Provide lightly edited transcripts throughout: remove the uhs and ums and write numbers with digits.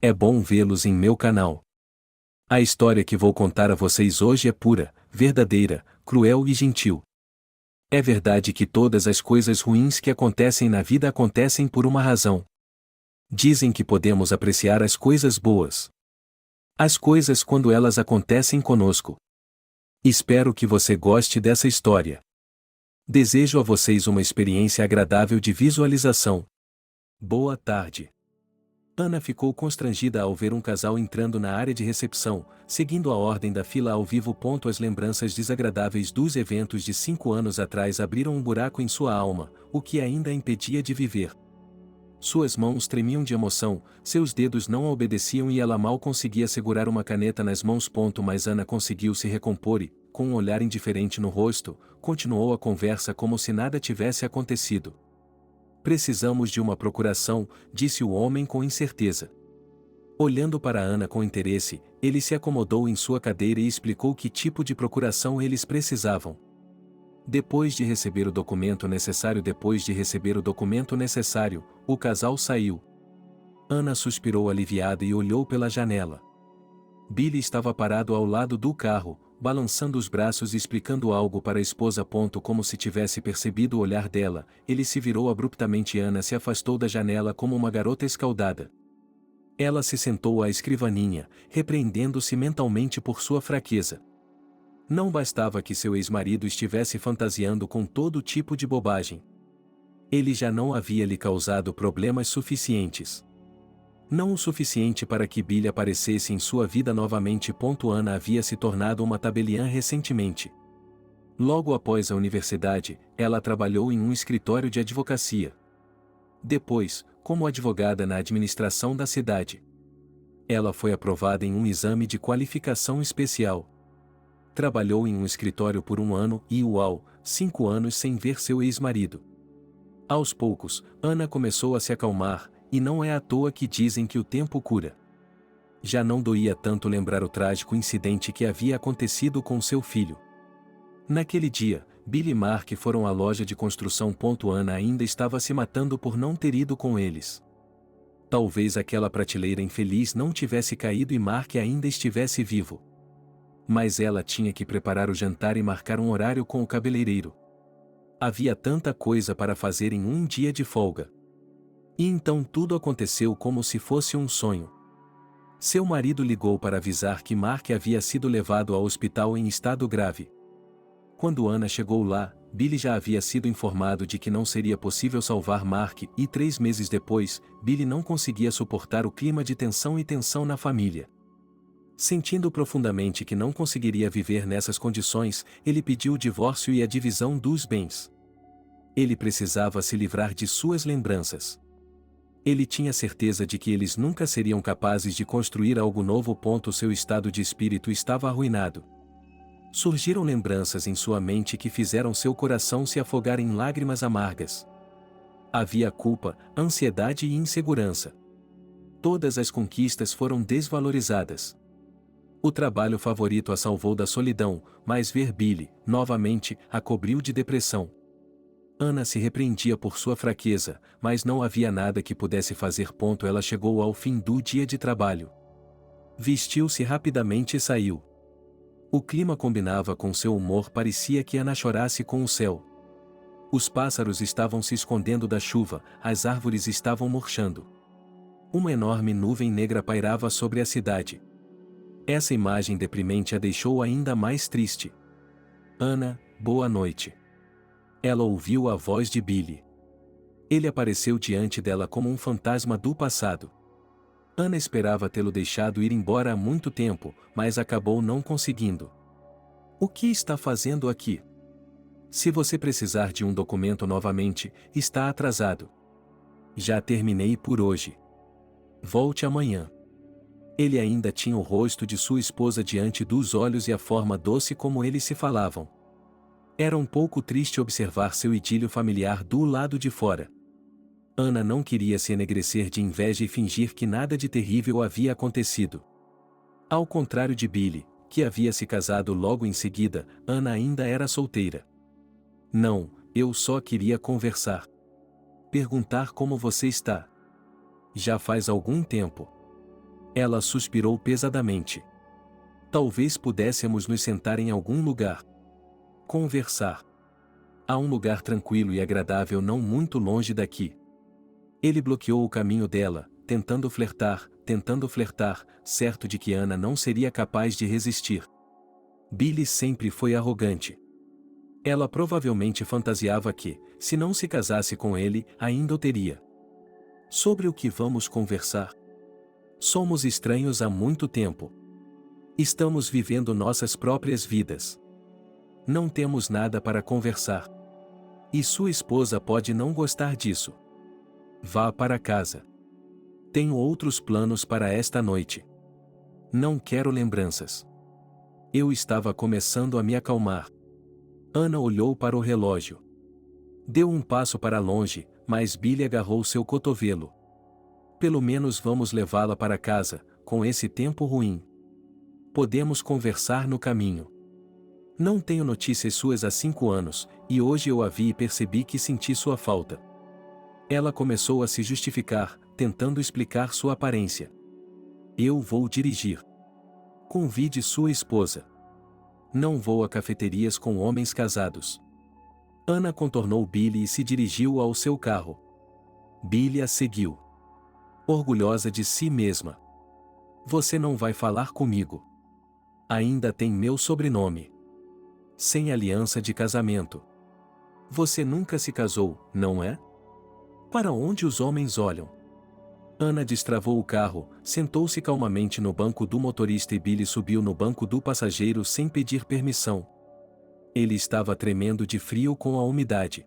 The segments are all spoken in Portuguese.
É bom vê-los em meu canal. A história que vou contar a vocês hoje é pura, verdadeira, cruel e gentil. É verdade que todas as coisas ruins que acontecem na vida acontecem por uma razão. Dizem que podemos apreciar as coisas boas. As coisas quando elas acontecem conosco. Espero que você goste dessa história. Desejo a vocês uma experiência agradável de visualização. Boa tarde. Ana ficou constrangida ao ver um casal entrando na área de recepção, seguindo a ordem da fila ao vivo. As lembranças desagradáveis dos eventos de 5 anos atrás abriram um buraco em sua alma, o que ainda a impedia de viver. Suas mãos tremiam de emoção, seus dedos não a obedeciam e ela mal conseguia segurar uma caneta nas mãos. Mas Ana conseguiu se recompor e, com um olhar indiferente no rosto, continuou a conversa como se nada tivesse acontecido. Precisamos de uma procuração, disse o homem com incerteza. Olhando para Ana com interesse, ele se acomodou em sua cadeira e explicou que tipo de procuração eles precisavam. Depois de receber o documento necessário, o casal saiu. Ana suspirou aliviada e olhou pela janela. Billy estava parado ao lado do carro, balançando os braços e explicando algo para a esposa. Como se tivesse percebido o olhar dela, ele se virou abruptamente. Ana se afastou da janela como uma garota escaldada. Ela se sentou à escrivaninha, repreendendo-se mentalmente por sua fraqueza. Não bastava que seu ex-marido estivesse fantasiando com todo tipo de bobagem. Ele já não havia lhe causado problemas suficientes. Não o suficiente para que Billy aparecesse em sua vida novamente. Ana havia se tornado uma tabeliã recentemente. Logo após a universidade, ela trabalhou em um escritório de advocacia. Depois, como advogada na administração da cidade. Ela foi aprovada em um exame de qualificação especial. Trabalhou em um escritório por 1 ano e 5 anos sem ver seu ex-marido. Aos poucos, Ana começou a se acalmar, e não é à toa que dizem que o tempo cura. Já não doía tanto lembrar o trágico incidente que havia acontecido com seu filho. Naquele dia, Billy e Mark foram à loja de construção. Ana ainda estava se matando por não ter ido com eles. Talvez aquela prateleira infeliz não tivesse caído e Mark ainda estivesse vivo. Mas ela tinha que preparar o jantar e marcar um horário com o cabeleireiro. Havia tanta coisa para fazer em um dia de folga. E então tudo aconteceu como se fosse um sonho. Seu marido ligou para avisar que Mark havia sido levado ao hospital em estado grave. Quando Ana chegou lá, Billy já havia sido informado de que não seria possível salvar Mark e 3 meses depois, Billy não conseguia suportar o clima de tensão na família. Sentindo profundamente que não conseguiria viver nessas condições, ele pediu o divórcio e a divisão dos bens. Ele precisava se livrar de suas lembranças. Ele tinha certeza de que eles nunca seriam capazes de construir algo novo. Seu estado de espírito estava arruinado. Surgiram lembranças em sua mente que fizeram seu coração se afogar em lágrimas amargas. Havia culpa, ansiedade e insegurança. Todas as conquistas foram desvalorizadas. O trabalho favorito a salvou da solidão, mas ver Billy, novamente, a cobriu de depressão. Ana se repreendia por sua fraqueza, mas não havia nada que pudesse fazer. Ela chegou ao fim do dia de trabalho. Vestiu-se rapidamente e saiu. O clima combinava com seu humor, parecia que Ana chorasse com o céu. Os pássaros estavam se escondendo da chuva, as árvores estavam murchando. Uma enorme nuvem negra pairava sobre a cidade. Essa imagem deprimente a deixou ainda mais triste. Ana, boa noite. Ela ouviu a voz de Billy. Ele apareceu diante dela como um fantasma do passado. Ana esperava tê-lo deixado ir embora há muito tempo, mas acabou não conseguindo. O que está fazendo aqui? Se você precisar de um documento novamente, está atrasado. Já terminei por hoje. Volte amanhã. Ele ainda tinha o rosto de sua esposa diante dos olhos e a forma doce como eles se falavam. Era um pouco triste observar seu idílio familiar do lado de fora. Ana não queria se enegrecer de inveja e fingir que nada de terrível havia acontecido. Ao contrário de Billy, que havia se casado logo em seguida, Ana ainda era solteira. Não, eu só queria conversar. Perguntar como você está. Já faz algum tempo. Ela suspirou pesadamente. Talvez pudéssemos nos sentar em algum lugar. Conversar. Há um lugar tranquilo e agradável não muito longe daqui. Ele bloqueou o caminho dela, tentando flertar, certo de que Ana não seria capaz de resistir. Billy sempre foi arrogante. Ela provavelmente fantasiava que, se não se casasse com ele, ainda o teria. Sobre o que vamos conversar? Somos estranhos há muito tempo. Estamos vivendo nossas próprias vidas. Não temos nada para conversar. E sua esposa pode não gostar disso. Vá para casa. Tenho outros planos para esta noite. Não quero lembranças. Eu estava começando a me acalmar. Ana olhou para o relógio. Deu um passo para longe, mas Billy agarrou seu cotovelo. Pelo menos vamos levá-la para casa, com esse tempo ruim. Podemos conversar no caminho. Não tenho notícias suas há 5 anos, e hoje eu a vi e percebi que senti sua falta. Ela começou a se justificar, tentando explicar sua aparência. Eu vou dirigir. Convide sua esposa. Não vou a cafeterias com homens casados. Ana contornou Billy e se dirigiu ao seu carro. Billy a seguiu. Orgulhosa de si mesma. Você não vai falar comigo. Ainda tem meu sobrenome. Sem aliança de casamento. Você nunca se casou, não é? Para onde os homens olham? Ana destravou o carro, sentou-se calmamente no banco do motorista e Billy subiu no banco do passageiro sem pedir permissão. Ele estava tremendo de frio com a umidade.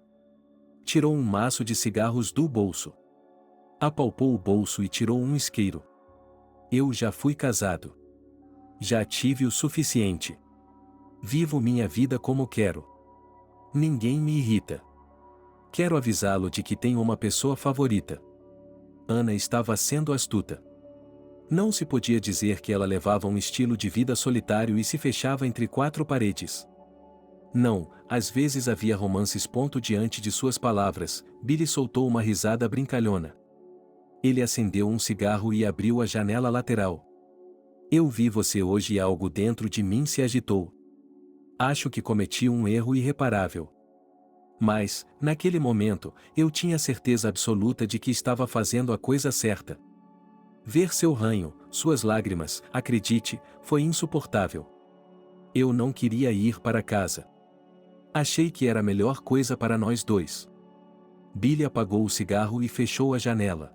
Tirou um maço de cigarros do bolso. Apalpou o bolso e tirou um isqueiro. Eu já fui casado. Já tive o suficiente. Vivo minha vida como quero. Ninguém me irrita. Quero avisá-lo de que tenho uma pessoa favorita. Ana estava sendo astuta. Não se podia dizer que ela levava um estilo de vida solitário e se fechava entre 4 paredes. Não, às vezes havia romances. Diante de suas palavras, Billy soltou uma risada brincalhona. Ele acendeu um cigarro e abriu a janela lateral. Eu vi você hoje e algo dentro de mim se agitou. Acho que cometi um erro irreparável. Mas, naquele momento, eu tinha certeza absoluta de que estava fazendo a coisa certa. Ver seu ranho, suas lágrimas, acredite, foi insuportável. Eu não queria ir para casa. Achei que era a melhor coisa para nós dois. Billy apagou o cigarro e fechou a janela.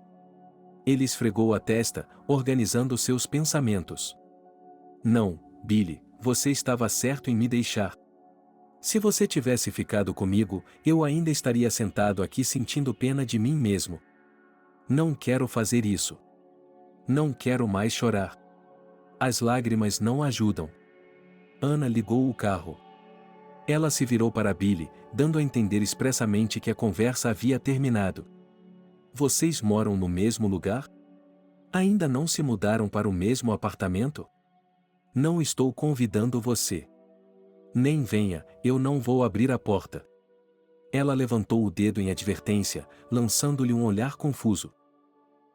Ele esfregou a testa, organizando seus pensamentos. Não, Billy, você estava certo em me deixar. Se você tivesse ficado comigo, eu ainda estaria sentado aqui sentindo pena de mim mesmo. Não quero fazer isso. Não quero mais chorar. As lágrimas não ajudam. Ana ligou o carro. Ela se virou para Billy, dando a entender expressamente que a conversa havia terminado. Vocês moram no mesmo lugar? Ainda não se mudaram para o mesmo apartamento? Não estou convidando você. Nem venha, eu não vou abrir a porta. Ela levantou o dedo em advertência, lançando-lhe um olhar confuso.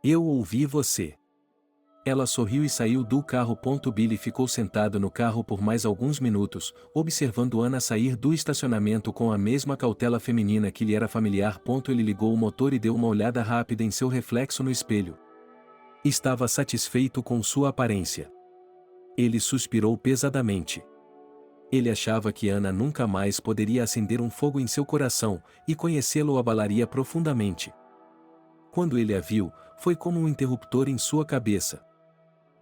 Eu ouvi você. Ela sorriu e saiu do carro. Billy ficou sentado no carro por mais alguns minutos, observando Ana sair do estacionamento com a mesma cautela feminina que lhe era familiar. Ele ligou o motor e deu uma olhada rápida em seu reflexo no espelho. Estava satisfeito com sua aparência. Ele suspirou pesadamente. Ele achava que Ana nunca mais poderia acender um fogo em seu coração, e conhecê-lo o abalaria profundamente. Quando ele a viu, foi como um interruptor em sua cabeça.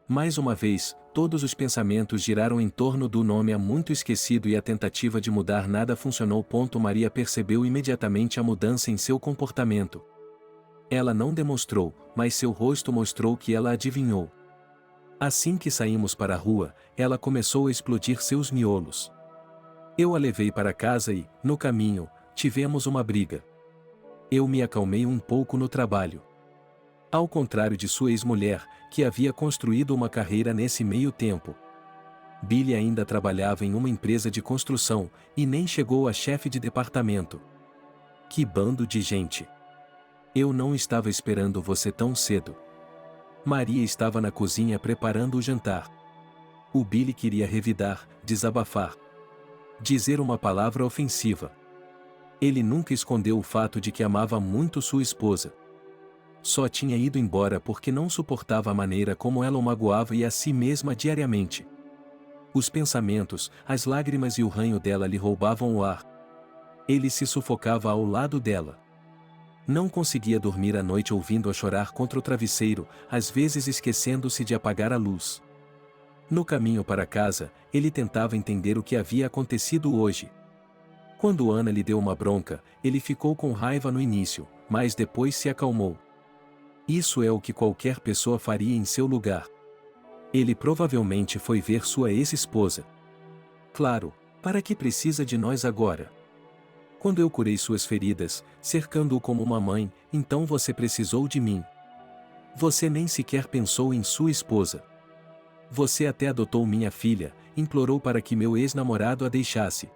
Mais uma vez, todos os pensamentos giraram em torno do nome há muito esquecido e a tentativa de mudar nada funcionou. Maria percebeu imediatamente a mudança em seu comportamento. Ela não demonstrou, mas seu rosto mostrou que ela adivinhou. Assim que saímos para a rua, ela começou a explodir seus miolos. Eu a levei para casa e, no caminho, tivemos uma briga. Eu me acalmei um pouco no trabalho. Ao contrário de sua ex-mulher, que havia construído uma carreira nesse meio tempo. Billy ainda trabalhava em uma empresa de construção, e nem chegou a chefe de departamento. Que bando de gente! Eu não estava esperando você tão cedo. Maria estava na cozinha preparando o jantar. O Billy queria revidar, desabafar. Dizer uma palavra ofensiva. Ele nunca escondeu o fato de que amava muito sua esposa. Só tinha ido embora porque não suportava a maneira como ela o magoava e a si mesma diariamente. Os pensamentos, as lágrimas e o ranho dela lhe roubavam o ar. Ele se sufocava ao lado dela. Não conseguia dormir à noite ouvindo-a chorar contra o travesseiro, às vezes esquecendo-se de apagar a luz. No caminho para casa, ele tentava entender o que havia acontecido hoje. Quando Ana lhe deu uma bronca, ele ficou com raiva no início, mas depois se acalmou. Isso é o que qualquer pessoa faria em seu lugar. Ele provavelmente foi ver sua ex-esposa. Claro, para que precisa de nós agora? Quando eu curei suas feridas, cercando-o como uma mãe, então você precisou de mim. Você nem sequer pensou em sua esposa. Você até adotou minha filha, implorou para que meu ex-namorado a deixasse.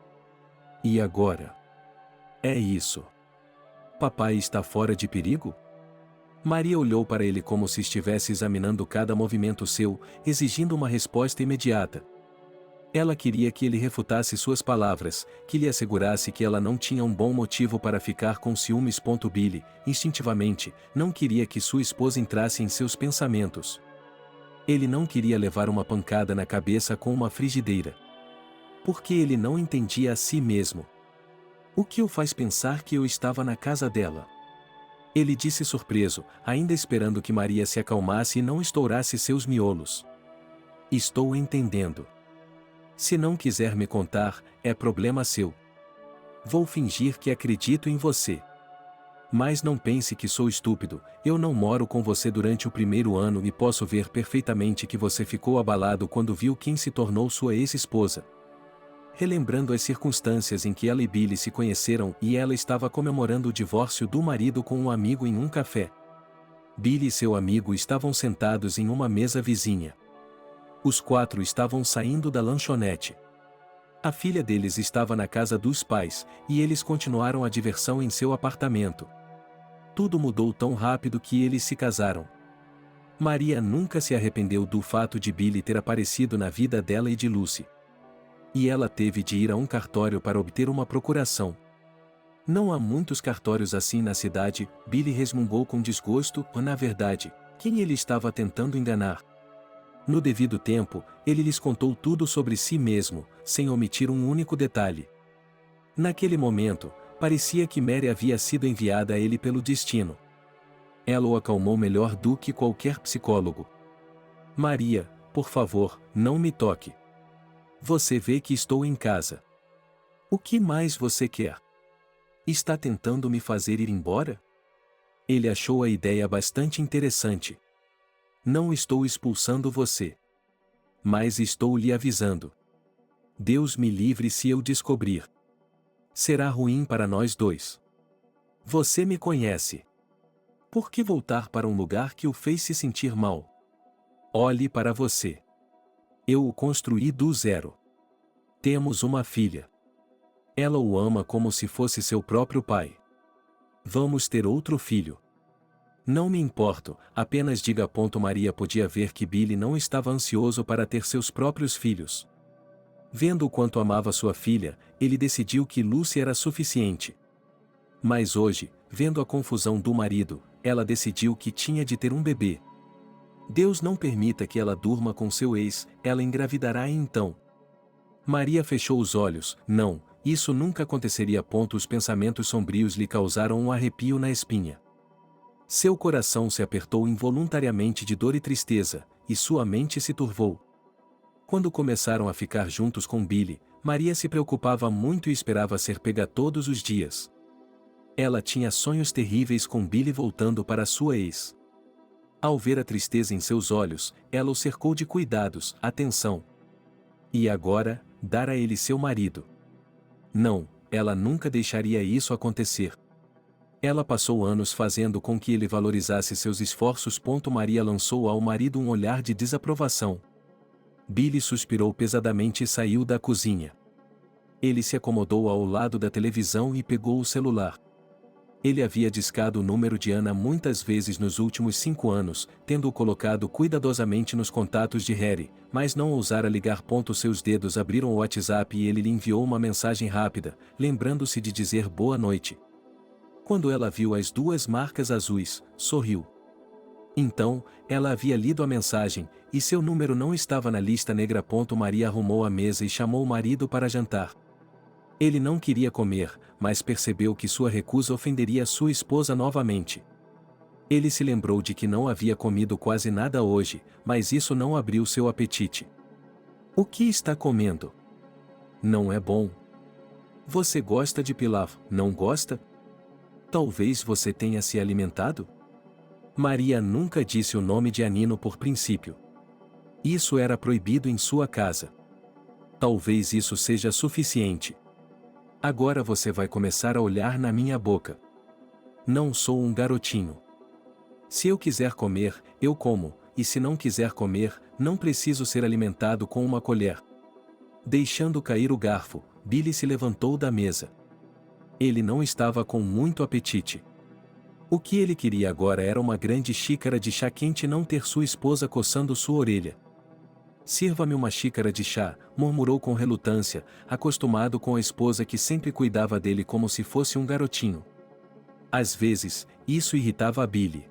E agora? É isso. Papai está fora de perigo? Maria olhou para ele como se estivesse examinando cada movimento seu, exigindo uma resposta imediata. Ela queria que ele refutasse suas palavras, que lhe assegurasse que ela não tinha um bom motivo para ficar com ciúmes. Billy, instintivamente, não queria que sua esposa entrasse em seus pensamentos. Ele não queria levar uma pancada na cabeça com uma frigideira. Porque ele não entendia a si mesmo. O que o faz pensar que eu estava na casa dela? Ele disse surpreso, ainda esperando que Maria se acalmasse e não estourasse seus miolos. Estou entendendo. Se não quiser me contar, é problema seu. Vou fingir que acredito em você. Mas não pense que sou estúpido, eu não moro com você durante o primeiro ano e posso ver perfeitamente que você ficou abalado quando viu quem se tornou sua ex-esposa. Relembrando as circunstâncias em que ela e Billy se conheceram e ela estava comemorando o divórcio do marido com um amigo em um café. Billy e seu amigo estavam sentados em uma mesa vizinha. Os quatro estavam saindo da lanchonete. A filha deles estava na casa dos pais, e eles continuaram a diversão em seu apartamento. Tudo mudou tão rápido que eles se casaram. Maria nunca se arrependeu do fato de Billy ter aparecido na vida dela e de Lucy. E ela teve de ir a um cartório para obter uma procuração. Não há muitos cartórios assim na cidade, Billy resmungou com desgosto, ou na verdade, quem ele estava tentando enganar. No devido tempo, ele lhes contou tudo sobre si mesmo, sem omitir um único detalhe. Naquele momento, parecia que Mary havia sido enviada a ele pelo destino. Ela o acalmou melhor do que qualquer psicólogo. Maria, por favor, não me toque. Você vê que estou em casa. O que mais você quer? Está tentando me fazer ir embora? Ele achou a ideia bastante interessante. Não estou expulsando você. Mas estou lhe avisando. Deus me livre se eu descobrir. Será ruim para nós dois. Você me conhece. Por que voltar para um lugar que o fez se sentir mal? Olhe para você. Eu o construí do zero. Temos uma filha. Ela o ama como se fosse seu próprio pai. Vamos ter outro filho. Não me importo, apenas diga. Maria podia ver que Billy não estava ansioso para ter seus próprios filhos. Vendo o quanto amava sua filha, ele decidiu que Lucy era suficiente. Mas hoje, vendo a confusão do marido, ela decidiu que tinha de ter um bebê. Deus não permita que ela durma com seu ex, ela engravidará então. Maria fechou os olhos, não, isso nunca aconteceria. Os pensamentos sombrios lhe causaram um arrepio na espinha. Seu coração se apertou involuntariamente de dor e tristeza, e sua mente se turvou. Quando começaram a ficar juntos com Billy, Maria se preocupava muito e esperava ser pega todos os dias. Ela tinha sonhos terríveis com Billy voltando para sua ex. Ao ver a tristeza em seus olhos, ela o cercou de cuidados, atenção. E agora, dar a ele seu marido. Não, ela nunca deixaria isso acontecer. Ela passou anos fazendo com que ele valorizasse seus esforços. Maria lançou ao marido um olhar de desaprovação. Billy suspirou pesadamente e saiu da cozinha. Ele se acomodou ao lado da televisão e pegou o celular. Ele havia discado o número de Ana muitas vezes nos últimos 5 anos, tendo-o colocado cuidadosamente nos contatos de Harry, mas não ousara ligar. Seus dedos abriram o WhatsApp e ele lhe enviou uma mensagem rápida, lembrando-se de dizer boa noite. Quando ela viu as 2 marcas azuis, sorriu. Então, ela havia lido a mensagem, e seu número não estava na lista negra. Maria arrumou a mesa e chamou o marido para jantar. Ele não queria comer, mas percebeu que sua recusa ofenderia sua esposa novamente. Ele se lembrou de que não havia comido quase nada hoje, mas isso não abriu seu apetite. O que está comendo? Não é bom. Você gosta de pilaf, não gosta? Talvez você tenha se alimentado? Maria nunca disse o nome de Anino por princípio. Isso era proibido em sua casa. Talvez isso seja suficiente. Agora você vai começar a olhar na minha boca. Não sou um garotinho. Se eu quiser comer, eu como, e se não quiser comer, não preciso ser alimentado com uma colher. Deixando cair o garfo, Billy se levantou da mesa. Ele não estava com muito apetite. O que ele queria agora era uma grande xícara de chá quente e não ter sua esposa coçando sua orelha. Sirva-me uma xícara de chá, murmurou com relutância, acostumado com a esposa que sempre cuidava dele como se fosse um garotinho. Às vezes, isso irritava a Billy.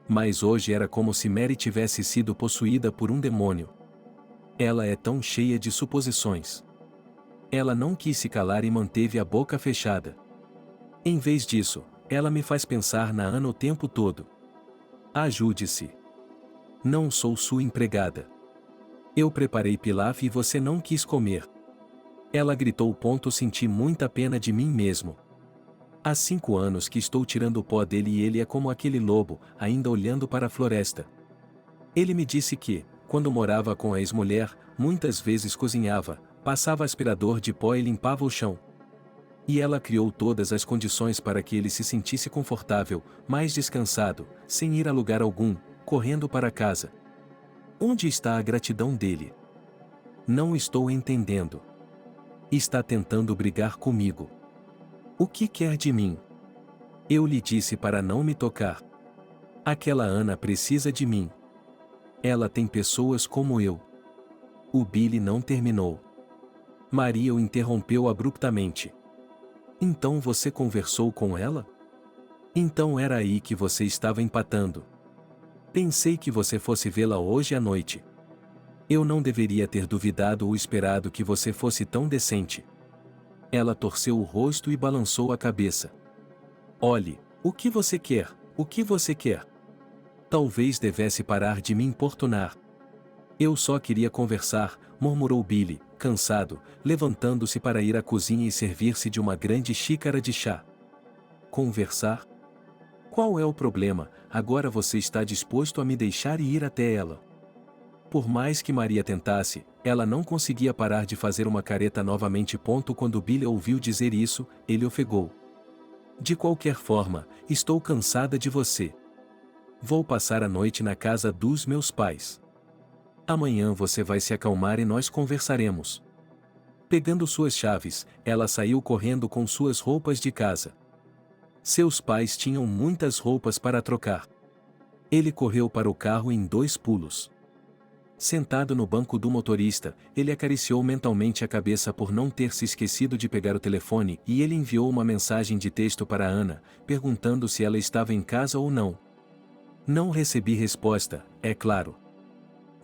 Mas hoje era como se Mary tivesse sido possuída por um demônio. Ela é tão cheia de suposições. Ela não quis se calar e manteve a boca fechada. Em vez disso, ela me faz pensar na Ana o tempo todo. Ajude-se. Não sou sua empregada. Eu preparei pilaf e você não quis comer. Ela gritou. Senti muita pena de mim mesmo. Há 5 anos que estou tirando o pó dele e ele é como aquele lobo, ainda olhando para a floresta. Ele me disse que, quando morava com a ex-mulher, muitas vezes cozinhava, passava aspirador de pó e limpava o chão. E ela criou todas as condições para que ele se sentisse confortável, mais descansado, sem ir a lugar algum, correndo para casa. Onde está a gratidão dele? Não estou entendendo. Está tentando brigar comigo. O que quer de mim? Eu lhe disse para não me tocar. Aquela Ana precisa de mim. Ela tem pessoas como eu. O Billy não terminou. Maria o interrompeu abruptamente. Então você conversou com ela? Então era aí que você estava empatando. Pensei que você fosse vê-la hoje à noite. Eu não deveria ter duvidado ou esperado que você fosse tão decente. Ela torceu o rosto e balançou a cabeça. Olhe, o que você quer? O que você quer? Talvez devesse parar de me importunar. Eu só queria conversar, murmurou Billy, cansado, levantando-se para ir à cozinha e servir-se de uma grande xícara de chá. Conversar? Qual é o problema? Agora você está disposto a me deixar e ir até ela. Por mais que Maria tentasse, ela não conseguia parar de fazer uma careta novamente. Quando Billy ouviu dizer isso, ele ofegou. De qualquer forma, estou cansada de você. Vou passar a noite na casa dos meus pais. Amanhã você vai se acalmar e nós conversaremos. Pegando suas chaves, ela saiu correndo com suas roupas de casa. Seus pais tinham muitas roupas para trocar. Ele correu para o carro em 2 pulos. Sentado no banco do motorista, ele acariciou mentalmente a cabeça por não ter se esquecido de pegar o telefone e ele enviou uma mensagem de texto para Ana, perguntando se ela estava em casa ou não. Não recebi resposta, é claro.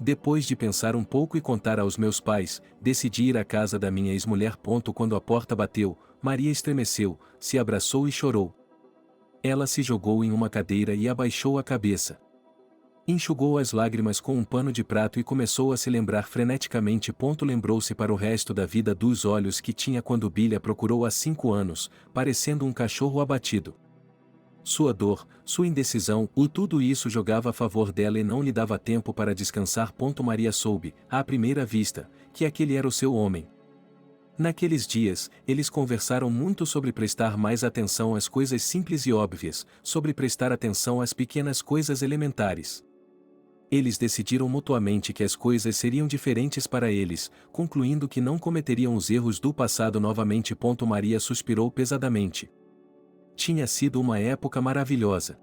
Depois de pensar um pouco e contar aos meus pais, decidi ir à casa da minha ex-mulher. Quando a porta bateu, Maria estremeceu, se abraçou e chorou. Ela se jogou em uma cadeira e abaixou a cabeça. Enxugou as lágrimas com um pano de prato e começou a se lembrar freneticamente. Lembrou-se para o resto da vida dos olhos que tinha quando Billy a procurou há 5 anos, parecendo um cachorro abatido. Sua dor, sua indecisão, tudo isso jogava a favor dela e não lhe dava tempo para descansar. Maria soube, à primeira vista, que aquele era o seu homem. Naqueles dias, eles conversaram muito sobre prestar mais atenção às coisas simples e óbvias, sobre prestar atenção às pequenas coisas elementares. Eles decidiram mutuamente que as coisas seriam diferentes para eles, concluindo que não cometeriam os erros do passado novamente. Maria suspirou pesadamente. Tinha sido uma época maravilhosa.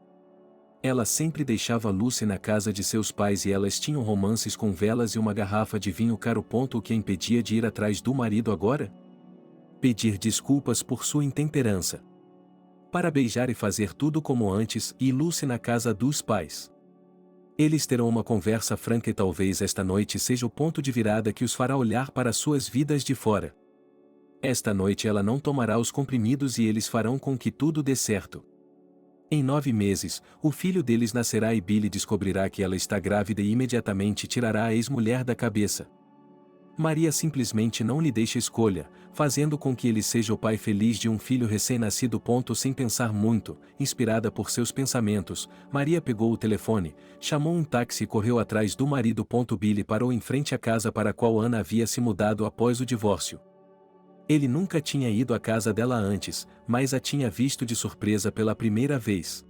Ela sempre deixava Lucy na casa de seus pais e elas tinham romances com velas e uma garrafa de vinho caro. O que a impedia de ir atrás do marido agora? Pedir desculpas por sua intemperança. Para beijar e fazer tudo como antes, e Lucy na casa dos pais. Eles terão uma conversa franca e talvez esta noite seja o ponto de virada que os fará olhar para suas vidas de fora. Esta noite ela não tomará os comprimidos e eles farão com que tudo dê certo. Em 9 meses, o filho deles nascerá e Billy descobrirá que ela está grávida e imediatamente tirará a ex-mulher da cabeça. Maria simplesmente não lhe deixa escolha, fazendo com que ele seja o pai feliz de um filho recém-nascido. Sem pensar muito, inspirada por seus pensamentos, Maria pegou o telefone, chamou um táxi e correu atrás do marido. Billy parou em frente à casa para a qual Ana havia se mudado após o divórcio. Ele nunca tinha ido à casa dela antes, mas a tinha visto de surpresa pela primeira vez.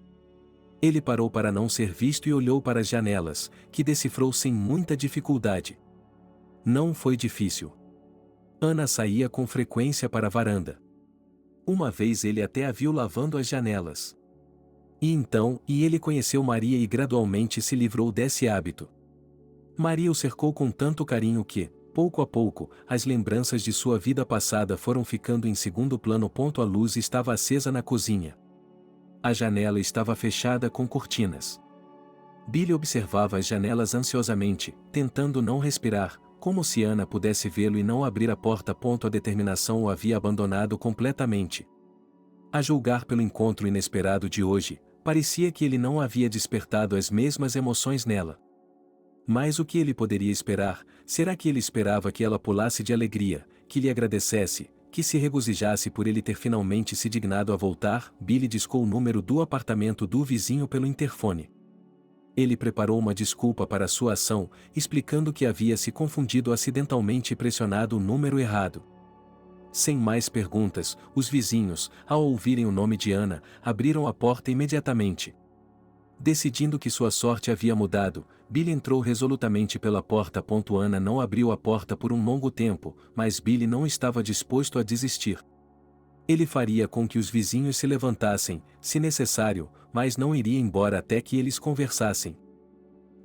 Ele parou para não ser visto e olhou para as janelas, que decifrou sem muita dificuldade. Não foi difícil. Ana saía com frequência para a varanda. Uma vez ele até a viu lavando as janelas. E ele conheceu Maria e gradualmente se livrou desse hábito. Maria o cercou com tanto carinho que, pouco a pouco, as lembranças de sua vida passada foram ficando em segundo plano. A luz estava acesa na cozinha. A janela estava fechada com cortinas. Billy observava as janelas ansiosamente, tentando não respirar, como se Ana pudesse vê-lo e não abrir a porta. A determinação o havia abandonado completamente. A julgar pelo encontro inesperado de hoje, parecia que ele não havia despertado as mesmas emoções nela. Mas o que ele poderia esperar? Será que ele esperava que ela pulasse de alegria, que lhe agradecesse, que se regozijasse por ele ter finalmente se dignado a voltar? Billy discou o número do apartamento do vizinho pelo interfone. Ele preparou uma desculpa para sua ação, explicando que havia se confundido acidentalmente e pressionado o número errado. Sem mais perguntas, os vizinhos, ao ouvirem o nome de Ana, abriram a porta imediatamente. Decidindo que sua sorte havia mudado, Billy entrou resolutamente pela porta. Ana não abriu a porta por um longo tempo, mas Billy não estava disposto a desistir. Ele faria com que os vizinhos se levantassem, se necessário, mas não iria embora até que eles conversassem.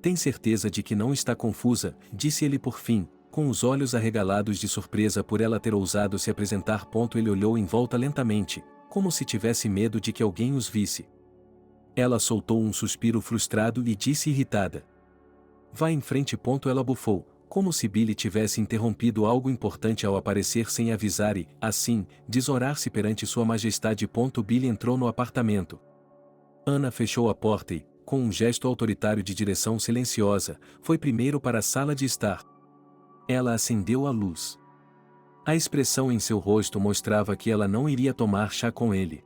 Tem certeza de que não está confusa, disse ele por fim, com os olhos arregalados de surpresa por ela ter ousado se apresentar. Ele olhou em volta lentamente, como se tivesse medo de que alguém os visse. Ela soltou um suspiro frustrado e disse irritada: "Vá em frente." Ela bufou, como se Billy tivesse interrompido algo importante ao aparecer sem avisar e, assim, desorar-se perante sua majestade. Billy entrou no apartamento. Ana fechou a porta e, com um gesto autoritário de direção silenciosa, foi primeiro para a sala de estar. Ela acendeu a luz. A expressão em seu rosto mostrava que ela não iria tomar chá com ele.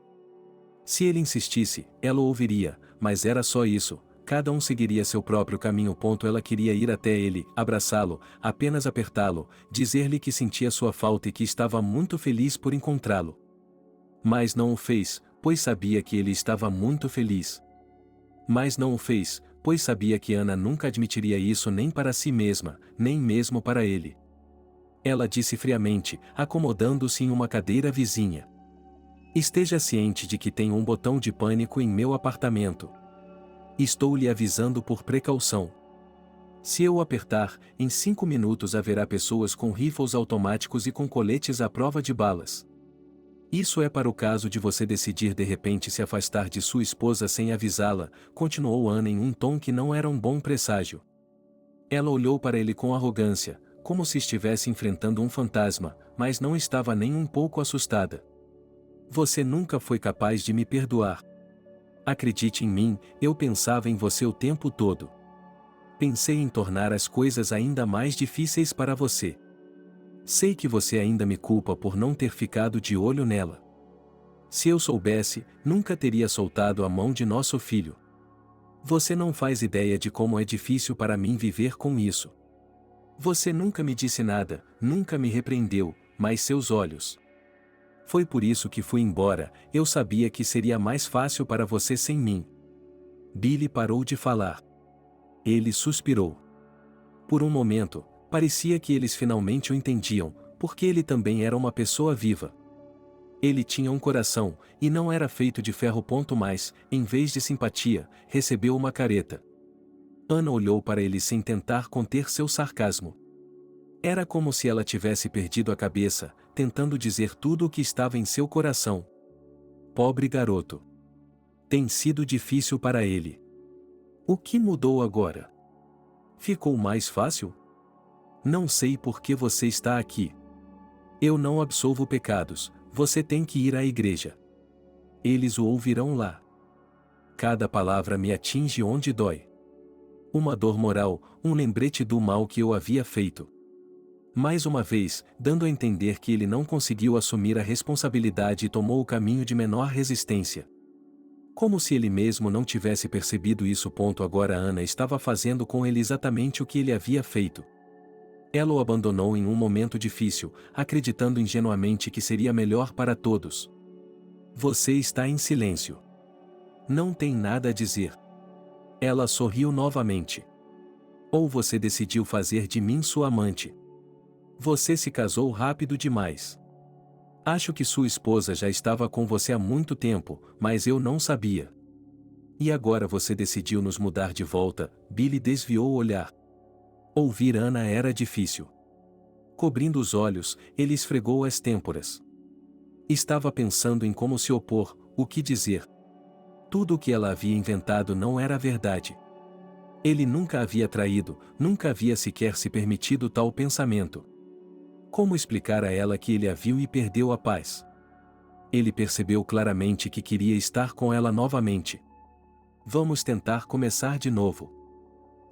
Se ele insistisse, ela o ouviria, mas era só isso. Cada um seguiria seu próprio caminho. Ela queria ir até ele, abraçá-lo, apenas apertá-lo, dizer-lhe que sentia sua falta e que estava muito feliz por encontrá-lo. Mas não o fez, pois sabia que ele estava muito feliz. Mas não o fez, pois sabia que Ana nunca admitiria isso nem para si mesma, nem mesmo para ele. Ela disse friamente, acomodando-se em uma cadeira vizinha: "Esteja ciente de que tenho um botão de pânico em meu apartamento. Estou lhe avisando por precaução. Se eu apertar, em 5 minutos haverá pessoas com rifles automáticos e com coletes à prova de balas. Isso é para o caso de você decidir de repente se afastar de sua esposa sem avisá-la", continuou Ana em um tom que não era um bom presságio. Ela olhou para ele com arrogância, como se estivesse enfrentando um fantasma, mas não estava nem um pouco assustada. "Você nunca foi capaz de me perdoar. Acredite em mim, eu pensava em você o tempo todo. Pensei em tornar as coisas ainda mais difíceis para você. Sei que você ainda me culpa por não ter ficado de olho nela. Se eu soubesse, nunca teria soltado a mão de nosso filho. Você não faz ideia de como é difícil para mim viver com isso. Você nunca me disse nada, nunca me repreendeu, mas seus olhos. Foi por isso que fui embora, eu sabia que seria mais fácil para você sem mim." Billy parou de falar. Ele suspirou. Por um momento, parecia que eles finalmente o entendiam, porque ele também era uma pessoa viva. Ele tinha um coração, e não era feito de ferro. Mas, em vez de simpatia, recebeu uma careta. Ana olhou para ele sem tentar conter seu sarcasmo. Era como se ela tivesse perdido a cabeça, tentando dizer tudo o que estava em seu coração. Pobre garoto. Tem sido difícil para ele. O que mudou agora? Ficou mais fácil? Não sei por que você está aqui. Eu não absolvo pecados, você tem que ir à igreja. Eles o ouvirão lá. Cada palavra me atinge onde dói. Uma dor moral, um lembrete do mal que eu havia feito. Mais uma vez, dando a entender que ele não conseguiu assumir a responsabilidade e tomou o caminho de menor resistência. Como se ele mesmo não tivesse percebido isso. Agora Ana estava fazendo com ele exatamente o que ele havia feito. Ela o abandonou em um momento difícil, acreditando ingenuamente que seria melhor para todos. Você está em silêncio. Não tem nada a dizer. Ela sorriu novamente. Ou você decidiu fazer de mim sua amante? Você se casou rápido demais. Acho que sua esposa já estava com você há muito tempo, mas eu não sabia. E agora você decidiu nos mudar de volta. Billy desviou o olhar. Ouvir Ana era difícil. Cobrindo os olhos, ele esfregou as têmporas. Estava pensando em como se opor, o que dizer. Tudo o que ela havia inventado não era verdade. Ele nunca havia traído, nunca havia sequer se permitido tal pensamento. Como explicar a ela que ele a viu e perdeu a paz? Ele percebeu claramente que queria estar com ela novamente. Vamos tentar começar de novo.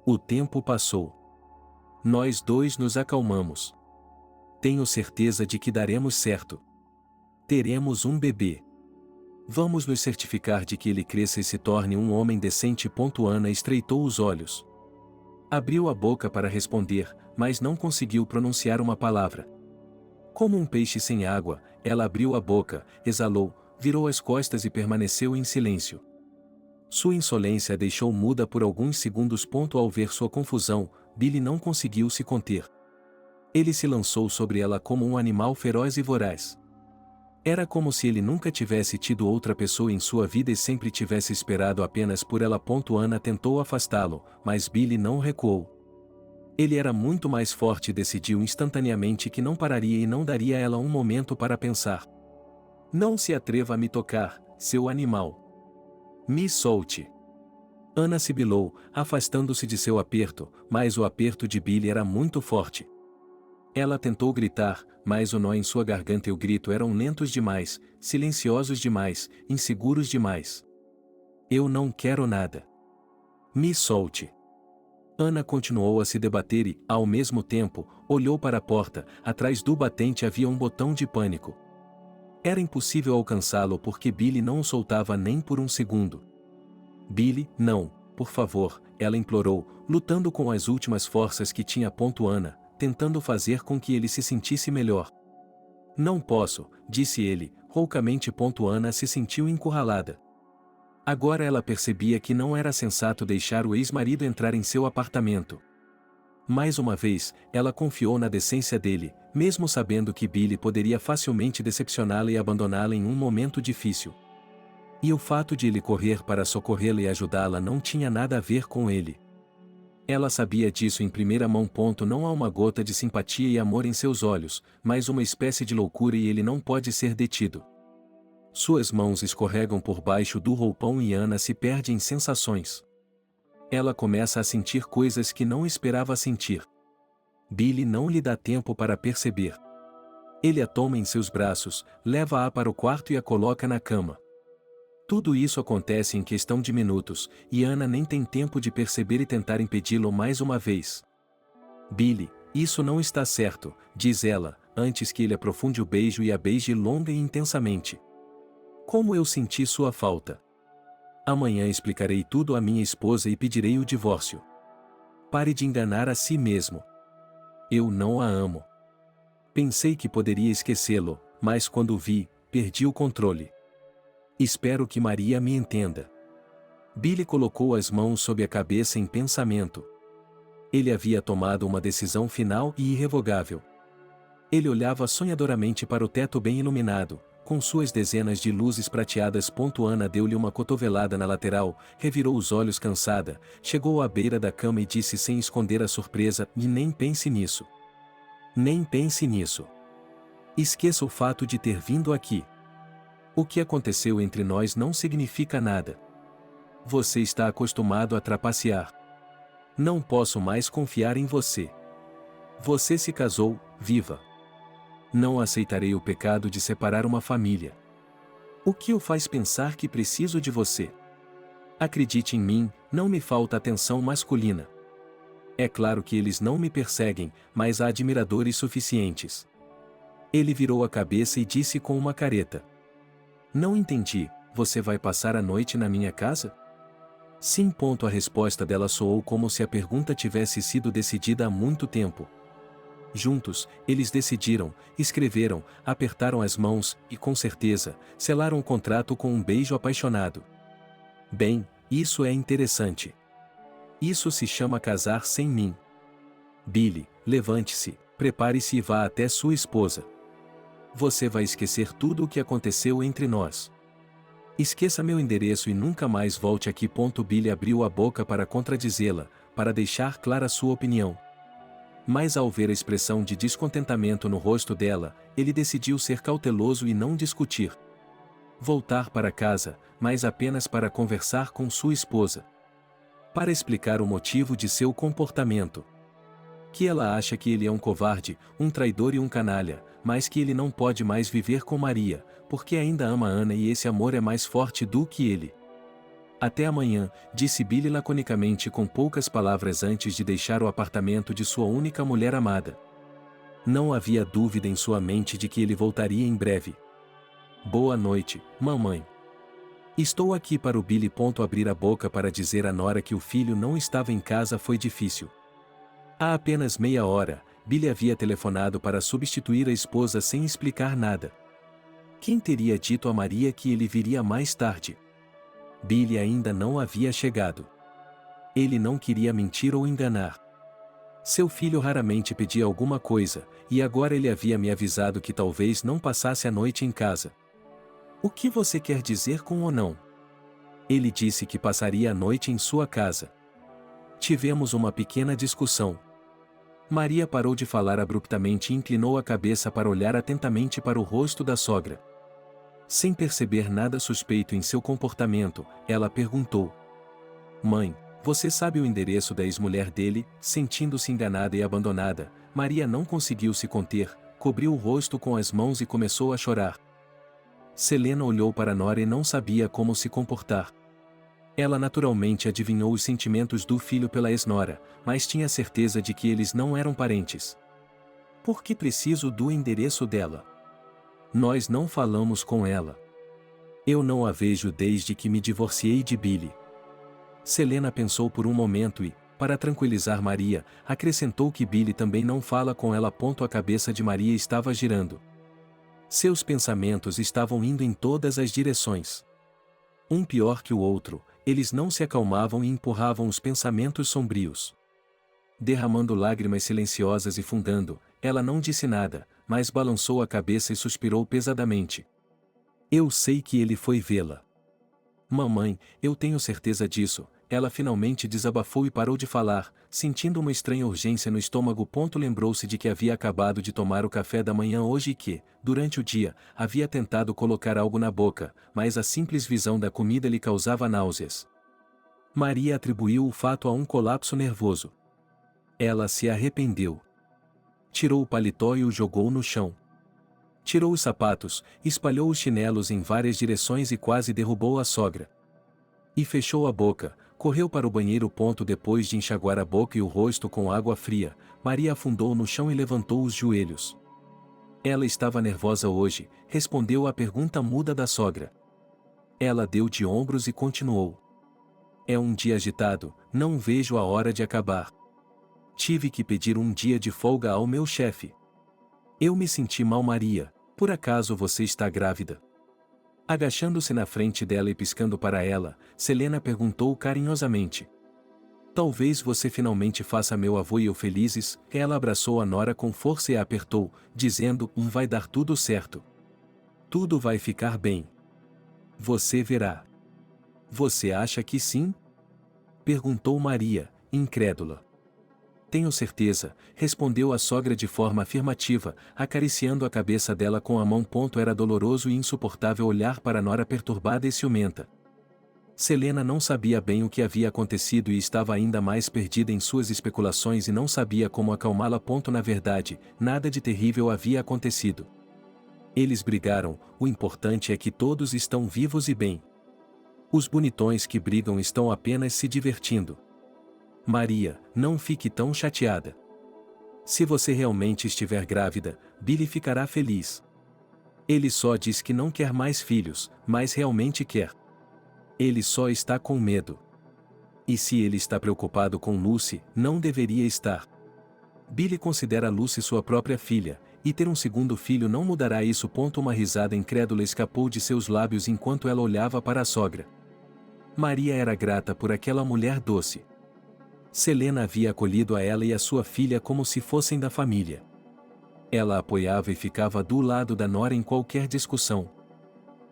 O tempo passou. Nós dois nos acalmamos. Tenho certeza de que daremos certo. Teremos um bebê. Vamos nos certificar de que ele cresça e se torne um homem decente. Ana estreitou os olhos. Abriu a boca para responder, mas não conseguiu pronunciar uma palavra. Como um peixe sem água, ela abriu a boca, exalou, virou as costas e permaneceu em silêncio. Sua insolência a deixou muda por alguns segundos. Ao ver sua confusão, Billy não conseguiu se conter. Ele se lançou sobre ela como um animal feroz e voraz. Era como se ele nunca tivesse tido outra pessoa em sua vida e sempre tivesse esperado apenas por ela. Ana tentou afastá-lo, mas Billy não recuou. Ele era muito mais forte e decidiu instantaneamente que não pararia e não daria a ela um momento para pensar. Não se atreva a me tocar, seu animal. Me solte. Ana sibilou, afastando-se de seu aperto, mas o aperto de Billy era muito forte. Ela tentou gritar, mas o nó em sua garganta e o grito eram lentos demais, silenciosos demais, inseguros demais. Eu não quero nada. Me solte. Ana continuou a se debater e, ao mesmo tempo, olhou para a porta. Atrás do batente havia um botão de pânico. Era impossível alcançá-lo porque Billy não o soltava nem por um segundo. Billy, não, por favor, ela implorou, lutando com as últimas forças que tinha. Ana, tentando fazer com que ele se sentisse melhor. Não posso, disse ele, roucamente. Ana se sentiu encurralada. Agora ela percebia que não era sensato deixar o ex-marido entrar em seu apartamento. Mais uma vez, ela confiou na decência dele, mesmo sabendo que Billy poderia facilmente decepcioná-la e abandoná-la em um momento difícil. E o fato de ele correr para socorrê-la e ajudá-la não tinha nada a ver com ele. Ela sabia disso em primeira mão. Não há uma gota de simpatia e amor em seus olhos, mas uma espécie de loucura e ele não pode ser detido. Suas mãos escorregam por baixo do roupão e Ana se perde em sensações. Ela começa a sentir coisas que não esperava sentir. Billy não lhe dá tempo para perceber. Ele a toma em seus braços, leva-a para o quarto e a coloca na cama. Tudo isso acontece em questão de minutos, e Ana nem tem tempo de perceber e tentar impedi-lo mais uma vez. Billy, isso não está certo, diz ela, antes que ele aprofunde o beijo e a beije longa e intensamente. Como eu senti sua falta. Amanhã explicarei tudo à minha esposa e pedirei o divórcio. Pare de enganar a si mesmo. Eu não a amo. Pensei que poderia esquecê-lo, mas quando o vi, perdi o controle. Espero que Maria me entenda. Billy colocou as mãos sob a cabeça em pensamento. Ele havia tomado uma decisão final e irrevogável. Ele olhava sonhadoramente para o teto bem iluminado, com suas dezenas de luzes prateadas. Ana deu-lhe uma cotovelada na lateral, revirou os olhos cansada, chegou à beira da cama e disse sem esconder a surpresa: "E nem pense nisso. Nem pense nisso. Esqueça o fato de ter vindo aqui. O que aconteceu entre nós não significa nada. Você está acostumado a trapacear. Não posso mais confiar em você. Você se casou, viva. Não aceitarei o pecado de separar uma família. O que o faz pensar que preciso de você? Acredite em mim, não me falta atenção masculina. É claro que eles não me perseguem, mas há admiradores suficientes." Ele virou a cabeça e disse com uma careta: "Não entendi, você vai passar a noite na minha casa?" "Sim." A resposta dela soou como se a pergunta tivesse sido decidida há muito tempo. Juntos, eles decidiram, escreveram, apertaram as mãos e, com certeza, selaram o contrato com um beijo apaixonado. Bem, isso é interessante. Isso se chama casar sem mim. Billy, levante-se, prepare-se e vá até sua esposa. Você vai esquecer tudo o que aconteceu entre nós. Esqueça meu endereço e nunca mais volte aqui. Billy abriu a boca para contradizê-la, para deixar clara sua opinião. Mas ao ver a expressão de descontentamento no rosto dela, ele decidiu ser cauteloso e não discutir. Voltar para casa, mas apenas para conversar com sua esposa. Para explicar o motivo de seu comportamento. Que ela acha que ele é um covarde, um traidor e um canalha, mas que ele não pode mais viver com Maria, porque ainda ama Ana e esse amor é mais forte do que ele. "Até amanhã", disse Billy laconicamente com poucas palavras antes de deixar o apartamento de sua única mulher amada. Não havia dúvida em sua mente de que ele voltaria em breve. "Boa noite, mamãe. Estou aqui para o Billy. Abrir a boca para dizer à nora que o filho não estava em casa foi difícil. Há apenas meia hora, Billy havia telefonado para substituir a esposa sem explicar nada. Quem teria dito a Maria que ele viria mais tarde? Billy ainda não havia chegado. Ele não queria mentir ou enganar. Seu filho raramente pedia alguma coisa, e agora ele havia me avisado que talvez não passasse a noite em casa. "O que você quer dizer com ou não?" "Ele disse que passaria a noite em sua casa." Tivemos uma pequena discussão. Maria parou de falar abruptamente e inclinou a cabeça para olhar atentamente para o rosto da sogra. Sem perceber nada suspeito em seu comportamento, ela perguntou: "Mãe, você sabe o endereço da ex-mulher dele?" Sentindo-se enganada e abandonada, Maria não conseguiu se conter, cobriu o rosto com as mãos e começou a chorar. Selena olhou para Nora e não sabia como se comportar. Ela naturalmente adivinhou os sentimentos do filho pela ex-nora, mas tinha certeza de que eles não eram parentes. "Por que preciso do endereço dela? Nós não falamos com ela. Eu não a vejo desde que me divorciei de Billy." Selena pensou por um momento e, para tranquilizar Maria, acrescentou que Billy também não fala com ela. A cabeça de Maria estava girando. Seus pensamentos estavam indo em todas as direções. Um pior que o outro, eles não se acalmavam e empurravam os pensamentos sombrios. Derramando lágrimas silenciosas e fungando, ela não disse nada, mas balançou a cabeça e suspirou pesadamente. "Eu sei que ele foi vê-la. Mamãe, eu tenho certeza disso." Ela finalmente desabafou e parou de falar, sentindo uma estranha urgência no estômago. Lembrou-se de que havia acabado de tomar o café da manhã hoje e que, durante o dia, havia tentado colocar algo na boca, mas a simples visão da comida lhe causava náuseas. Maria atribuiu o fato a um colapso nervoso. Ela se arrependeu. Tirou o paletó e o jogou no chão. Tirou os sapatos, espalhou os chinelos em várias direções e quase derrubou a sogra. E fechou a boca, correu para o banheiro. Depois de enxaguar a boca e o rosto com água fria, Maria afundou no chão e levantou os joelhos. Ela estava nervosa hoje, respondeu à pergunta muda da sogra. Ela deu de ombros e continuou. "É um dia agitado, não vejo a hora de acabar. Tive que pedir um dia de folga ao meu chefe. Eu me senti mal." "Maria, por acaso você está grávida?" Agachando-se na frente dela e piscando para ela, Selena perguntou carinhosamente. "Talvez você finalmente faça meu avô e eu felizes." Ela abraçou a nora com força e a apertou, dizendo: Vai dar tudo certo. Tudo vai ficar bem. Você verá. Você acha que sim? Perguntou Maria, incrédula. Tenho certeza, respondeu a sogra de forma afirmativa, acariciando a cabeça dela com a mão. Era doloroso e insuportável olhar para a nora perturbada e ciumenta. Selena não sabia bem o que havia acontecido e estava ainda mais perdida em suas especulações e não sabia como acalmá-la. Na verdade, nada de terrível havia acontecido. Eles brigaram, o importante é que todos estão vivos e bem. Os bonitões que brigam estão apenas se divertindo. Maria, não fique tão chateada. Se você realmente estiver grávida, Billy ficará feliz. Ele só diz que não quer mais filhos, mas realmente quer. Ele só está com medo. E se ele está preocupado com Lucy, não deveria estar. Billy considera Lucy sua própria filha, e ter um segundo filho não mudará isso. Uma risada incrédula escapou de seus lábios enquanto ela olhava para a sogra. Maria era grata por aquela mulher doce. Selena havia acolhido a ela e a sua filha como se fossem da família. Ela apoiava e ficava do lado da nora em qualquer discussão.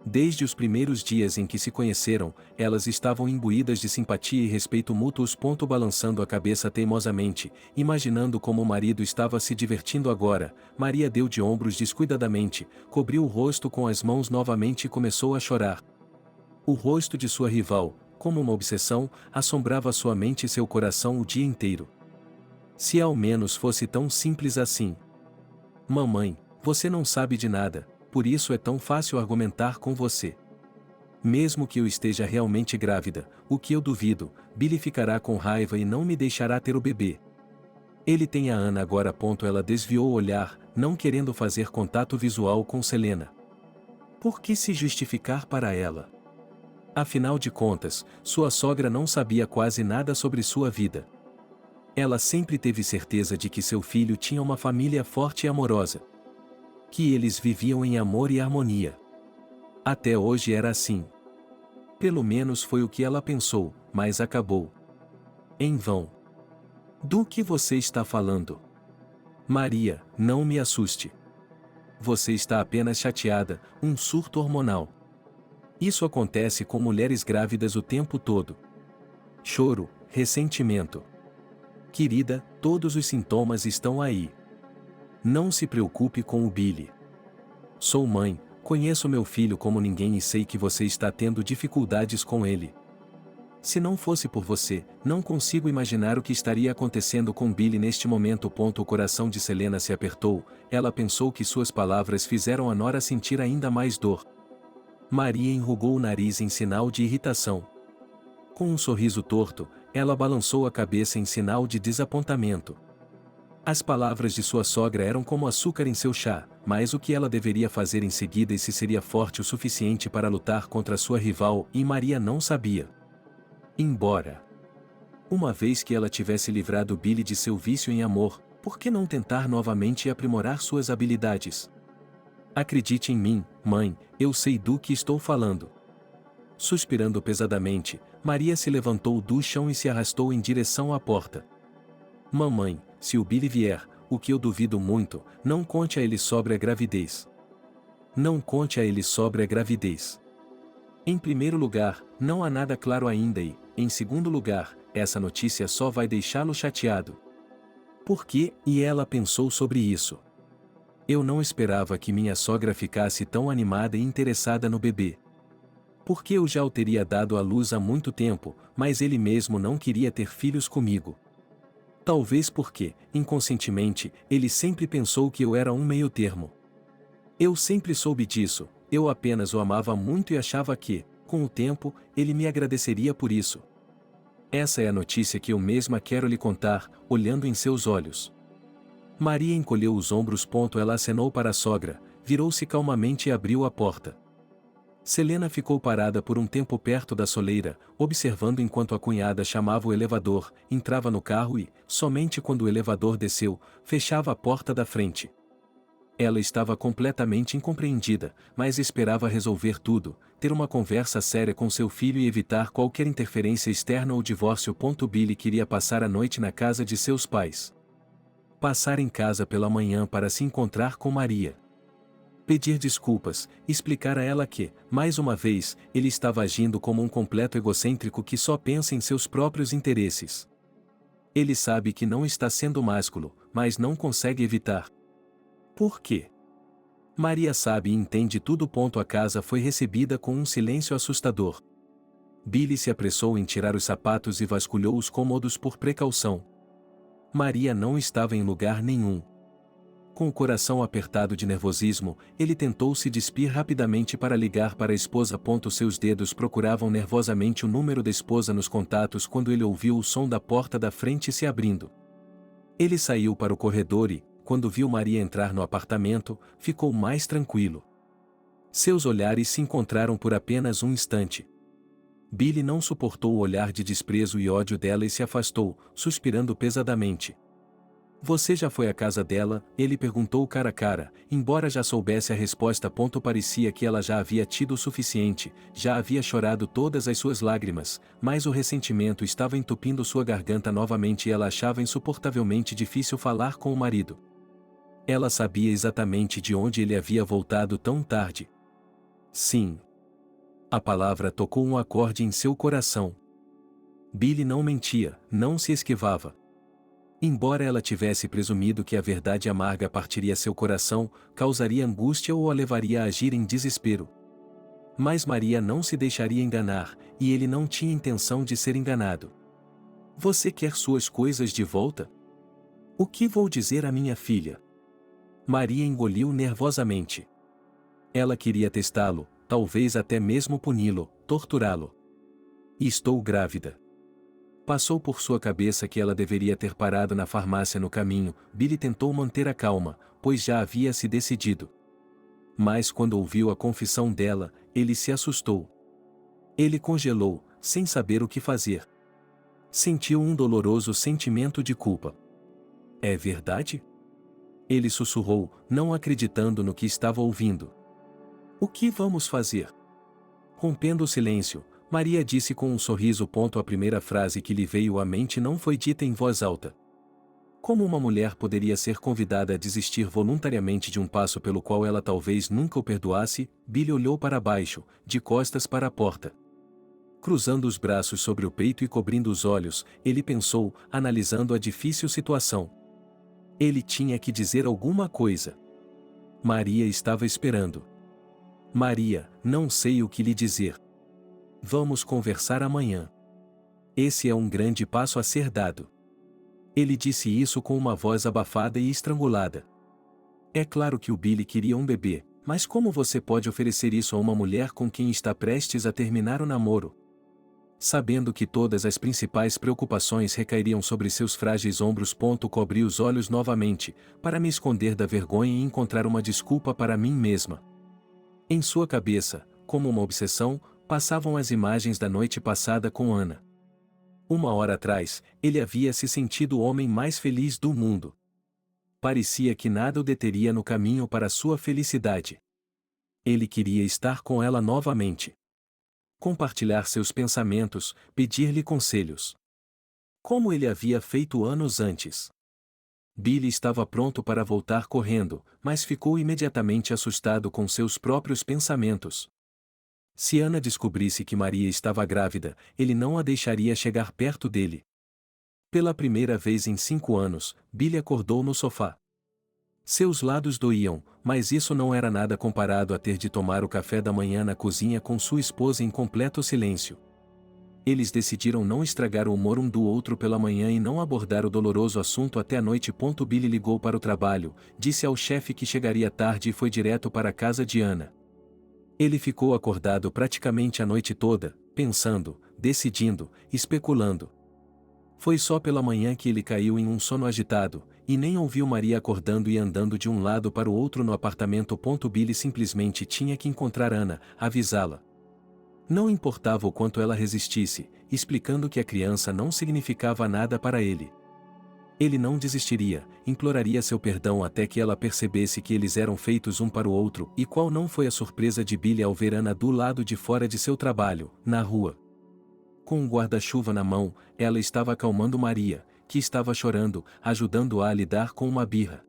Desde os primeiros dias em que se conheceram, elas estavam imbuídas de simpatia e respeito mútuos. Balançando a cabeça teimosamente, imaginando como o marido estava se divertindo agora, Maria deu de ombros descuidadamente, cobriu o rosto com as mãos novamente e começou a chorar. O rosto de sua rival, como uma obsessão, assombrava sua mente e seu coração o dia inteiro. Se ao menos fosse tão simples assim. Mamãe, você não sabe de nada, por isso é tão fácil argumentar com você. Mesmo que eu esteja realmente grávida, o que eu duvido, Billy ficará com raiva e não me deixará ter o bebê. Ele tem a Ana agora. Ela desviou o olhar, não querendo fazer contato visual com Selena. Por que se justificar para ela? Afinal de contas, sua sogra não sabia quase nada sobre sua vida. Ela sempre teve certeza de que seu filho tinha uma família forte e amorosa. Que eles viviam em amor e harmonia. Até hoje era assim. Pelo menos foi o que ela pensou, mas acabou. Em vão. Do que você está falando? Maria, não me assuste. Você está apenas chateada, um surto hormonal. Isso acontece com mulheres grávidas o tempo todo. Choro, ressentimento. Querida, todos os sintomas estão aí. Não se preocupe com o Billy. Sou mãe, conheço meu filho como ninguém e sei que você está tendo dificuldades com ele. Se não fosse por você, não consigo imaginar o que estaria acontecendo com Billy neste momento. O coração de Selena se apertou, ela pensou que suas palavras fizeram a nora sentir ainda mais dor. Maria enrugou o nariz em sinal de irritação. Com um sorriso torto, ela balançou a cabeça em sinal de desapontamento. As palavras de sua sogra eram como açúcar em seu chá, mas o que ela deveria fazer em seguida e se seria forte o suficiente para lutar contra sua rival, e Maria não sabia. Embora uma vez que ela tivesse livrado Billy de seu vício em amor, por que não tentar novamente e aprimorar suas habilidades? Acredite em mim, mãe, eu sei do que estou falando. Suspirando pesadamente, Maria se levantou do chão e se arrastou em direção à porta. Mamãe, se o Billy vier, o que eu duvido muito, não conte a ele sobre a gravidez. Não conte a ele sobre a gravidez. Em primeiro lugar, não há nada claro ainda e, em segundo lugar, essa notícia só vai deixá-lo chateado. Por quê? E ela pensou sobre isso. Eu não esperava que minha sogra ficasse tão animada e interessada no bebê. Porque eu já o teria dado à luz há muito tempo, mas ele mesmo não queria ter filhos comigo. Talvez porque, inconscientemente, ele sempre pensou que eu era um meio-termo. Eu sempre soube disso, eu apenas o amava muito e achava que, com o tempo, ele me agradeceria por isso. Essa é a notícia que eu mesma quero lhe contar, olhando em seus olhos. Maria encolheu os ombros. Ela acenou para a sogra, virou-se calmamente e abriu a porta. Selena ficou parada por um tempo perto da soleira, observando enquanto a cunhada chamava o elevador, entrava no carro e, somente quando o elevador desceu, fechava a porta da frente. Ela estava completamente incompreendida, mas esperava resolver tudo, ter uma conversa séria com seu filho e evitar qualquer interferência externa ou divórcio. Billy queria passar a noite na casa de seus pais. Passar em casa pela manhã para se encontrar com Maria. Pedir desculpas, explicar a ela que, mais uma vez, ele estava agindo como um completo egocêntrico que só pensa em seus próprios interesses. Ele sabe que não está sendo másculo, mas não consegue evitar. Por quê? Maria sabe e entende tudo. A casa foi recebida com um silêncio assustador. Billy se apressou em tirar os sapatos e vasculhou os cômodos por precaução. Maria não estava em lugar nenhum. Com o coração apertado de nervosismo, ele tentou se despir rapidamente para ligar para a esposa. Seus dedos procuravam nervosamente o número da esposa nos contatos quando ele ouviu o som da porta da frente se abrindo. Ele saiu para o corredor e, quando viu Maria entrar no apartamento, ficou mais tranquilo. Seus olhares se encontraram por apenas um instante. Billy não suportou o olhar de desprezo e ódio dela e se afastou, suspirando pesadamente. Você já foi à casa dela? Ele perguntou cara a cara, embora já soubesse a resposta. Parecia que ela já havia tido o suficiente, já havia chorado todas as suas lágrimas, mas o ressentimento estava entupindo sua garganta novamente e ela achava insuportavelmente difícil falar com o marido. Ela sabia exatamente de onde ele havia voltado tão tarde. Sim. A palavra tocou um acorde em seu coração. Billy não mentia, não se esquivava. Embora ela tivesse presumido que a verdade amarga partiria seu coração, causaria angústia ou a levaria a agir em desespero. Mas Maria não se deixaria enganar, e ele não tinha intenção de ser enganado. Você quer suas coisas de volta? O que vou dizer à minha filha? Maria engoliu nervosamente. Ela queria testá-lo, talvez até mesmo puni-lo, torturá-lo. Estou grávida. Passou por sua cabeça que ela deveria ter parado na farmácia no caminho. Billy tentou manter a calma, pois já havia se decidido. Mas quando ouviu a confissão dela, ele se assustou. Ele congelou, sem saber o que fazer. Sentiu um doloroso sentimento de culpa. É verdade? Ele sussurrou, não acreditando no que estava ouvindo. O que vamos fazer? Rompendo o silêncio, Maria disse com um sorriso. A primeira frase que lhe veio à mente não foi dita em voz alta. Como uma mulher poderia ser convidada a desistir voluntariamente de um passo pelo qual ela talvez nunca o perdoasse? Billy olhou para baixo, de costas para a porta. Cruzando os braços sobre o peito e cobrindo os olhos, ele pensou, analisando a difícil situação. Ele tinha que dizer alguma coisa. Maria estava esperando. Maria, não sei o que lhe dizer. Vamos conversar amanhã. Esse é um grande passo a ser dado. Ele disse isso com uma voz abafada e estrangulada. É claro que o Billy queria um bebê, mas como você pode oferecer isso a uma mulher com quem está prestes a terminar o namoro? Sabendo que todas as principais preocupações recairiam sobre seus frágeis ombros. Cobri os olhos novamente, para me esconder da vergonha e encontrar uma desculpa para mim mesma. Em sua cabeça, como uma obsessão, passavam as imagens da noite passada com Ana. Uma hora atrás, ele havia se sentido o homem mais feliz do mundo. Parecia que nada o deteria no caminho para sua felicidade. Ele queria estar com ela novamente. Compartilhar seus pensamentos, pedir-lhe conselhos. Como ele havia feito anos antes. Billy estava pronto para voltar correndo, mas ficou imediatamente assustado com seus próprios pensamentos. Se Ana descobrisse que Maria estava grávida, ele não a deixaria chegar perto dele. Pela primeira vez em 5 anos, Billy acordou no sofá. Seus lados doíam, mas isso não era nada comparado a ter de tomar o café da manhã na cozinha com sua esposa em completo silêncio. Eles decidiram não estragar o humor um do outro pela manhã e não abordar o doloroso assunto até a noite. Billy ligou para o trabalho, disse ao chefe que chegaria tarde e foi direto para a casa de Ana. Ele ficou acordado praticamente a noite toda, pensando, decidindo, especulando. Foi só pela manhã que ele caiu em um sono agitado, e nem ouviu Maria acordando e andando de um lado para o outro no apartamento. Billy simplesmente tinha que encontrar Ana, avisá-la. Não importava o quanto ela resistisse, explicando que a criança não significava nada para ele. Ele não desistiria, imploraria seu perdão até que ela percebesse que eles eram feitos um para o outro. E qual não foi a surpresa de Billy ao ver Ana do lado de fora de seu trabalho, na rua. Com um guarda-chuva na mão, ela estava acalmando Maria, que estava chorando, ajudando-a a lidar com uma birra.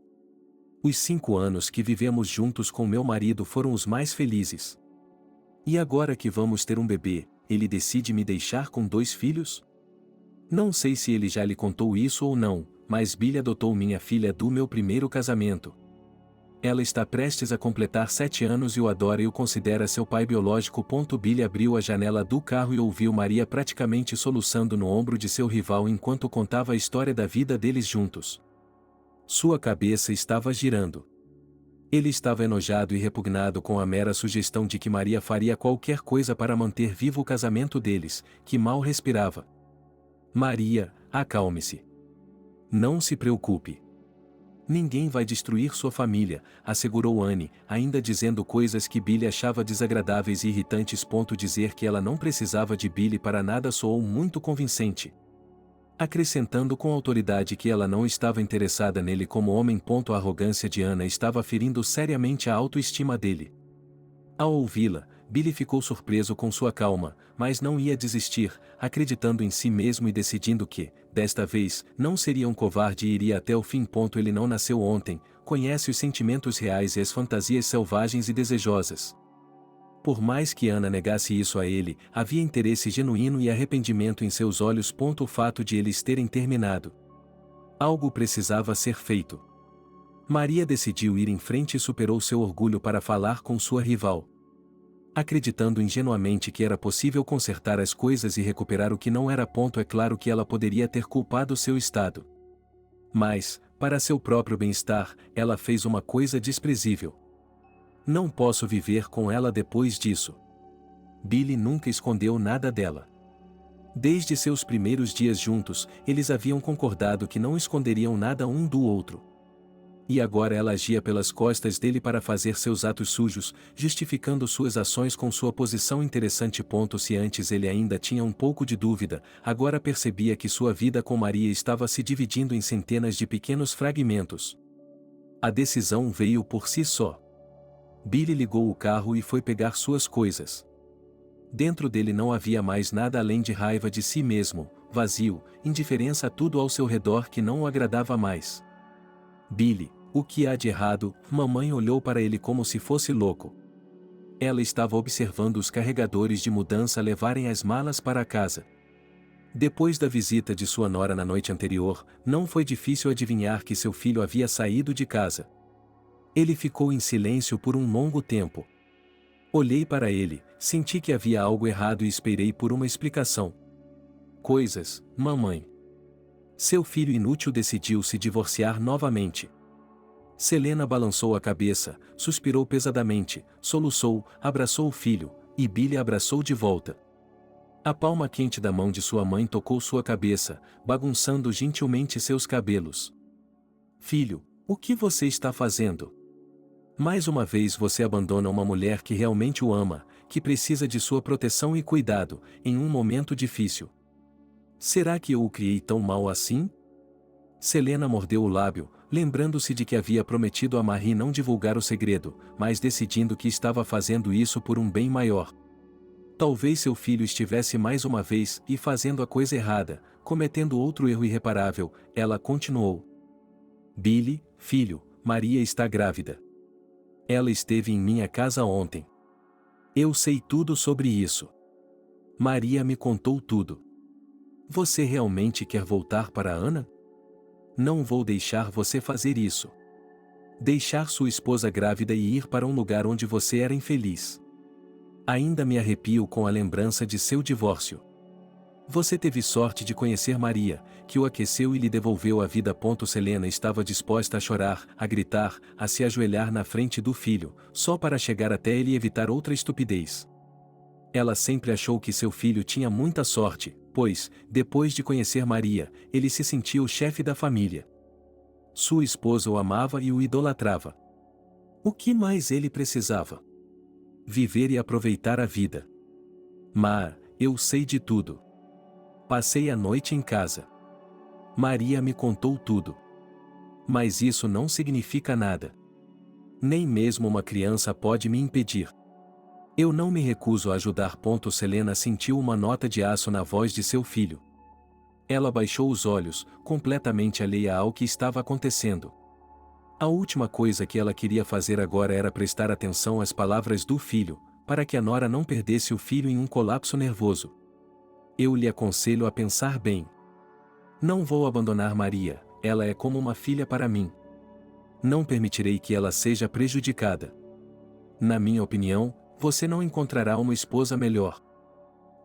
Os 5 anos que vivemos juntos com meu marido foram os mais felizes. E agora que vamos ter um bebê, ele decide me deixar com 2 filhos? Não sei se ele já lhe contou isso ou não, mas Billy adotou minha filha do meu primeiro casamento. Ela está prestes a completar 7 anos e o adora e o considera seu pai biológico. Billy abriu a janela do carro e ouviu Maria praticamente soluçando no ombro de seu rival enquanto contava a história da vida deles juntos. Sua cabeça estava girando. Ele estava enojado e repugnado com a mera sugestão de que Maria faria qualquer coisa para manter vivo o casamento deles, que mal respirava. Maria, acalme-se. Não se preocupe. Ninguém vai destruir sua família, assegurou Anne, ainda dizendo coisas que Billy achava desagradáveis e irritantes. Dizer que ela não precisava de Billy para nada soou muito convincente. Acrescentando com autoridade que ela não estava interessada nele como homem. A arrogância de Anna estava ferindo seriamente a autoestima dele. Ao ouvi-la, Billy ficou surpreso com sua calma, mas não ia desistir, acreditando em si mesmo e decidindo que, desta vez, não seria um covarde e iria até o fim. Ele não nasceu ontem, conhece os sentimentos reais e as fantasias selvagens e desejosas. Por mais que Anna negasse isso a ele, havia interesse genuíno e arrependimento em seus olhos. O fato de eles terem terminado. Algo precisava ser feito. Maria decidiu ir em frente e superou seu orgulho para falar com sua rival. Acreditando ingenuamente que era possível consertar as coisas e recuperar o que não era. É claro que ela poderia ter culpado seu estado. Mas, para seu próprio bem-estar, ela fez uma coisa desprezível. Não posso viver com ela depois disso. Billy nunca escondeu nada dela. Desde seus primeiros dias juntos, eles haviam concordado que não esconderiam nada um do outro. E agora ela agia pelas costas dele para fazer seus atos sujos, justificando suas ações com sua posição interessante. Se antes ele ainda tinha um pouco de dúvida, agora percebia que sua vida com Maria estava se dividindo em centenas de pequenos fragmentos. A decisão veio por si só. Billy ligou o carro e foi pegar suas coisas. Dentro dele não havia mais nada além de raiva de si mesmo, vazio, indiferença a tudo ao seu redor que não o agradava mais. Billy, o que há de errado? Mamãe olhou para ele como se fosse louco. Ela estava observando os carregadores de mudança levarem as malas para casa. Depois da visita de sua nora na noite anterior, não foi difícil adivinhar que seu filho havia saído de casa. Ele ficou em silêncio por um longo tempo. Olhei para ele, senti que havia algo errado e esperei por uma explicação. Coisas, mamãe. Seu filho inútil decidiu se divorciar novamente. Selena balançou a cabeça, suspirou pesadamente, soluçou, abraçou o filho, e Billy abraçou de volta. A palma quente da mão de sua mãe tocou sua cabeça, bagunçando gentilmente seus cabelos. Filho, o que você está fazendo? Mais uma vez você abandona uma mulher que realmente o ama, que precisa de sua proteção e cuidado, em um momento difícil. Será que eu o criei tão mal assim? Selena mordeu o lábio, lembrando-se de que havia prometido a Marie não divulgar o segredo, mas decidindo que estava fazendo isso por um bem maior. Talvez seu filho estivesse mais uma vez e fazendo a coisa errada, cometendo outro erro irreparável. Ela continuou. Billy, filho, Maria está grávida. Ela esteve em minha casa ontem. Eu sei tudo sobre isso. Maria me contou tudo. Você realmente quer voltar para Ana? Não vou deixar você fazer isso. Deixar sua esposa grávida e ir para um lugar onde você era infeliz. Ainda me arrepio com a lembrança de seu divórcio. Você teve sorte de conhecer Maria, que o aqueceu e lhe devolveu a vida. Selena estava disposta a chorar, a gritar, a se ajoelhar na frente do filho, só para chegar até ele e evitar outra estupidez. Ela sempre achou que seu filho tinha muita sorte, pois, depois de conhecer Maria, ele se sentia o chefe da família. Sua esposa o amava e o idolatrava. O que mais ele precisava? Viver e aproveitar a vida. Mas, eu sei de tudo. Passei a noite em casa. Maria me contou tudo. Mas isso não significa nada. Nem mesmo uma criança pode me impedir. Eu não me recuso a ajudar. Selena sentiu uma nota de aço na voz de seu filho. Ela baixou os olhos, completamente alheia ao que estava acontecendo. A última coisa que ela queria fazer agora era prestar atenção às palavras do filho, para que a nora não perdesse o filho em um colapso nervoso. Eu lhe aconselho a pensar bem. Não vou abandonar Maria, ela é como uma filha para mim. Não permitirei que ela seja prejudicada. Na minha opinião, você não encontrará uma esposa melhor.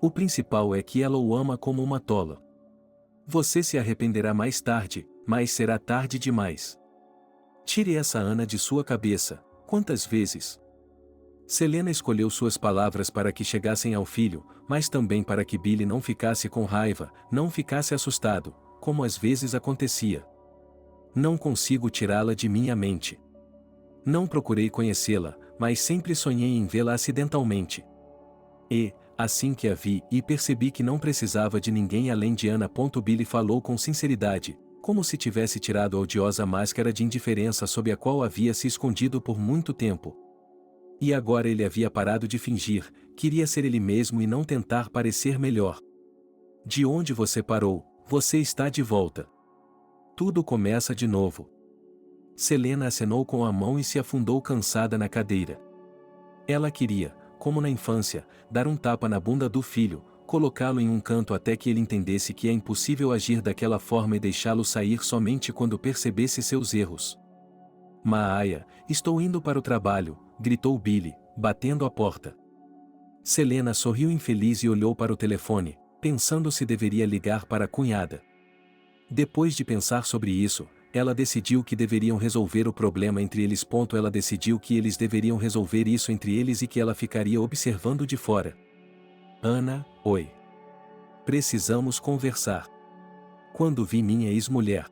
O principal é que ela o ama como uma tola. Você se arrependerá mais tarde, mas será tarde demais. Tire essa Ana de sua cabeça. Quantas vezes? Selena escolheu suas palavras para que chegassem ao filho, mas também para que Billy não ficasse com raiva, não ficasse assustado, como às vezes acontecia. Não consigo tirá-la de minha mente. Não procurei conhecê-la, mas sempre sonhei em vê-la acidentalmente. E, assim que a vi e percebi que não precisava de ninguém além de Ana. Billy falou com sinceridade, como se tivesse tirado a odiosa máscara de indiferença sob a qual havia se escondido por muito tempo. E agora ele havia parado de fingir, queria ser ele mesmo e não tentar parecer melhor. De onde você parou, você está de volta. Tudo começa de novo. Selena acenou com a mão e se afundou cansada na cadeira. Ela queria, como na infância, dar um tapa na bunda do filho, colocá-lo em um canto até que ele entendesse que é impossível agir daquela forma e deixá-lo sair somente quando percebesse seus erros. Maaya, estou indo para o trabalho, gritou Billy, batendo a porta. Selena sorriu infeliz e olhou para o telefone, pensando se deveria ligar para a cunhada. Depois de pensar sobre isso, ela decidiu que deveriam resolver o problema entre eles. Ela decidiu que eles deveriam resolver isso entre eles e que ela ficaria observando de fora. Ana, oi. Precisamos conversar. Quando vi minha ex-mulher.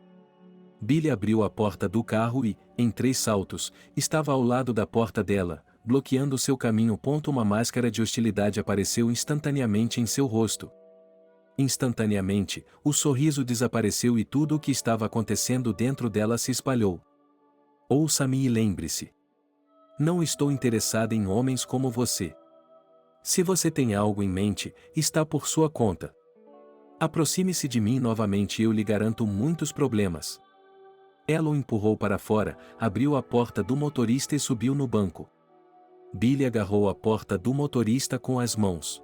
Billy abriu a porta do carro e, em 3 saltos, estava ao lado da porta dela, bloqueando seu caminho. Uma máscara de hostilidade apareceu instantaneamente em seu rosto. Instantaneamente, o sorriso desapareceu e tudo o que estava acontecendo dentro dela se espalhou. Ouça-me e lembre-se. Não estou interessada em homens como você. Se você tem algo em mente, está por sua conta. Aproxime-se de mim novamente e eu lhe garanto muitos problemas. Ela o empurrou para fora, abriu a porta do motorista e subiu no banco. Billy agarrou a porta do motorista com as mãos.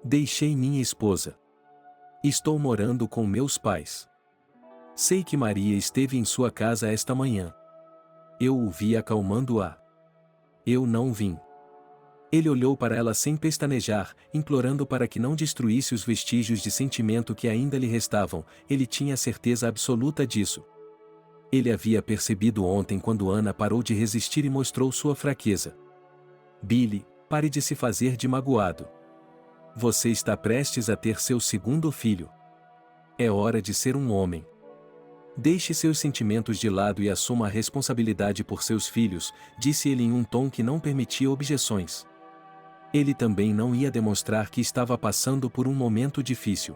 Deixei minha esposa. Estou morando com meus pais. Sei que Maria esteve em sua casa esta manhã. Eu o vi acalmando-a. Eu não vim. Ele olhou para ela sem pestanejar, implorando para que não destruísse os vestígios de sentimento que ainda lhe restavam. Ele tinha certeza absoluta disso. Ele havia percebido ontem quando Ana parou de resistir e mostrou sua fraqueza. Billy, pare de se fazer de magoado. Você está prestes a ter seu segundo filho. É hora de ser um homem. Deixe seus sentimentos de lado e assuma a responsabilidade por seus filhos, disse ele em um tom que não permitia objeções. Ele também não ia demonstrar que estava passando por um momento difícil.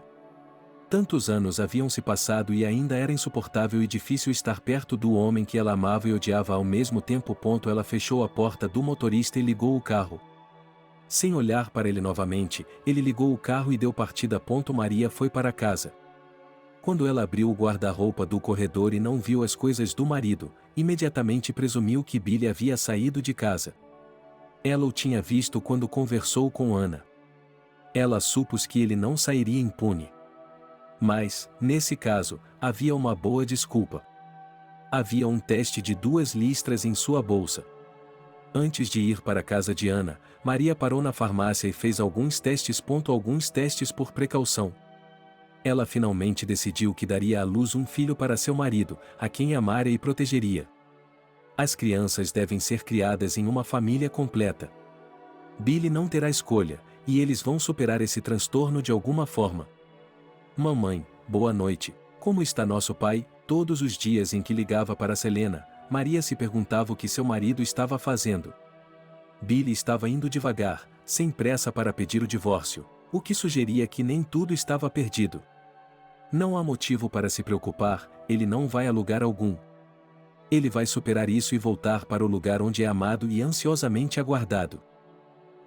Tantos anos haviam se passado e ainda era insuportável e difícil estar perto do homem que ela amava e odiava ao mesmo tempo. Ela fechou a porta do motorista e ligou o carro. Sem olhar para ele novamente, ele ligou o carro e deu partida. Maria foi para casa. Quando ela abriu o guarda-roupa do corredor e não viu as coisas do marido, imediatamente presumiu que Billy havia saído de casa. Ela o tinha visto quando conversou com Ana. Ela supôs que ele não sairia impune. Mas, nesse caso, havia uma boa desculpa. Havia um teste de 2 listras em sua bolsa. Antes de ir para a casa de Ana, Maria parou na farmácia e fez alguns testes. Alguns testes por precaução. Ela finalmente decidiu que daria à luz um filho para seu marido, a quem amara e protegeria. As crianças devem ser criadas em uma família completa. Billy não terá escolha, e eles vão superar esse transtorno de alguma forma. Mamãe, boa noite, como está nosso pai? Todos os dias em que ligava para Selena, Maria se perguntava o que seu marido estava fazendo. Billy estava indo devagar, sem pressa para pedir o divórcio, o que sugeria que nem tudo estava perdido. Não há motivo para se preocupar, ele não vai a lugar algum. Ele vai superar isso e voltar para o lugar onde é amado e ansiosamente aguardado.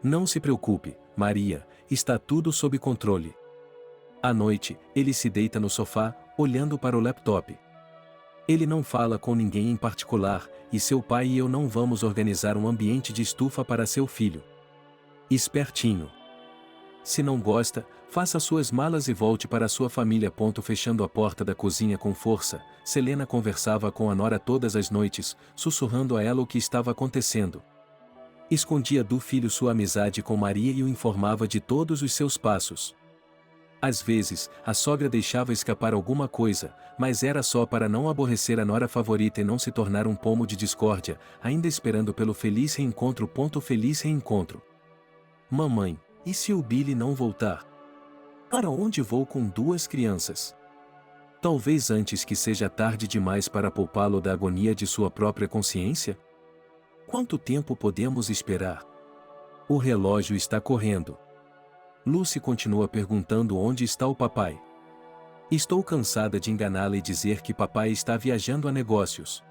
Não se preocupe, Maria, está tudo sob controle. À noite, ele se deita no sofá, olhando para o laptop. Ele não fala com ninguém em particular, e seu pai e eu não vamos organizar um ambiente de estufa para seu filho. Espertinho. Se não gosta, faça suas malas e volte para sua família. Fechando a porta da cozinha com força, Selena conversava com a nora todas as noites, sussurrando a ela o que estava acontecendo. Escondia do filho sua amizade com Maria e o informava de todos os seus passos. Às vezes, a sogra deixava escapar alguma coisa, mas era só para não aborrecer a nora favorita e não se tornar um pomo de discórdia, ainda esperando pelo feliz reencontro. Feliz reencontro. Mamãe, e se o Billy não voltar? Para onde vou com duas crianças? Talvez antes que seja tarde demais para poupá-lo da agonia de sua própria consciência? Quanto tempo podemos esperar? O relógio está correndo. Lucy continua perguntando onde está o papai. Estou cansada de enganá-la e dizer que papai está viajando a negócios.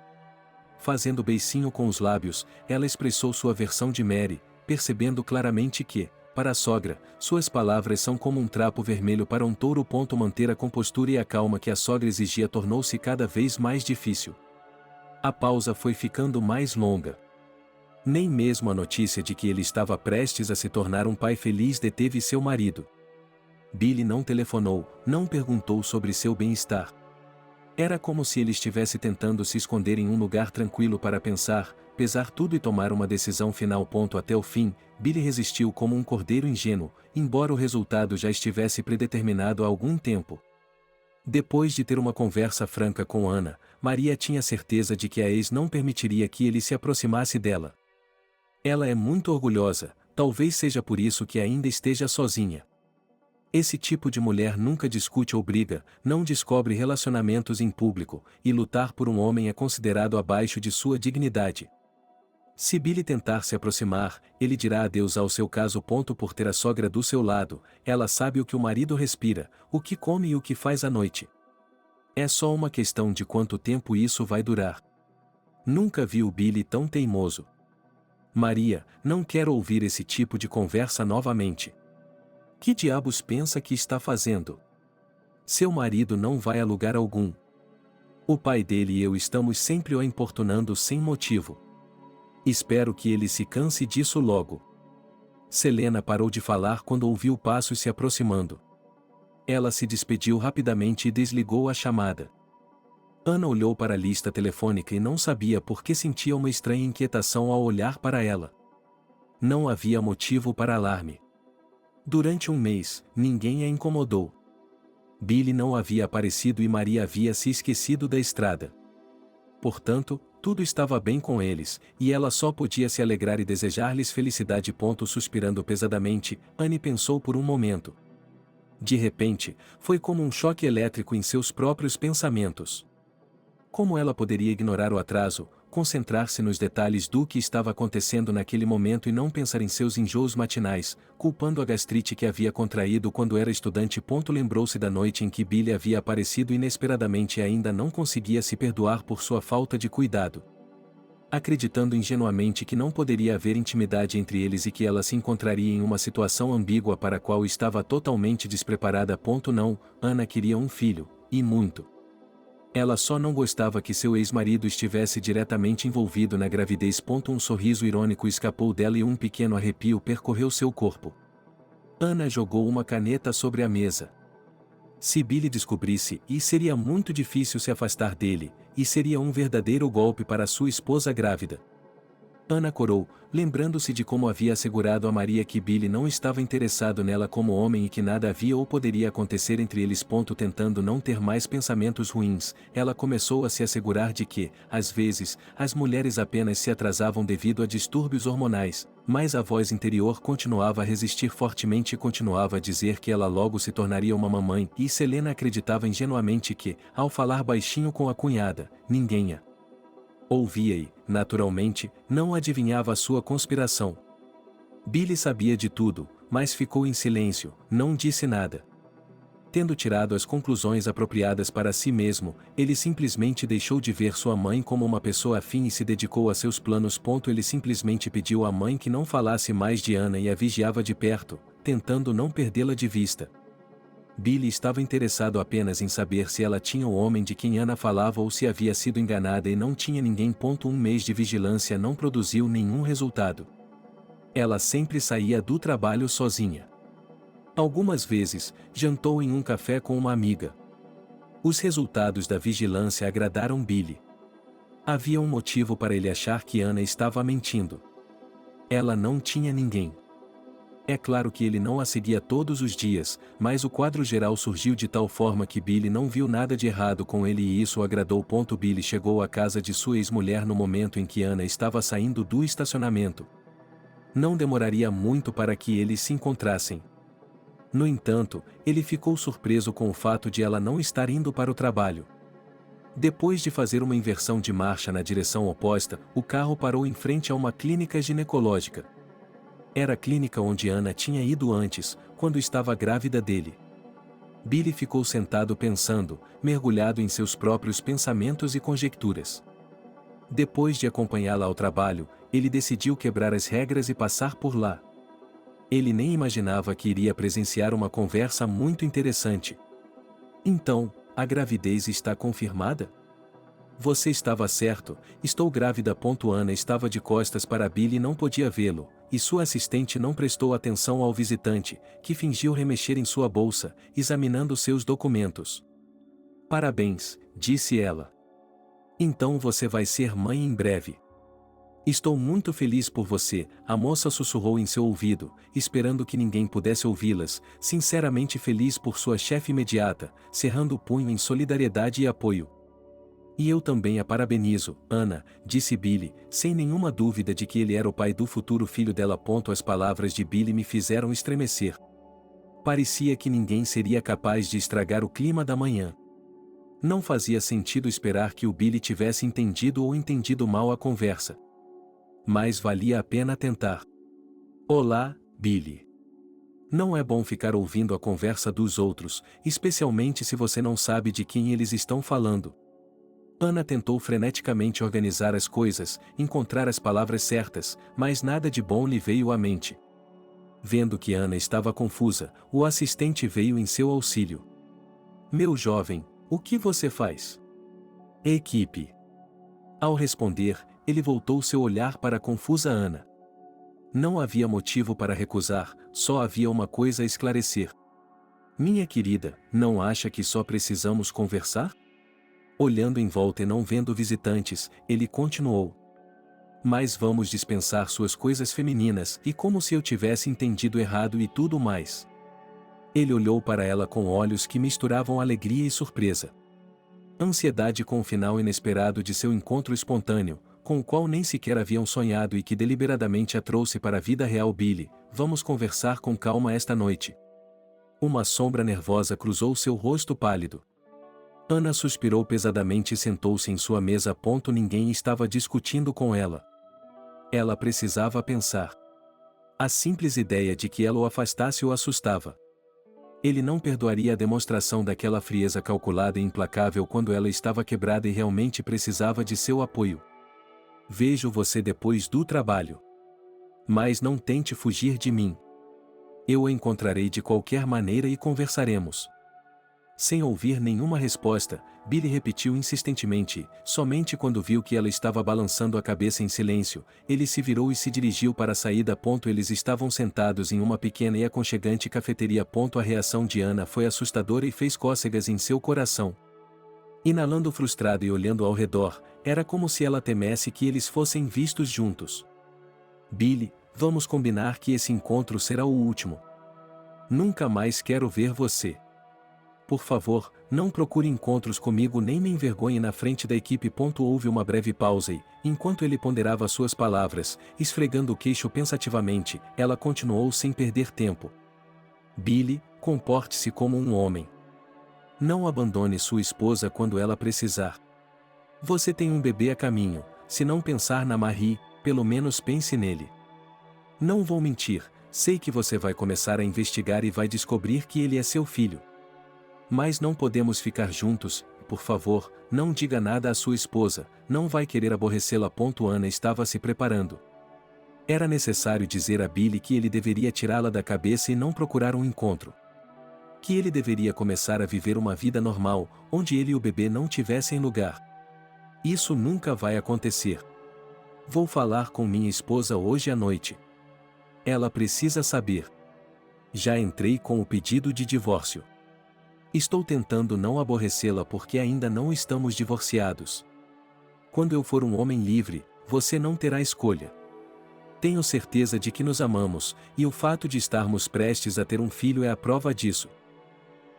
Fazendo beicinho com os lábios, ela expressou sua versão de Mary, percebendo claramente que, para a sogra, suas palavras são como um trapo vermelho para um touro. Manter a compostura e a calma que a sogra exigia tornou-se cada vez mais difícil. A pausa foi ficando mais longa. Nem mesmo a notícia de que ele estava prestes a se tornar um pai feliz deteve seu marido. Billy não telefonou, não perguntou sobre seu bem-estar. Era como se ele estivesse tentando se esconder em um lugar tranquilo para pensar, pesar tudo e tomar uma decisão final. Até o fim, Billy resistiu como um cordeiro ingênuo, embora o resultado já estivesse predeterminado há algum tempo. Depois de ter uma conversa franca com Ana, Maria tinha certeza de que a ex não permitiria que ele se aproximasse dela. Ela é muito orgulhosa, talvez seja por isso que ainda esteja sozinha. Esse tipo de mulher nunca discute ou briga, não descobre relacionamentos em público, e lutar por um homem é considerado abaixo de sua dignidade. Se Billy tentar se aproximar, ele dirá adeus ao seu caso. Por ter a sogra do seu lado, ela sabe o que o marido respira, o que come e o que faz à noite. É só uma questão de quanto tempo isso vai durar. Nunca vi o Billy tão teimoso. Maria, não quero ouvir esse tipo de conversa novamente. Que diabos pensa que está fazendo? Seu marido não vai a lugar algum. O pai dele e eu estamos sempre o importunando sem motivo. Espero que ele se canse disso logo. Selena parou de falar quando ouviu passos se aproximando. Ela se despediu rapidamente e desligou a chamada. Ana olhou para a lista telefônica e não sabia por que sentia uma estranha inquietação ao olhar para ela. Não havia motivo para alarme. Durante um mês, ninguém a incomodou. Billy não havia aparecido e Maria havia se esquecido da estrada. Portanto, tudo estava bem com eles, e ela só podia se alegrar e desejar-lhes felicidade. Suspirando pesadamente, Anne pensou por um momento. De repente, foi como um choque elétrico em seus próprios pensamentos. Como ela poderia ignorar o atraso, concentrar-se nos detalhes do que estava acontecendo naquele momento e não pensar em seus enjoos matinais, culpando a gastrite que havia contraído quando era estudante. Lembrou-se da noite em que Billy havia aparecido inesperadamente e ainda não conseguia se perdoar por sua falta de cuidado. Acreditando ingenuamente que não poderia haver intimidade entre eles e que ela se encontraria em uma situação ambígua para a qual estava totalmente despreparada. Não, Ana queria um filho, e muito. Ela só não gostava que seu ex-marido estivesse diretamente envolvido na gravidez. Um sorriso irônico escapou dela e um pequeno arrepio percorreu seu corpo. Ana jogou uma caneta sobre a mesa. Se Billy descobrisse, e seria muito difícil se afastar dele, e seria um verdadeiro golpe para sua esposa grávida. Ana corou, lembrando-se de como havia assegurado a Maria que Billy não estava interessado nela como homem e que nada havia ou poderia acontecer entre eles. Tentando não ter mais pensamentos ruins, ela começou a se assegurar de que, às vezes, as mulheres apenas se atrasavam devido a distúrbios hormonais, mas a voz interior continuava a resistir fortemente e continuava a dizer que ela logo se tornaria uma mamãe, e Selena acreditava ingenuamente que, ao falar baixinho com a cunhada, ninguém a ouvia e, naturalmente, não adivinhava a sua conspiração. Billy sabia de tudo, mas ficou em silêncio, não disse nada. Tendo tirado as conclusões apropriadas para si mesmo, ele simplesmente deixou de ver sua mãe como uma pessoa afim e se dedicou a seus planos. Ele simplesmente pediu à mãe que não falasse mais de Ana e a vigiava de perto, tentando não perdê-la de vista. Billy estava interessado apenas em saber se ela tinha o homem de quem Ana falava ou se havia sido enganada e não tinha ninguém. Um mês de vigilância não produziu nenhum resultado. Ela sempre saía do trabalho sozinha. Algumas vezes, jantou em um café com uma amiga. Os resultados da vigilância agradaram Billy. Havia um motivo para ele achar que Ana estava mentindo. Ela não tinha ninguém. É claro que ele não a seguia todos os dias, mas o quadro geral surgiu de tal forma que Billy não viu nada de errado com ele e isso o agradou. Billy chegou à casa de sua ex-mulher no momento em que Ana estava saindo do estacionamento. Não demoraria muito para que eles se encontrassem. No entanto, ele ficou surpreso com o fato de ela não estar indo para o trabalho. Depois de fazer uma inversão de marcha na direção oposta, o carro parou em frente a uma clínica ginecológica. Era a clínica onde Ana tinha ido antes, quando estava grávida dele. Billy ficou sentado pensando, mergulhado em seus próprios pensamentos e conjecturas. Depois de acompanhá-la ao trabalho, ele decidiu quebrar as regras e passar por lá. Ele nem imaginava que iria presenciar uma conversa muito interessante. Então, a gravidez está confirmada? Você estava certo, estou grávida. Ana estava de costas para Billy e não podia vê-lo, e sua assistente não prestou atenção ao visitante, que fingiu remexer em sua bolsa, examinando seus documentos. Parabéns, disse ela. Então você vai ser mãe em breve. Estou muito feliz por você, a moça sussurrou em seu ouvido, esperando que ninguém pudesse ouvi-las, sinceramente feliz por sua chefe imediata, cerrando o punho em solidariedade e apoio. E eu também a parabenizo, Ana, disse Billy, sem nenhuma dúvida de que ele era o pai do futuro filho dela. As palavras de Billy me fizeram estremecer. Parecia que ninguém seria capaz de estragar o clima da manhã. Não fazia sentido esperar que o Billy tivesse entendido ou entendido mal a conversa. Mas valia a pena tentar. Olá, Billy. Não é bom ficar ouvindo a conversa dos outros, especialmente se você não sabe de quem eles estão falando. Ana tentou freneticamente organizar as coisas, encontrar as palavras certas, mas nada de bom lhe veio à mente. Vendo que Ana estava confusa, o assistente veio em seu auxílio. Meu jovem, o que você faz? Equipe. Ao responder, ele voltou seu olhar para a confusa Ana. Não havia motivo para recusar, só havia uma coisa a esclarecer. Minha querida, não acha que só precisamos conversar? Olhando em volta e não vendo visitantes, ele continuou. Mas vamos dispensar suas coisas femininas, e como se eu tivesse entendido errado e tudo mais. Ele olhou para ela com olhos que misturavam alegria e surpresa. Ansiedade com o final inesperado de seu encontro espontâneo, com o qual nem sequer haviam sonhado e que deliberadamente a trouxe para a vida real. Billy, vamos conversar com calma esta noite. Uma sombra nervosa cruzou seu rosto pálido. Ana suspirou pesadamente e sentou-se em sua mesa. Ninguém estava discutindo com ela. Ela precisava pensar. A simples ideia de que ela o afastasse o assustava. Ele não perdoaria a demonstração daquela frieza calculada e implacável quando ela estava quebrada e realmente precisava de seu apoio. Vejo você depois do trabalho. Mas não tente fugir de mim. Eu a encontrarei de qualquer maneira e conversaremos. Sem ouvir nenhuma resposta, Billy repetiu insistentemente, somente quando viu que ela estava balançando a cabeça em silêncio, ele se virou e se dirigiu para a saída. Eles estavam sentados em uma pequena e aconchegante cafeteria. A reação de Ana foi assustadora e fez cócegas em seu coração. Inalando frustrado e olhando ao redor, era como se ela temesse que eles fossem vistos juntos. Billy, vamos combinar que esse encontro será o último. Nunca mais quero ver você. Por favor, não procure encontros comigo nem me envergonhe na frente da equipe. Houve uma breve pausa e, enquanto ele ponderava suas palavras, esfregando o queixo pensativamente, ela continuou sem perder tempo. Billy, comporte-se como um homem. Não abandone sua esposa quando ela precisar. Você tem um bebê a caminho, se não pensar na Marie, pelo menos pense nele. Não vou mentir, sei que você vai começar a investigar e vai descobrir que ele é seu filho. Mas não podemos ficar juntos, por favor, não diga nada à sua esposa, não vai querer aborrecê-la. Ana estava se preparando. Era necessário dizer a Billy que ele deveria tirá-la da cabeça e não procurar um encontro. Que ele deveria começar a viver uma vida normal, onde ele e o bebê não tivessem lugar. Isso nunca vai acontecer. Vou falar com minha esposa hoje à noite. Ela precisa saber. Já entrei com o pedido de divórcio. Estou tentando não aborrecê-la porque ainda não estamos divorciados. Quando eu for um homem livre, você não terá escolha. Tenho certeza de que nos amamos, e o fato de estarmos prestes a ter um filho é a prova disso.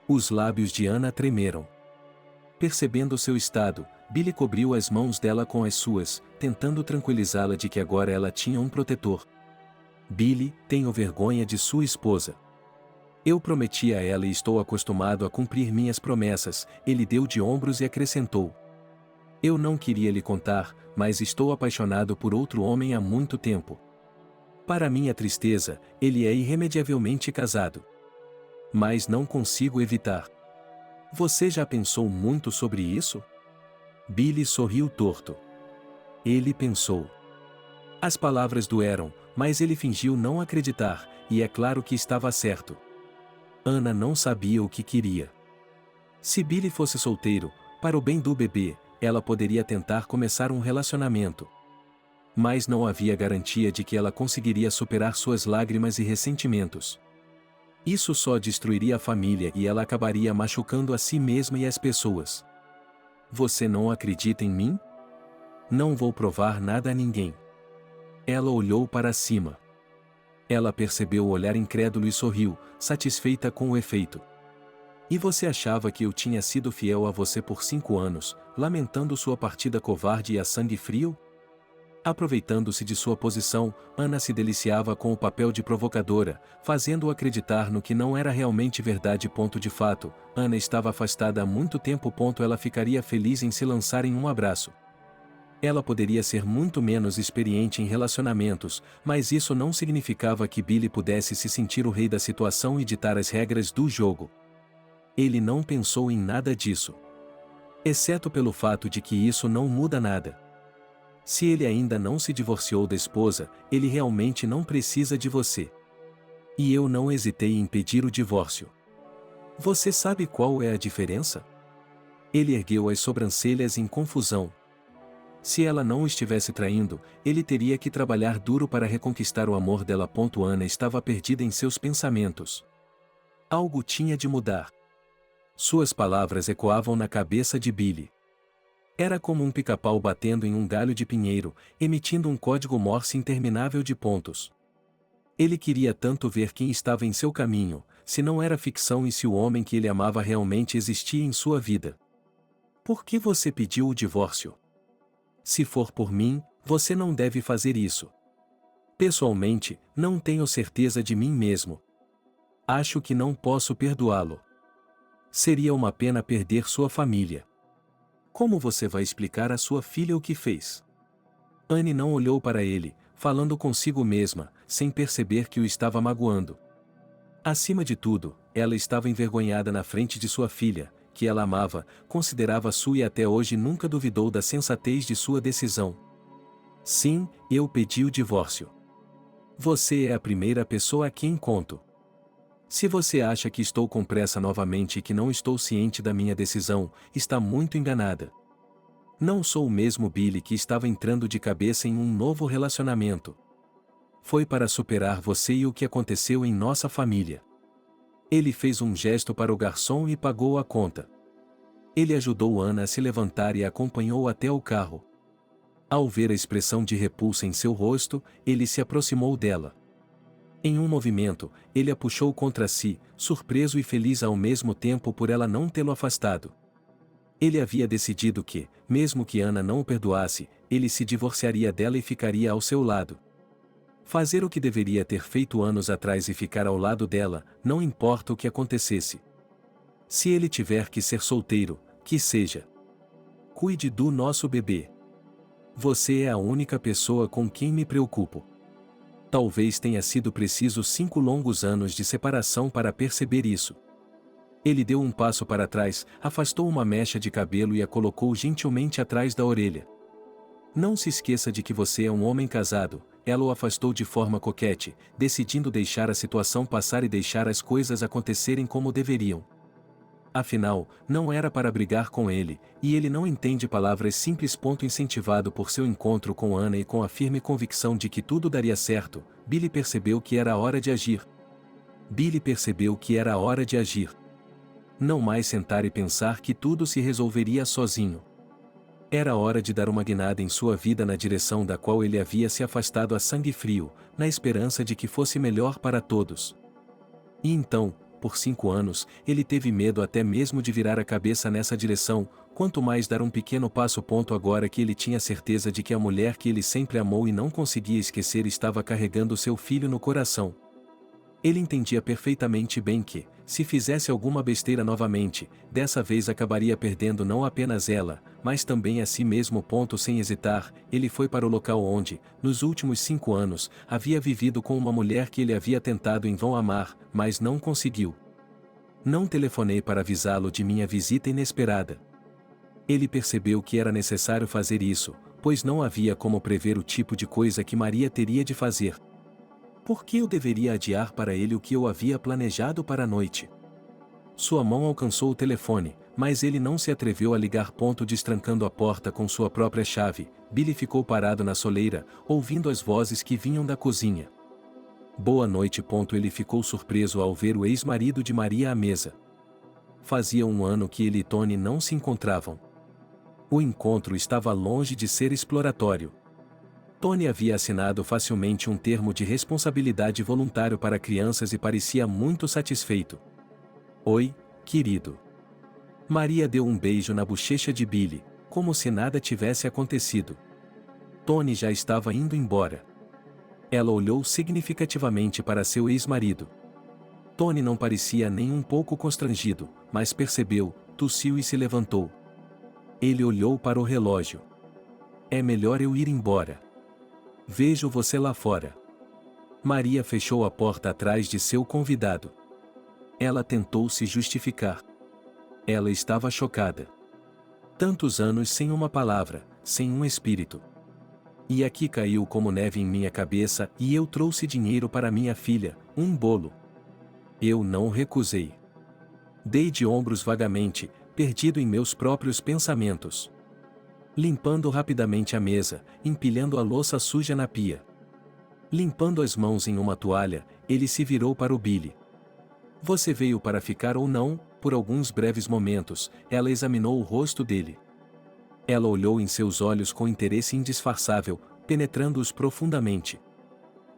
Os lábios de Ana tremeram. Percebendo seu estado, Billy cobriu as mãos dela com as suas, tentando tranquilizá-la de que agora ela tinha um protetor. Billy, tenho vergonha de sua esposa. Eu prometi a ela e estou acostumado a cumprir minhas promessas, ele deu de ombros e acrescentou. Eu não queria lhe contar, mas estou apaixonado por outro homem há muito tempo. Para minha tristeza, ele é irremediavelmente casado. Mas não consigo evitar. Você já pensou muito sobre isso? Billy sorriu torto. Ele pensou. As palavras doeram, mas ele fingiu não acreditar, e é claro que estava certo. Ana não sabia o que queria. Se Billy fosse solteiro, para o bem do bebê, ela poderia tentar começar um relacionamento. Mas não havia garantia de que ela conseguiria superar suas lágrimas e ressentimentos. Isso só destruiria a família e ela acabaria machucando a si mesma e as pessoas. Você não acredita em mim? Não vou provar nada a ninguém. Ela olhou para cima. Ela percebeu o olhar incrédulo e sorriu, satisfeita com o efeito. E você achava que eu tinha sido fiel a você por 5 anos, lamentando sua partida covarde e a sangue frio? Aproveitando-se de sua posição, Ana se deliciava com o papel de provocadora, fazendo-o acreditar no que não era realmente verdade. De fato, Ana estava afastada há muito tempo. Ela ficaria feliz em se lançar em um abraço. Ela poderia ser muito menos experiente em relacionamentos, mas isso não significava que Billy pudesse se sentir o rei da situação e ditar as regras do jogo. Ele não pensou em nada disso. Exceto pelo fato de que isso não muda nada. Se ele ainda não se divorciou da esposa, ele realmente não precisa de você. E eu não hesitei em pedir o divórcio. Você sabe qual é a diferença? Ele ergueu as sobrancelhas em confusão. Se ela não o estivesse traindo, ele teria que trabalhar duro para reconquistar o amor dela. Ana estava perdida em seus pensamentos. Algo tinha de mudar. Suas palavras ecoavam na cabeça de Billy. Era como um pica-pau batendo em um galho de pinheiro, emitindo um código Morse interminável de pontos. Ele queria tanto ver quem estava em seu caminho, se não era ficção e se o homem que ele amava realmente existia em sua vida. Por que você pediu o divórcio? Se for por mim, você não deve fazer isso. Pessoalmente, não tenho certeza de mim mesmo. Acho que não posso perdoá-lo. Seria uma pena perder sua família. Como você vai explicar à sua filha o que fez? Anne não olhou para ele, falando consigo mesma, sem perceber que o estava magoando. Acima de tudo, ela estava envergonhada na frente de sua filha, que ela amava, considerava sua e até hoje nunca duvidou da sensatez de sua decisão. Sim, eu pedi o divórcio. Você é a primeira pessoa a quem conto. Se você acha que estou com pressa novamente e que não estou ciente da minha decisão, está muito enganada. Não sou o mesmo Billy que estava entrando de cabeça em um novo relacionamento. Foi para superar você e o que aconteceu em nossa família. Ele fez um gesto para o garçom e pagou a conta. Ele ajudou Ana a se levantar e a acompanhou até o carro. Ao ver a expressão de repulsa em seu rosto, ele se aproximou dela. Em um movimento, ele a puxou contra si, surpreso e feliz ao mesmo tempo por ela não tê-lo afastado. Ele havia decidido que, mesmo que Ana não o perdoasse, ele se divorciaria dela e ficaria ao seu lado. Fazer o que deveria ter feito anos atrás e ficar ao lado dela, não importa o que acontecesse. Se ele tiver que ser solteiro, que seja. Cuide do nosso bebê. Você é a única pessoa com quem me preocupo. Talvez tenha sido preciso 5 longos anos de separação para perceber isso. Ele deu um passo para trás, afastou uma mecha de cabelo e a colocou gentilmente atrás da orelha. Não se esqueça de que você é um homem casado, ela o afastou de forma coquete, decidindo deixar a situação passar e deixar as coisas acontecerem como deveriam. Afinal, não era para brigar com ele, e ele não entende palavras simples. Incentivado por seu encontro com Ana e com a firme convicção de que tudo daria certo, Billy percebeu que era a hora de agir. Billy percebeu que era a hora de agir. Não mais sentar e pensar que tudo se resolveria sozinho. Era hora de dar uma guinada em sua vida na direção da qual ele havia se afastado a sangue frio, na esperança de que fosse melhor para todos. E então, por 5 anos, ele teve medo até mesmo de virar a cabeça nessa direção, quanto mais dar um pequeno passo. Agora que ele tinha certeza de que a mulher que ele sempre amou e não conseguia esquecer estava carregando seu filho no coração. Ele entendia perfeitamente bem que, se fizesse alguma besteira novamente, dessa vez acabaria perdendo não apenas ela, mas também a si mesmo. Sem hesitar, ele foi para o local onde, nos últimos 5 anos, havia vivido com uma mulher que ele havia tentado em vão amar, mas não conseguiu. Não telefonei para avisá-lo de minha visita inesperada. Ele percebeu que era necessário fazer isso, pois não havia como prever o tipo de coisa que Maria teria de fazer. Por que eu deveria adiar para ele o que eu havia planejado para a noite? Sua mão alcançou o telefone, mas ele não se atreveu a ligar. Destrancando a porta com sua própria chave, Billy ficou parado na soleira, ouvindo as vozes que vinham da cozinha. Boa noite. Ele ficou surpreso ao ver o ex-marido de Maria à mesa. Fazia 1 ano que ele e Tony não se encontravam. O encontro estava longe de ser exploratório. Tony havia assinado facilmente um termo de responsabilidade voluntário para crianças e parecia muito satisfeito. Oi, querido. Maria deu um beijo na bochecha de Billy, como se nada tivesse acontecido. Tony já estava indo embora. Ela olhou significativamente para seu ex-marido. Tony não parecia nem um pouco constrangido, mas percebeu, tossiu e se levantou. Ele olhou para o relógio. É melhor eu ir embora. Vejo você lá fora. Maria fechou a porta atrás de seu convidado. Ela tentou se justificar. Ela estava chocada. Tantos anos sem uma palavra, sem um espírito. E aqui caiu como neve em minha cabeça e eu trouxe dinheiro para minha filha, um bolo. Eu não recusei. Dei de ombros vagamente, perdido em meus próprios pensamentos. Limpando rapidamente a mesa, empilhando a louça suja na pia. Limpando as mãos em uma toalha, ele se virou para o Billy. Você veio para ficar ou não? Por alguns breves momentos, ela examinou o rosto dele. Ela olhou em seus olhos com interesse indisfarçável, penetrando-os profundamente.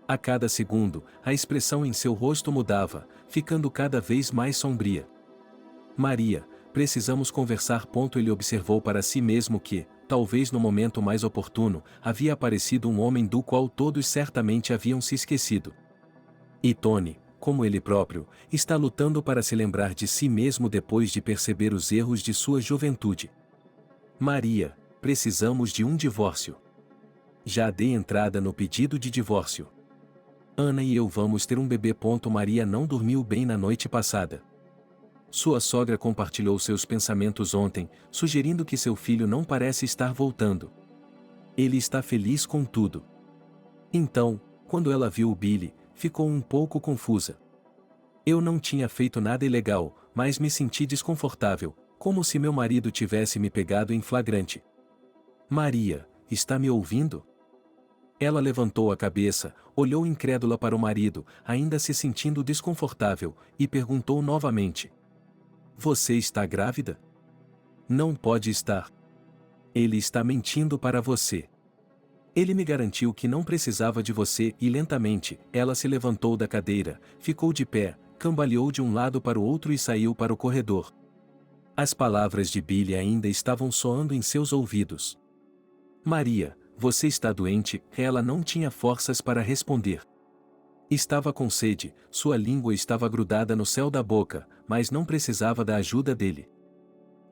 A cada segundo, a expressão em seu rosto mudava, ficando cada vez mais sombria. Maria, precisamos conversar. Ele observou para si mesmo que, talvez no momento mais oportuno, havia aparecido um homem do qual todos certamente haviam se esquecido. E Tony, como ele próprio, está lutando para se lembrar de si mesmo depois de perceber os erros de sua juventude. Maria, precisamos de um divórcio. Já dei entrada no pedido de divórcio. Ana e eu vamos ter um bebê. Maria não dormiu bem na noite passada. Sua sogra compartilhou seus pensamentos ontem, sugerindo que seu filho não parece estar voltando. Ele está feliz com tudo. Então, quando ela viu o Billy, ficou um pouco confusa. Eu não tinha feito nada ilegal, mas me senti desconfortável, como se meu marido tivesse me pegado em flagrante. Maria, está me ouvindo? Ela levantou a cabeça, olhou incrédula para o marido, ainda se sentindo desconfortável, e perguntou novamente. Você está grávida? Não pode estar. Ele está mentindo para você. Ele me garantiu que não precisava de você e lentamente, ela se levantou da cadeira, ficou de pé, cambaleou de um lado para o outro e saiu para o corredor. As palavras de Billy ainda estavam soando em seus ouvidos. Maria, você está doente? Ela não tinha forças para responder. Estava com sede, sua língua estava grudada no céu da boca, mas não precisava da ajuda dele.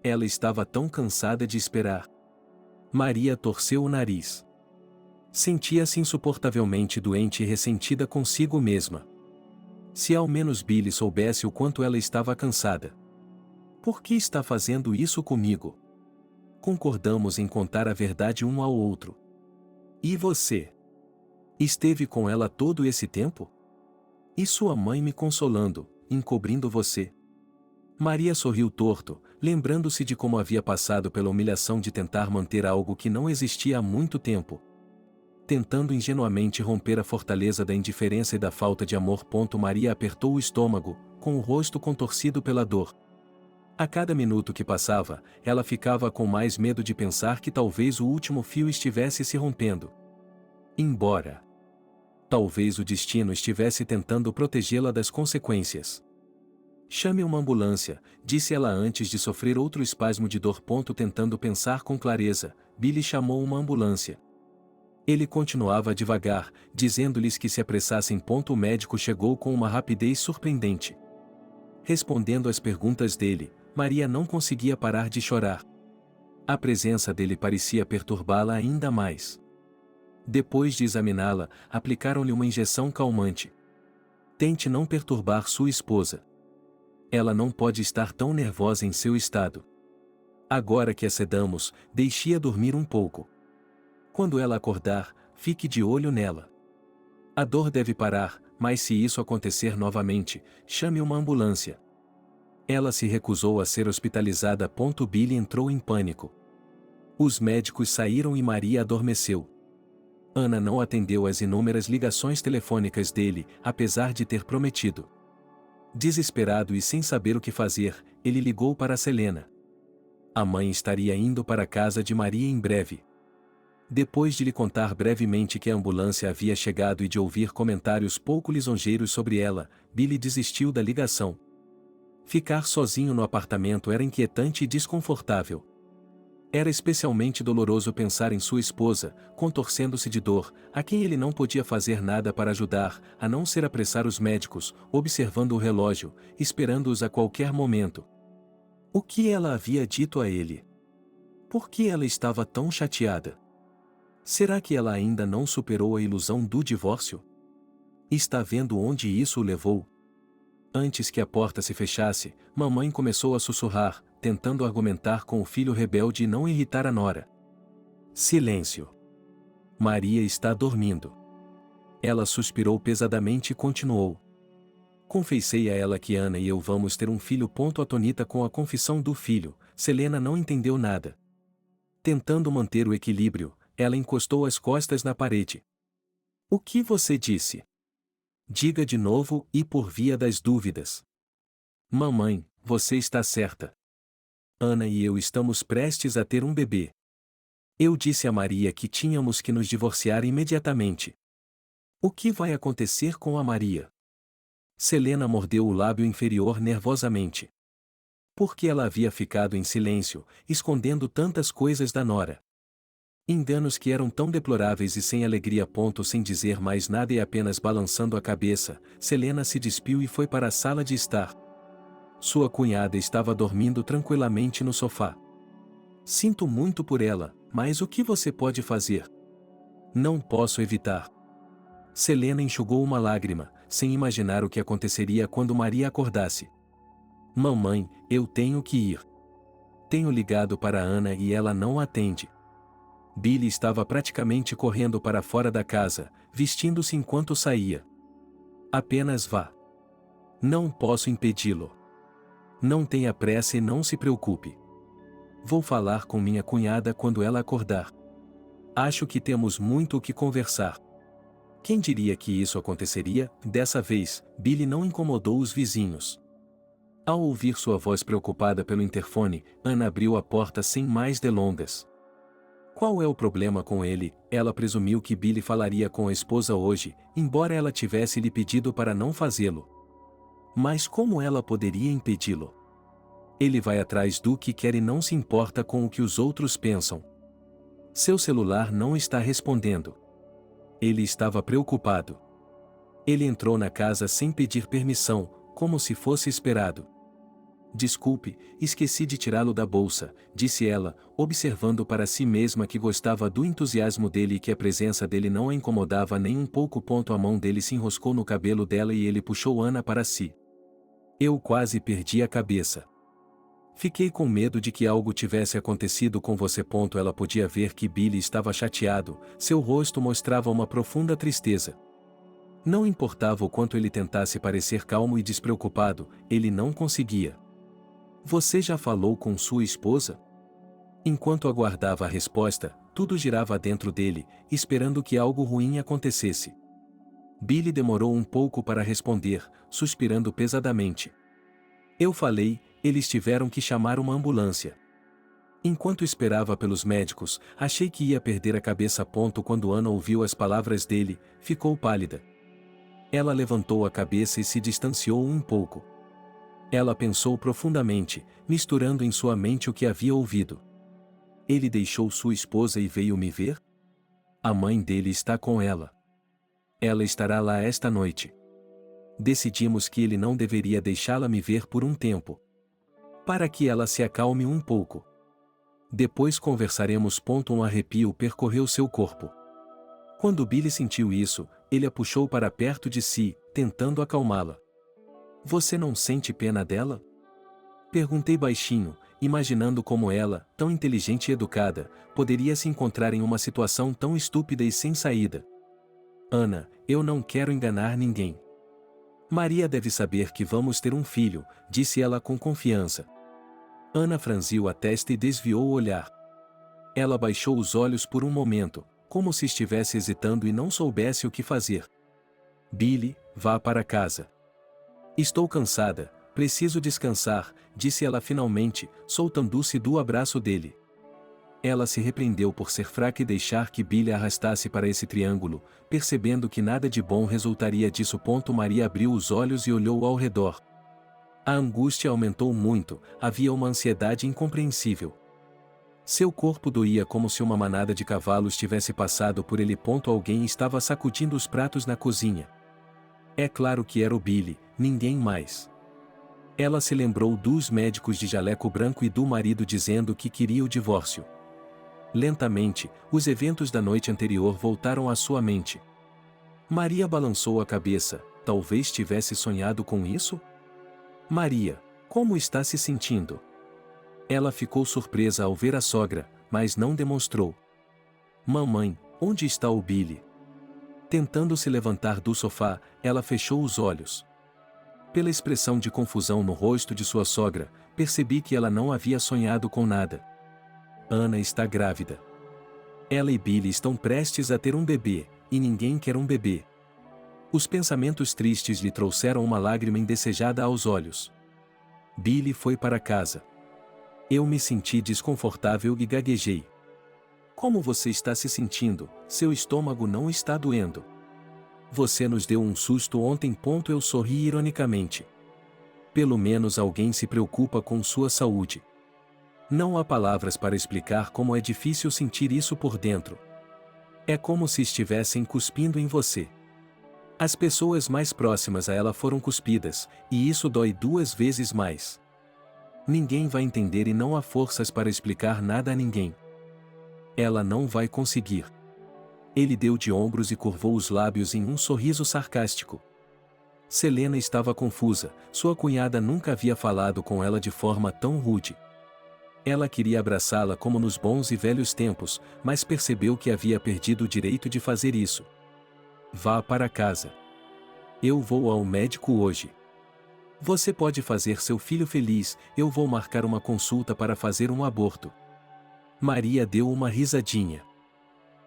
Ela estava tão cansada de esperar. Maria torceu o nariz. Sentia-se insuportavelmente doente e ressentida consigo mesma. Se ao menos Billy soubesse o quanto ela estava cansada. Por que está fazendo isso comigo? Concordamos em contar a verdade um ao outro. E você? Esteve com ela todo esse tempo? E sua mãe me consolando, encobrindo você? Maria sorriu torto, lembrando-se de como havia passado pela humilhação de tentar manter algo que não existia há muito tempo. Tentando ingenuamente romper a fortaleza da indiferença e da falta de amor. Maria apertou o estômago, com o rosto contorcido pela dor. A cada minuto que passava, ela ficava com mais medo de pensar que talvez o último fio estivesse se rompendo. Embora talvez o destino estivesse tentando protegê-la das consequências. Chame uma ambulância, disse ela antes de sofrer outro espasmo de dor. Tentando pensar com clareza, Billy chamou uma ambulância. Ele continuava devagar, dizendo-lhes que se apressassem. O médico chegou com uma rapidez surpreendente. Respondendo às perguntas dele, Maria não conseguia parar de chorar. A presença dele parecia perturbá-la ainda mais. Depois de examiná-la, aplicaram-lhe uma injeção calmante. Tente não perturbar sua esposa. Ela não pode estar tão nervosa em seu estado. Agora que a sedamos, deixe-a dormir um pouco. Quando ela acordar, fique de olho nela. A dor deve parar, mas se isso acontecer novamente, chame uma ambulância. Ela se recusou a ser hospitalizada. Billy entrou em pânico. Os médicos saíram e Maria adormeceu. Ana não atendeu às inúmeras ligações telefônicas dele, apesar de ter prometido. Desesperado e sem saber o que fazer, ele ligou para Selena. A mãe estaria indo para a casa de Maria em breve. Depois de lhe contar brevemente que a ambulância havia chegado e de ouvir comentários pouco lisonjeiros sobre ela, Billy desistiu da ligação. Ficar sozinho no apartamento era inquietante e desconfortável. Era especialmente doloroso pensar em sua esposa, contorcendo-se de dor, a quem ele não podia fazer nada para ajudar, a não ser apressar os médicos, observando o relógio, esperando-os a qualquer momento. O que ela havia dito a ele? Por que ela estava tão chateada? Será que ela ainda não superou a ilusão do divórcio? Está vendo onde isso o levou? Antes que a porta se fechasse, mamãe começou a sussurrar, tentando argumentar com o filho rebelde e não irritar a nora. Silêncio. Maria está dormindo. Ela suspirou pesadamente e continuou. Confessei a ela que Ana e eu vamos ter um filho. Atonita com a confissão do filho, Selena não entendeu nada. Tentando manter o equilíbrio, ela encostou as costas na parede. O que você disse? Diga de novo e por via das dúvidas. Mamãe, você está certa. Ana e eu estamos prestes a ter um bebê. Eu disse a Maria que tínhamos que nos divorciar imediatamente. O que vai acontecer com a Maria? Selena mordeu o lábio inferior nervosamente. Por que ela havia ficado em silêncio, escondendo tantas coisas da nora? Enganos que eram tão deploráveis e sem alegria. Sem dizer mais nada e apenas balançando a cabeça, Selena se despiu e foi para a sala de estar. Sua cunhada estava dormindo tranquilamente no sofá. Sinto muito por ela, mas o que você pode fazer? Não posso evitar. Selena enxugou uma lágrima, sem imaginar o que aconteceria quando Maria acordasse. Mamãe, eu tenho que ir. Tenho ligado para Ana e ela não atende. Billy estava praticamente correndo para fora da casa, vestindo-se enquanto saía. Apenas vá. Não posso impedi-lo. Não tenha pressa e não se preocupe. Vou falar com minha cunhada quando ela acordar. Acho que temos muito o que conversar. Quem diria que isso aconteceria? Dessa vez, Billy não incomodou os vizinhos. Ao ouvir sua voz preocupada pelo interfone, Ana abriu a porta sem mais delongas. Qual é o problema com ele? Ela presumiu que Billy falaria com a esposa hoje, embora ela tivesse lhe pedido para não fazê-lo. Mas como ela poderia impedi-lo? Ele vai atrás do que quer e não se importa com o que os outros pensam. Seu celular não está respondendo. Ele estava preocupado. Ele entrou na casa sem pedir permissão, como se fosse esperado. Desculpe, esqueci de tirá-lo da bolsa, disse ela, observando para si mesma que gostava do entusiasmo dele e que a presença dele não a incomodava nem um pouco. A mão dele se enroscou no cabelo dela e ele puxou Ana para si. Eu quase perdi a cabeça. Fiquei com medo de que algo tivesse acontecido com você. Ela podia ver que Billy estava chateado, seu rosto mostrava uma profunda tristeza. Não importava o quanto ele tentasse parecer calmo e despreocupado, ele não conseguia. Você já falou com sua esposa? Enquanto aguardava a resposta, tudo girava dentro dele, esperando que algo ruim acontecesse. Billy demorou um pouco para responder, suspirando pesadamente. Eu falei, eles tiveram que chamar uma ambulância. Enquanto esperava pelos médicos, achei que ia perder a cabeça. Quando Ana ouviu as palavras dele, ficou pálida. Ela levantou a cabeça e se distanciou um pouco. Ela pensou profundamente, misturando em sua mente o que havia ouvido. Ele deixou sua esposa e veio me ver? A mãe dele está com ela. Ela estará lá esta noite. Decidimos que ele não deveria deixá-la me ver por um tempo. Para que ela se acalme um pouco. Depois conversaremos. Um arrepio percorreu seu corpo. Quando Billy sentiu isso, ele a puxou para perto de si, tentando acalmá-la. Você não sente pena dela? Perguntei baixinho, imaginando como ela, tão inteligente e educada, poderia se encontrar em uma situação tão estúpida e sem saída. Ana, eu não quero enganar ninguém. Maria deve saber que vamos ter um filho, disse ela com confiança. Ana franziu a testa e desviou o olhar. Ela baixou os olhos por um momento, como se estivesse hesitando e não soubesse o que fazer. Billy, vá para casa. Estou cansada, preciso descansar, disse ela finalmente, soltando-se do abraço dele. Ela se repreendeu por ser fraca e deixar que Billy a arrastasse para esse triângulo, percebendo que nada de bom resultaria disso. Maria abriu os olhos e olhou ao redor. A angústia aumentou muito, havia uma ansiedade incompreensível. Seu corpo doía como se uma manada de cavalos tivesse passado por ele. Alguém estava sacudindo os pratos na cozinha. É claro que era o Billy, ninguém mais. Ela se lembrou dos médicos de jaleco branco e do marido dizendo que queria o divórcio. Lentamente, os eventos da noite anterior voltaram à sua mente. Maria balançou a cabeça, talvez tivesse sonhado com isso? Maria, como está se sentindo? Ela ficou surpresa ao ver a sogra, mas não demonstrou. Mamãe, onde está o Billy? Tentando se levantar do sofá, ela fechou os olhos. Pela expressão de confusão no rosto de sua sogra, percebi que ela não havia sonhado com nada. Ana está grávida. Ela e Billy estão prestes a ter um bebê, e ninguém quer um bebê. Os pensamentos tristes lhe trouxeram uma lágrima indesejada aos olhos. Billy foi para casa. Eu me senti desconfortável e gaguejei. Como você está se sentindo? Seu estômago não está doendo. Você nos deu um susto ontem. Eu sorri ironicamente. Pelo menos alguém se preocupa com sua saúde. Não há palavras para explicar como é difícil sentir isso por dentro. É como se estivessem cuspindo em você. As pessoas mais próximas a ela foram cuspidas, e isso dói 2 vezes mais. Ninguém vai entender e não há forças para explicar nada a ninguém. Ela não vai conseguir. Ele deu de ombros e curvou os lábios em um sorriso sarcástico. Selena estava confusa, sua cunhada nunca havia falado com ela de forma tão rude. Ela queria abraçá-la como nos bons e velhos tempos, mas percebeu que havia perdido o direito de fazer isso. Vá para casa. Eu vou ao médico hoje. Você pode fazer seu filho feliz, eu vou marcar uma consulta para fazer um aborto. Maria deu uma risadinha.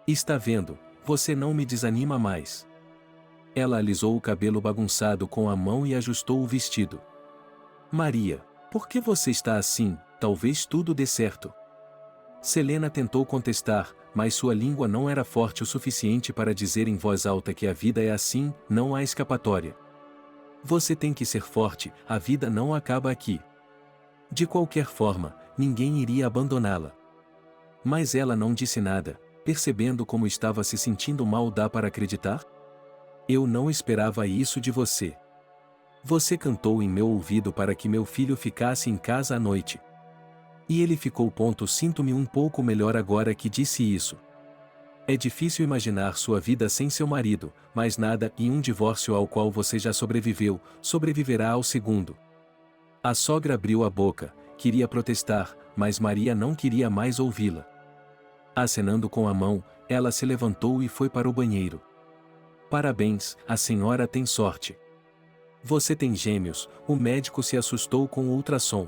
Está vendo, você não me desanima mais. Ela alisou o cabelo bagunçado com a mão e ajustou o vestido. Maria, por que você está assim? Talvez tudo dê certo. Selena tentou contestar, mas sua língua não era forte o suficiente para dizer em voz alta que a vida é assim, não há escapatória. Você tem que ser forte, a vida não acaba aqui. De qualquer forma, ninguém iria abandoná-la. Mas ela não disse nada, percebendo como estava se sentindo mal. Dá para acreditar? Eu não esperava isso de você. Você cantou em meu ouvido para que meu filho ficasse em casa à noite. E ele ficou. Sinto-me um pouco melhor agora que disse isso. É difícil imaginar sua vida sem seu marido, mas nada em um divórcio ao qual você já sobreviveu, sobreviverá ao segundo. A sogra abriu a boca, queria protestar, mas Maria não queria mais ouvi-la. Acenando com a mão, ela se levantou e foi para o banheiro. Parabéns, a senhora tem sorte. Você tem gêmeos, o médico se assustou com o ultrassom.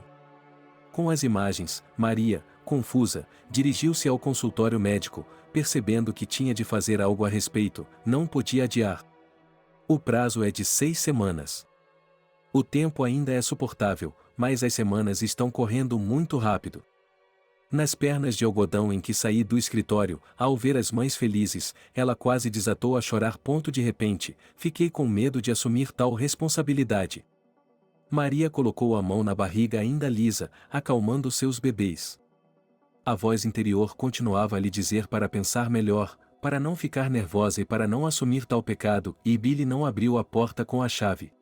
Com as imagens, Maria, confusa, dirigiu-se ao consultório médico, percebendo que tinha de fazer algo a respeito, não podia adiar. O prazo é de 6 semanas. O tempo ainda é suportável, mas as semanas estão correndo muito rápido. Nas pernas de algodão em que saí do escritório, ao ver as mães felizes, ela quase desatou a chorar. De repente, fiquei com medo de assumir tal responsabilidade. Maria colocou a mão na barriga ainda lisa, acalmando seus bebês. A voz interior continuava a lhe dizer para pensar melhor, para não ficar nervosa e para não assumir tal pecado, e Billy não abriu a porta com a chave.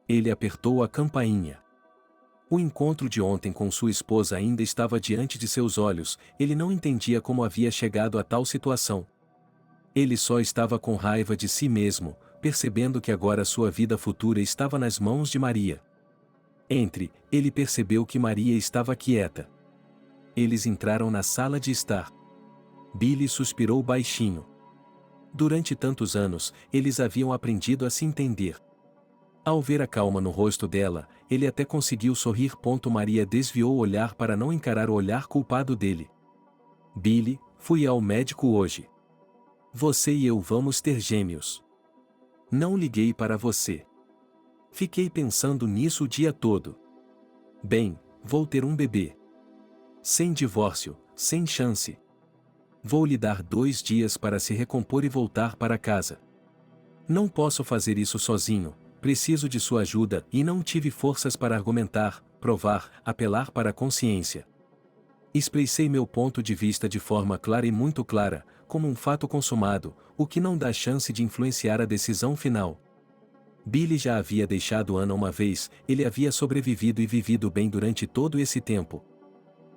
Ele apertou a campainha. O encontro de ontem com sua esposa ainda estava diante de seus olhos, ele não entendia como havia chegado a tal situação. Ele só estava com raiva de si mesmo, percebendo que agora sua vida futura estava nas mãos de Maria. Ele percebeu que Maria estava quieta. Eles entraram na sala de estar. Billy suspirou baixinho. Durante tantos anos, eles haviam aprendido a se entender. Ao ver a calma no rosto dela, ele até conseguiu sorrir. Maria desviou o olhar para não encarar o olhar culpado dele. Billy, fui ao médico hoje. Você e eu vamos ter gêmeos. Não liguei para você. Fiquei pensando nisso o dia todo. Bem, vou ter um bebê. Sem divórcio, sem chance. Vou lhe dar 2 dias para se recompor e voltar para casa. Não posso fazer isso sozinho. Preciso de sua ajuda e não tive forças para argumentar, provar, apelar para a consciência. Expressei meu ponto de vista de forma clara e muito clara, como um fato consumado, o que não dá chance de influenciar a decisão final. Billy já havia deixado Ana uma vez, ele havia sobrevivido e vivido bem durante todo esse tempo.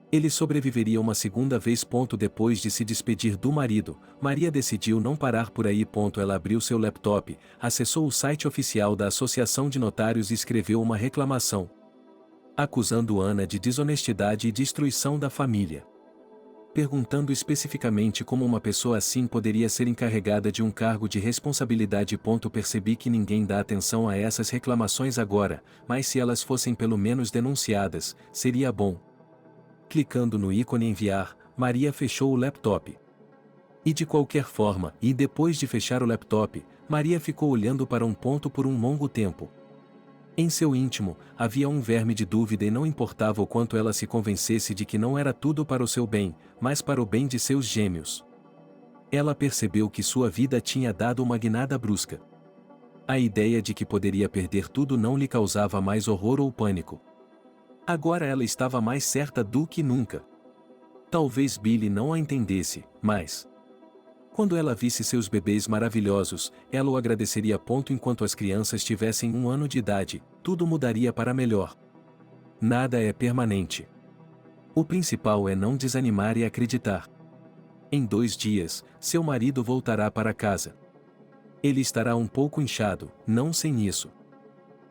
Ele sobreviveria uma segunda vez. Depois de se despedir do marido, Maria decidiu não parar por aí. Ela abriu seu laptop, acessou o site oficial da Associação de Notários e escreveu uma reclamação, acusando Ana de desonestidade e destruição da família. Perguntando especificamente como uma pessoa assim poderia ser encarregada de um cargo de responsabilidade. Percebi que ninguém dá atenção a essas reclamações agora, mas se elas fossem pelo menos denunciadas, seria bom. Clicando no ícone enviar, Maria fechou o laptop. E de qualquer forma, e depois de fechar o laptop, Maria ficou olhando para um ponto por um longo tempo. Em seu íntimo, havia um verme de dúvida e não importava o quanto ela se convencesse de que não era tudo para o seu bem, mas para o bem de seus gêmeos. Ela percebeu que sua vida tinha dado uma guinada brusca. A ideia de que poderia perder tudo não lhe causava mais horror ou pânico. Agora ela estava mais certa do que nunca. Talvez Billy não a entendesse, mas quando ela visse seus bebês maravilhosos, ela o agradeceria. Enquanto as crianças tivessem 1 ano de idade, tudo mudaria para melhor. Nada é permanente. O principal é não desanimar e acreditar. Em 2 dias, seu marido voltará para casa. Ele estará um pouco inchado, não sem isso.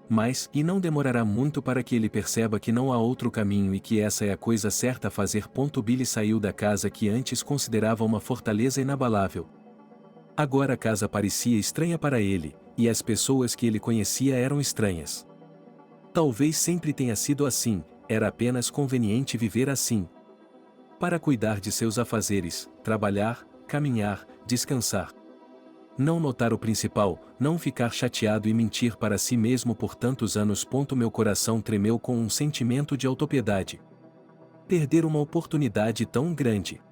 Mas, e não demorará muito para que ele perceba que não há outro caminho e que essa é a coisa certa a fazer. Billy saiu da casa que antes considerava uma fortaleza inabalável. Agora a casa parecia estranha para ele, e as pessoas que ele conhecia eram estranhas. Talvez sempre tenha sido assim, era apenas conveniente viver assim. Para cuidar de seus afazeres, trabalhar, caminhar, descansar. Não notar o principal, não ficar chateado e mentir para si mesmo por tantos anos. Meu coração tremeu com um sentimento de autopiedade. Perder uma oportunidade tão grande.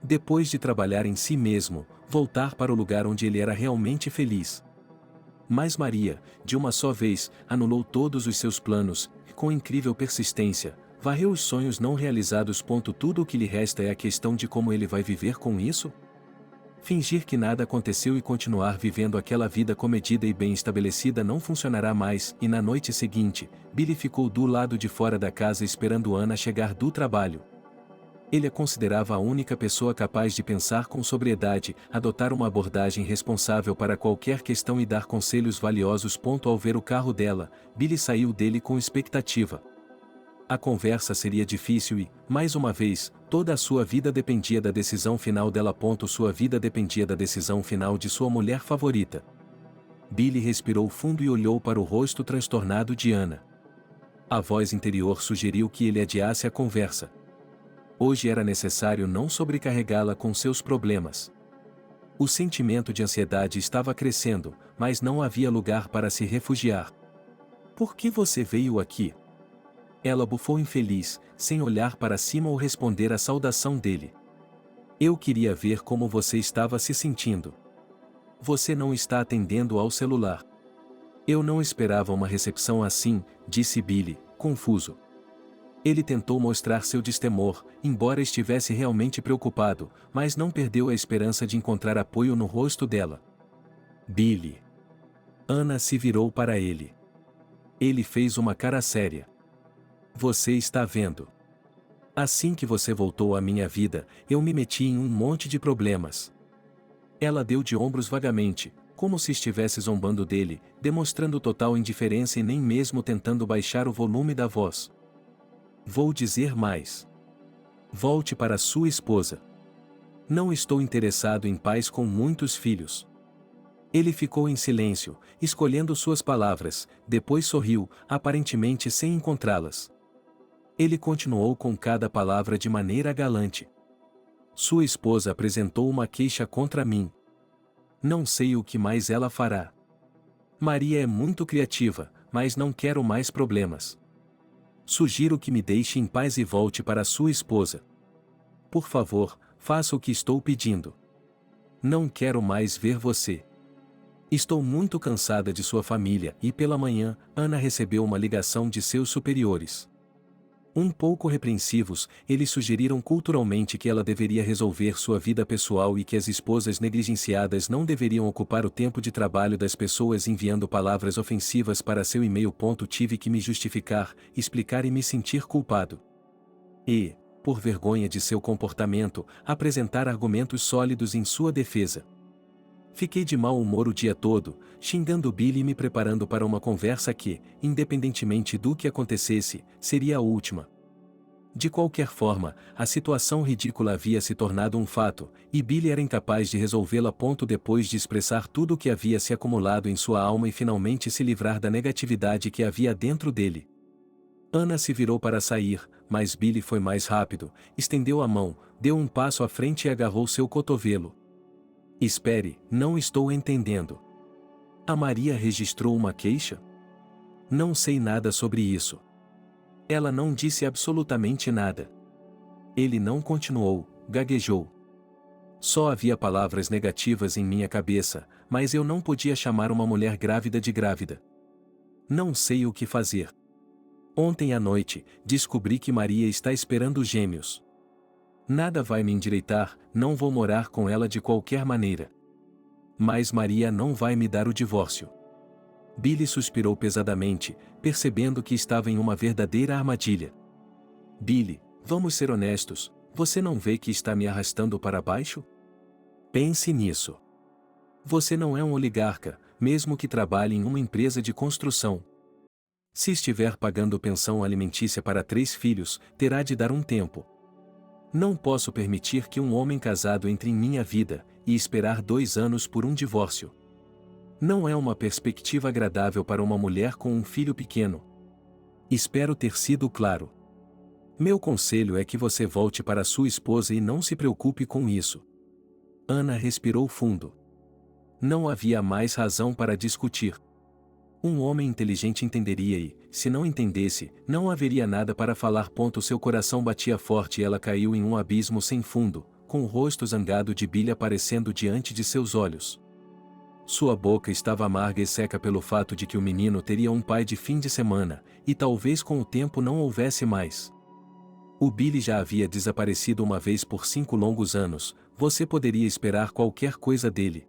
Depois de trabalhar em si mesmo, voltar para o lugar onde ele era realmente feliz. Mas Maria, de uma só vez, anulou todos os seus planos, e com incrível persistência, varreu os sonhos não realizados. Tudo o que lhe resta é a questão de como ele vai viver com isso? Fingir que nada aconteceu e continuar vivendo aquela vida comedida e bem estabelecida não funcionará mais, e na noite seguinte, Billy ficou do lado de fora da casa esperando Ana chegar do trabalho. Ele a considerava a única pessoa capaz de pensar com sobriedade, adotar uma abordagem responsável para qualquer questão e dar conselhos valiosos. Ao ver o carro dela, Billy saiu dele com expectativa. A conversa seria difícil e, mais uma vez, toda a sua vida dependia da decisão final dela. Sua vida dependia da decisão final de sua mulher favorita. Billy respirou fundo e olhou para o rosto transtornado de Ana. A voz interior sugeriu que ele adiasse a conversa. Hoje era necessário não sobrecarregá-la com seus problemas. O sentimento de ansiedade estava crescendo, mas não havia lugar para se refugiar. Por que você veio aqui? Ela bufou infeliz, sem olhar para cima ou responder à saudação dele. Eu queria ver como você estava se sentindo. Você não está atendendo ao celular. Eu não esperava uma recepção assim, disse Billy, confuso. Ele tentou mostrar seu destemor, embora estivesse realmente preocupado, mas não perdeu a esperança de encontrar apoio no rosto dela. Billy. Ana se virou para ele. Ele fez uma cara séria. Você está vendo? Assim que você voltou à minha vida, eu me meti em um monte de problemas. Ela deu de ombros vagamente, como se estivesse zombando dele, demonstrando total indiferença e nem mesmo tentando baixar o volume da voz. Vou dizer mais. Volte para sua esposa. Não estou interessado em pais com muitos filhos. Ele ficou em silêncio, escolhendo suas palavras, depois sorriu, aparentemente sem encontrá-las. Ele continuou com cada palavra de maneira galante. Sua esposa apresentou uma queixa contra mim. Não sei o que mais ela fará. Maria é muito criativa, mas não quero mais problemas. Sugiro que me deixe em paz e volte para sua esposa. Por favor, faça o que estou pedindo. Não quero mais ver você. Estou muito cansada de sua família e pela manhã, Ana recebeu uma ligação de seus superiores. Um pouco repreensivos, eles sugeriram culturalmente que ela deveria resolver sua vida pessoal e que as esposas negligenciadas não deveriam ocupar o tempo de trabalho das pessoas enviando palavras ofensivas para seu e-mail. Tive que me justificar, explicar e me sentir culpado. E, por vergonha de seu comportamento, apresentar argumentos sólidos em sua defesa. Fiquei de mau humor o dia todo, xingando Billy e me preparando para uma conversa que, independentemente do que acontecesse, seria a última. De qualquer forma, a situação ridícula havia se tornado um fato, e Billy era incapaz de resolvê-la. Depois de expressar tudo o que havia se acumulado em sua alma e finalmente se livrar da negatividade que havia dentro dele. Ana se virou para sair, mas Billy foi mais rápido, estendeu a mão, deu um passo à frente e agarrou seu cotovelo. Espere, não estou entendendo. A Maria registrou uma queixa? Não sei nada sobre isso. Ela não disse absolutamente nada. Ele não continuou, gaguejou. Só havia palavras negativas em minha cabeça, mas eu não podia chamar uma mulher grávida de grávida. Não sei o que fazer. Ontem à noite, descobri que Maria está esperando gêmeos. Nada vai me endireitar, não vou morar com ela de qualquer maneira. Mas Maria não vai me dar o divórcio. Billy suspirou pesadamente, percebendo que estava em uma verdadeira armadilha. Billy, vamos ser honestos, você não vê que está me arrastando para baixo? Pense nisso. Você não é um oligarca, mesmo que trabalhe em uma empresa de construção. Se estiver pagando pensão alimentícia para 3 filhos, terá de dar um tempo. Não posso permitir que um homem casado entre em minha vida, e esperar 2 anos por um divórcio. Não é uma perspectiva agradável para uma mulher com um filho pequeno. Espero ter sido claro. Meu conselho é que você volte para sua esposa e não se preocupe com isso. Ana respirou fundo. Não havia mais razão para discutir. Um homem inteligente entenderia e, se não entendesse, não haveria nada para falar. Seu coração batia forte e ela caiu em um abismo sem fundo, com o rosto zangado de Billy aparecendo diante de seus olhos. Sua boca estava amarga e seca pelo fato de que o menino teria um pai de fim de semana, e talvez com o tempo não houvesse mais. O Billy já havia desaparecido uma vez por 5 longos anos, você poderia esperar qualquer coisa dele.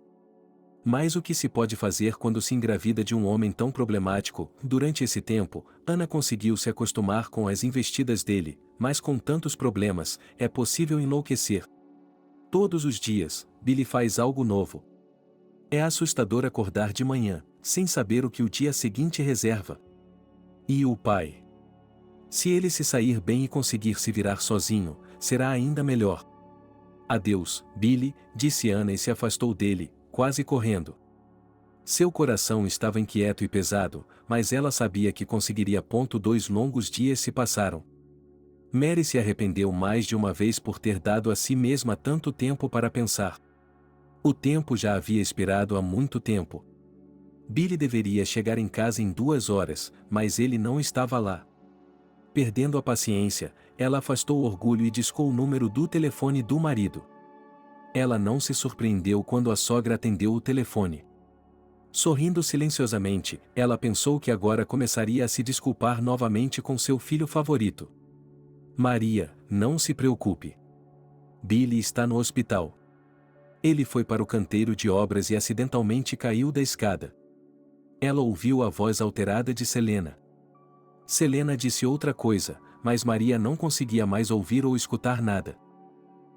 Mas o que se pode fazer quando se engravida de um homem tão problemático? Durante esse tempo, Ana conseguiu se acostumar com as investidas dele, mas com tantos problemas, é possível enlouquecer. Todos os dias, Billy faz algo novo. É assustador acordar de manhã, sem saber o que o dia seguinte reserva. E o pai? Se ele se sair bem e conseguir se virar sozinho, será ainda melhor. Adeus, Billy, disse Ana e se afastou dele, quase correndo. Seu coração estava inquieto e pesado, mas ela sabia que conseguiria. 2 longos dias se passaram. Mary se arrependeu mais de uma vez por ter dado a si mesma tanto tempo para pensar. O tempo já havia expirado há muito tempo. Billy deveria chegar em casa em 2 horas, mas ele não estava lá. Perdendo a paciência, ela afastou o orgulho e discou o número do telefone do marido. Ela não se surpreendeu quando a sogra atendeu o telefone. Sorrindo silenciosamente, ela pensou que agora começaria a se desculpar novamente com seu filho favorito. Maria, não se preocupe. Billy está no hospital. Ele foi para o canteiro de obras e acidentalmente caiu da escada. Ela ouviu a voz alterada de Selena. Selena disse outra coisa, mas Maria não conseguia mais ouvir ou escutar nada.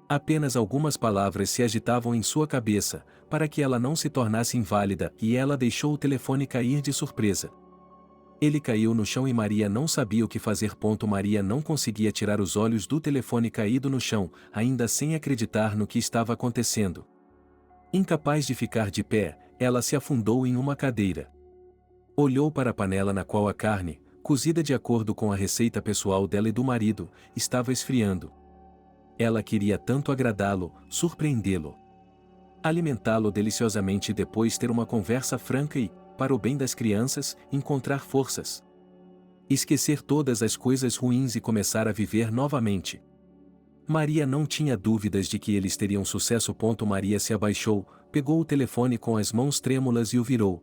Apenas algumas palavras se agitavam em sua cabeça, para que ela não se tornasse inválida, e ela deixou o telefone cair de surpresa. Ele caiu no chão e Maria não sabia o que fazer. Maria não conseguia tirar os olhos do telefone caído no chão, ainda sem acreditar no que estava acontecendo. Incapaz de ficar de pé, ela se afundou em uma cadeira. Olhou para a panela na qual a carne, cozida de acordo com a receita pessoal dela e do marido, estava esfriando. Ela queria tanto agradá-lo, surpreendê-lo, alimentá-lo deliciosamente e depois ter uma conversa franca e, para o bem das crianças, encontrar forças. Esquecer todas as coisas ruins e começar a viver novamente. Maria não tinha dúvidas de que eles teriam sucesso. Maria se abaixou, pegou o telefone com as mãos trêmulas e o virou.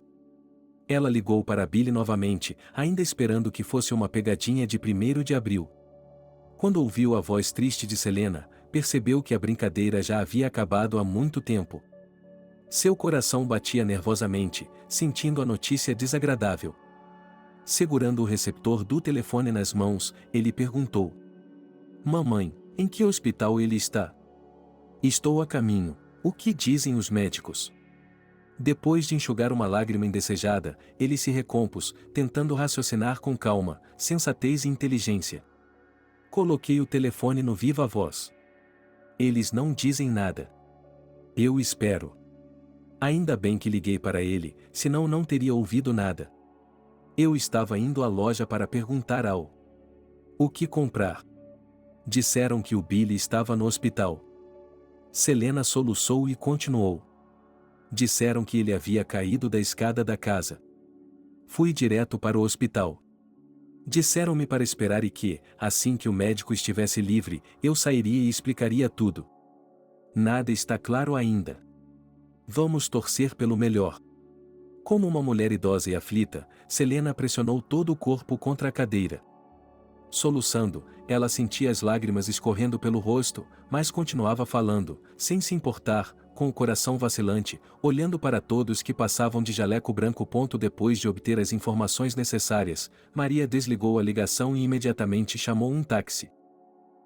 Ela ligou para Billy novamente, ainda esperando que fosse uma pegadinha de 1º de abril. Quando ouviu a voz triste de Selena, percebeu que a brincadeira já havia acabado há muito tempo. Seu coração batia nervosamente, sentindo a notícia desagradável. Segurando o receptor do telefone nas mãos, ele perguntou: Mamãe, em que hospital ele está? Estou a caminho. O que dizem os médicos? Depois de enxugar uma lágrima indesejada, ele se recompôs, tentando raciocinar com calma, sensatez e inteligência. Coloquei o telefone no viva voz. Eles não dizem nada. Eu espero. Ainda bem que liguei para ele, senão não teria ouvido nada. Eu estava indo à loja para perguntar o que comprar. Disseram que o Billy estava no hospital. Selena soluçou e continuou. Disseram que ele havia caído da escada da casa. Fui direto para o hospital. Disseram-me para esperar e que, assim que o médico estivesse livre, eu sairia e explicaria tudo. Nada está claro ainda. Vamos torcer pelo melhor. Como uma mulher idosa e aflita, Selena pressionou todo o corpo contra a cadeira. Soluçando, ela sentia as lágrimas escorrendo pelo rosto, mas continuava falando, sem se importar, com o coração vacilante, olhando para todos que passavam de jaleco branco. Depois de obter as informações necessárias, Maria desligou a ligação e imediatamente chamou um táxi.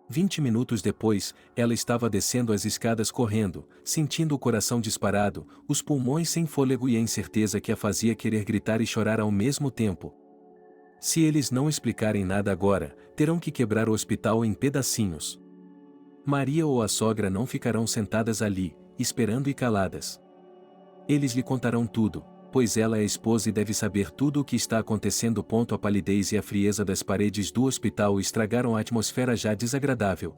20 minutos depois, ela estava descendo as escadas correndo, sentindo o coração disparado, os pulmões sem fôlego e a incerteza que a fazia querer gritar e chorar ao mesmo tempo. Se eles não explicarem nada agora, terão que quebrar o hospital em pedacinhos. Maria ou a sogra não ficarão sentadas ali, esperando e caladas. Eles lhe contarão tudo, pois ela é a esposa e deve saber tudo o que está acontecendo. A palidez e a frieza das paredes do hospital estragaram a atmosfera já desagradável.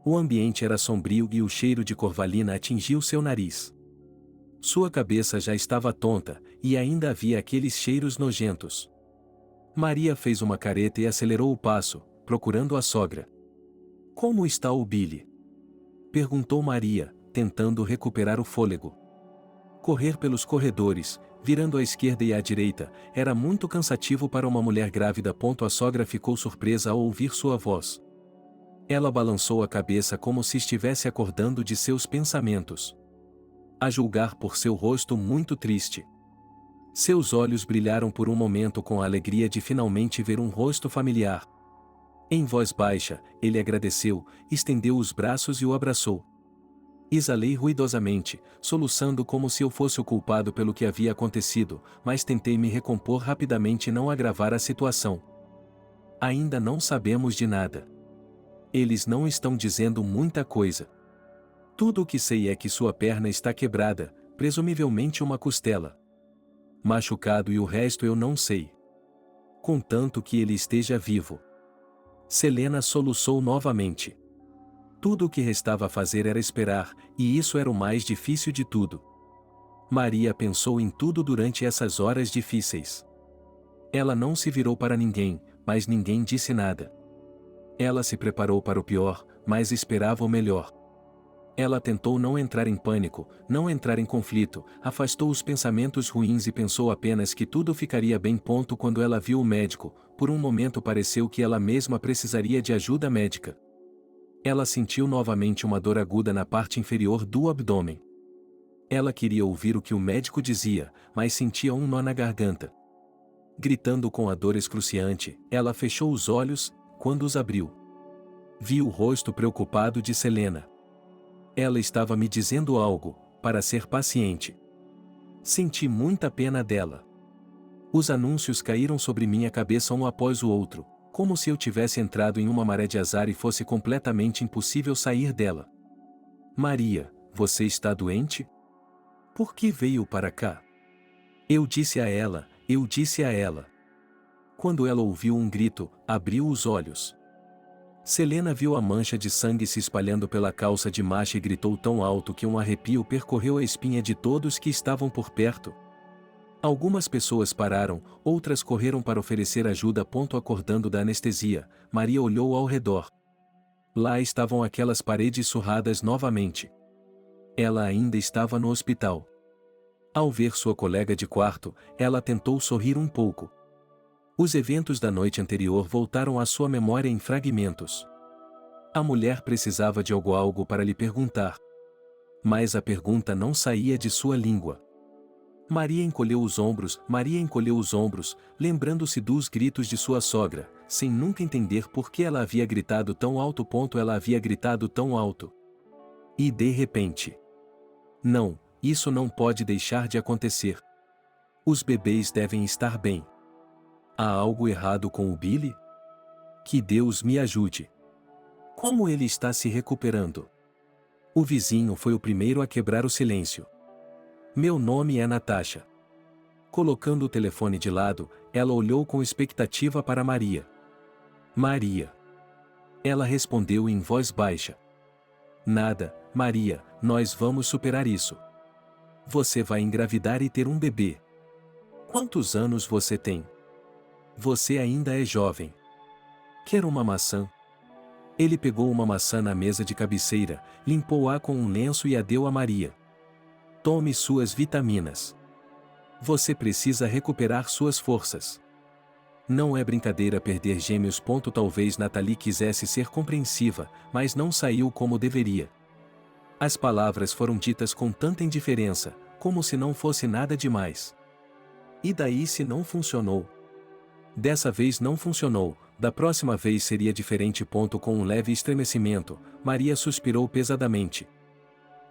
O ambiente era sombrio e o cheiro de corvalina atingiu seu nariz. Sua cabeça já estava tonta, e ainda havia aqueles cheiros nojentos. Maria fez uma careta e acelerou o passo, procurando a sogra. Como está o Billy? Perguntou Maria, tentando recuperar o fôlego. Correr pelos corredores, virando à esquerda e à direita, era muito cansativo para uma mulher grávida. A sogra ficou surpresa ao ouvir sua voz. Ela balançou a cabeça como se estivesse acordando de seus pensamentos. A julgar por seu rosto muito triste. Seus olhos brilharam por um momento com a alegria de finalmente ver um rosto familiar. Em voz baixa, ele agradeceu, estendeu os braços e o abraçou. Exalei ruidosamente, soluçando como se eu fosse o culpado pelo que havia acontecido, mas tentei me recompor rapidamente e não agravar a situação. Ainda não sabemos de nada. Eles não estão dizendo muita coisa. Tudo o que sei é que sua perna está quebrada, presumivelmente uma costela. Machucado, e o resto eu não sei. Contanto que ele esteja vivo. Selena soluçou novamente. Tudo o que restava a fazer era esperar, e isso era o mais difícil de tudo. Maria pensou em tudo durante essas horas difíceis. Ela não se virou para ninguém, mas ninguém disse nada. Ela se preparou para o pior, mas esperava o melhor. Ela tentou não entrar em pânico, não entrar em conflito, afastou os pensamentos ruins e pensou apenas que tudo ficaria bem. Quando ela viu o médico, por um momento pareceu que ela mesma precisaria de ajuda médica. Ela sentiu novamente uma dor aguda na parte inferior do abdômen. Ela queria ouvir o que o médico dizia, mas sentia um nó na garganta. Gritando com a dor excruciante, ela fechou os olhos. Quando os abriu, viu o rosto preocupado de Selena. Ela estava me dizendo algo, para ser paciente. Senti muita pena dela. Os anúncios caíram sobre minha cabeça um após o outro, como se eu tivesse entrado em uma maré de azar e fosse completamente impossível sair dela. Maria, você está doente? Por que veio para cá? Eu disse a ela. Quando ela ouviu um grito, abriu os olhos. Selena viu a mancha de sangue se espalhando pela calça de Masha e gritou tão alto que um arrepio percorreu a espinha de todos que estavam por perto. Algumas pessoas pararam, outras correram para oferecer ajuda. Acordando da anestesia, Maria olhou ao redor. Lá estavam aquelas paredes surradas novamente. Ela ainda estava no hospital. Ao ver sua colega de quarto, ela tentou sorrir um pouco. Os eventos da noite anterior voltaram à sua memória em fragmentos. A mulher precisava de algo para lhe perguntar. Mas a pergunta não saía de sua língua. Maria encolheu os ombros, lembrando-se dos gritos de sua sogra, sem nunca entender por que ela havia gritado tão alto. Ela havia gritado tão alto. E de repente... Não, isso não pode deixar de acontecer. Os bebês devem estar bem. Há algo errado com o Billy? Que Deus me ajude. Como ele está se recuperando? O vizinho foi o primeiro a quebrar o silêncio. Meu nome é Natasha. Colocando o telefone de lado, ela olhou com expectativa para Maria. Maria. Ela respondeu em voz baixa. Nada, Maria, nós vamos superar isso. Você vai engravidar e ter um bebê. Quantos anos você tem? Você ainda é jovem. Quer uma maçã? Ele pegou uma maçã na mesa de cabeceira, limpou-a com um lenço e a deu a Maria. Tome suas vitaminas. Você precisa recuperar suas forças. Não é brincadeira perder gêmeos. Talvez Nathalie quisesse ser compreensiva, mas não saiu como deveria. As palavras foram ditas com tanta indiferença, como se não fosse nada demais. E daí se não funcionou? Dessa vez não funcionou, da próxima vez seria diferente. Com um leve estremecimento, Maria suspirou pesadamente.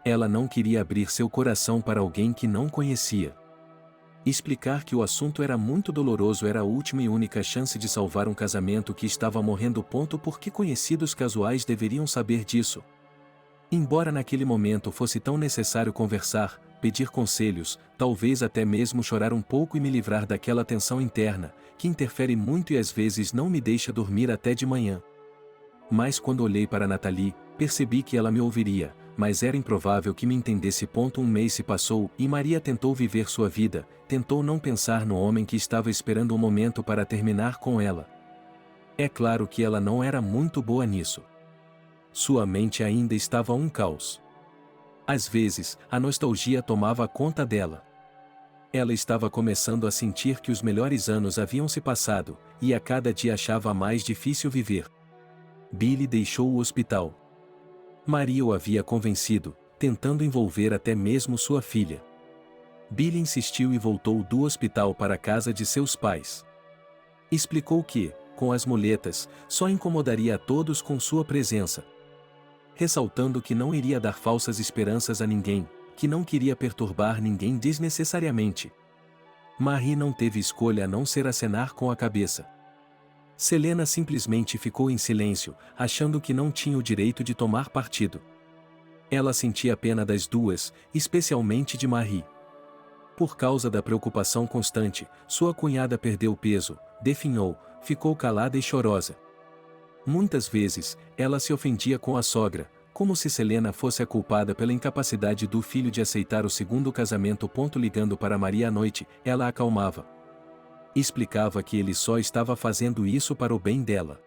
Ela não queria abrir seu coração para alguém que não conhecia. Explicar que o assunto era muito doloroso era a última e única chance de salvar um casamento que estava morrendo. Por que conhecidos casuais deveriam saber disso? Embora naquele momento fosse tão necessário conversar, pedir conselhos, talvez até mesmo chorar um pouco e me livrar daquela tensão interna, que interfere muito e às vezes não me deixa dormir até de manhã. Mas quando olhei para Nathalie, percebi que ela me ouviria, mas era improvável que me entendesse. Um mês se passou e Maria tentou viver sua vida, tentou não pensar no homem que estava esperando um momento para terminar com ela. É claro que ela não era muito boa nisso. Sua mente ainda estava um caos. Às vezes, a nostalgia tomava conta dela. Ela estava começando a sentir que os melhores anos haviam se passado, e a cada dia achava mais difícil viver. Billy deixou o hospital. Maria o havia convencido, tentando envolver até mesmo sua filha. Billy insistiu e voltou do hospital para a casa de seus pais. Explicou que, com as muletas, só incomodaria a todos com sua presença. Ressaltando que não iria dar falsas esperanças a ninguém, que não queria perturbar ninguém desnecessariamente. Marie não teve escolha a não ser acenar com a cabeça. Selena simplesmente ficou em silêncio, achando que não tinha o direito de tomar partido. Ela sentia pena das duas, especialmente de Marie. Por causa da preocupação constante, sua cunhada perdeu peso, definhou, ficou calada e chorosa. Muitas vezes, ela se ofendia com a sogra, como se Selena fosse a culpada pela incapacidade do filho de aceitar o segundo casamento. Ligando para Maria à noite, ela a acalmava. Explicava que ele só estava fazendo isso para o bem dela.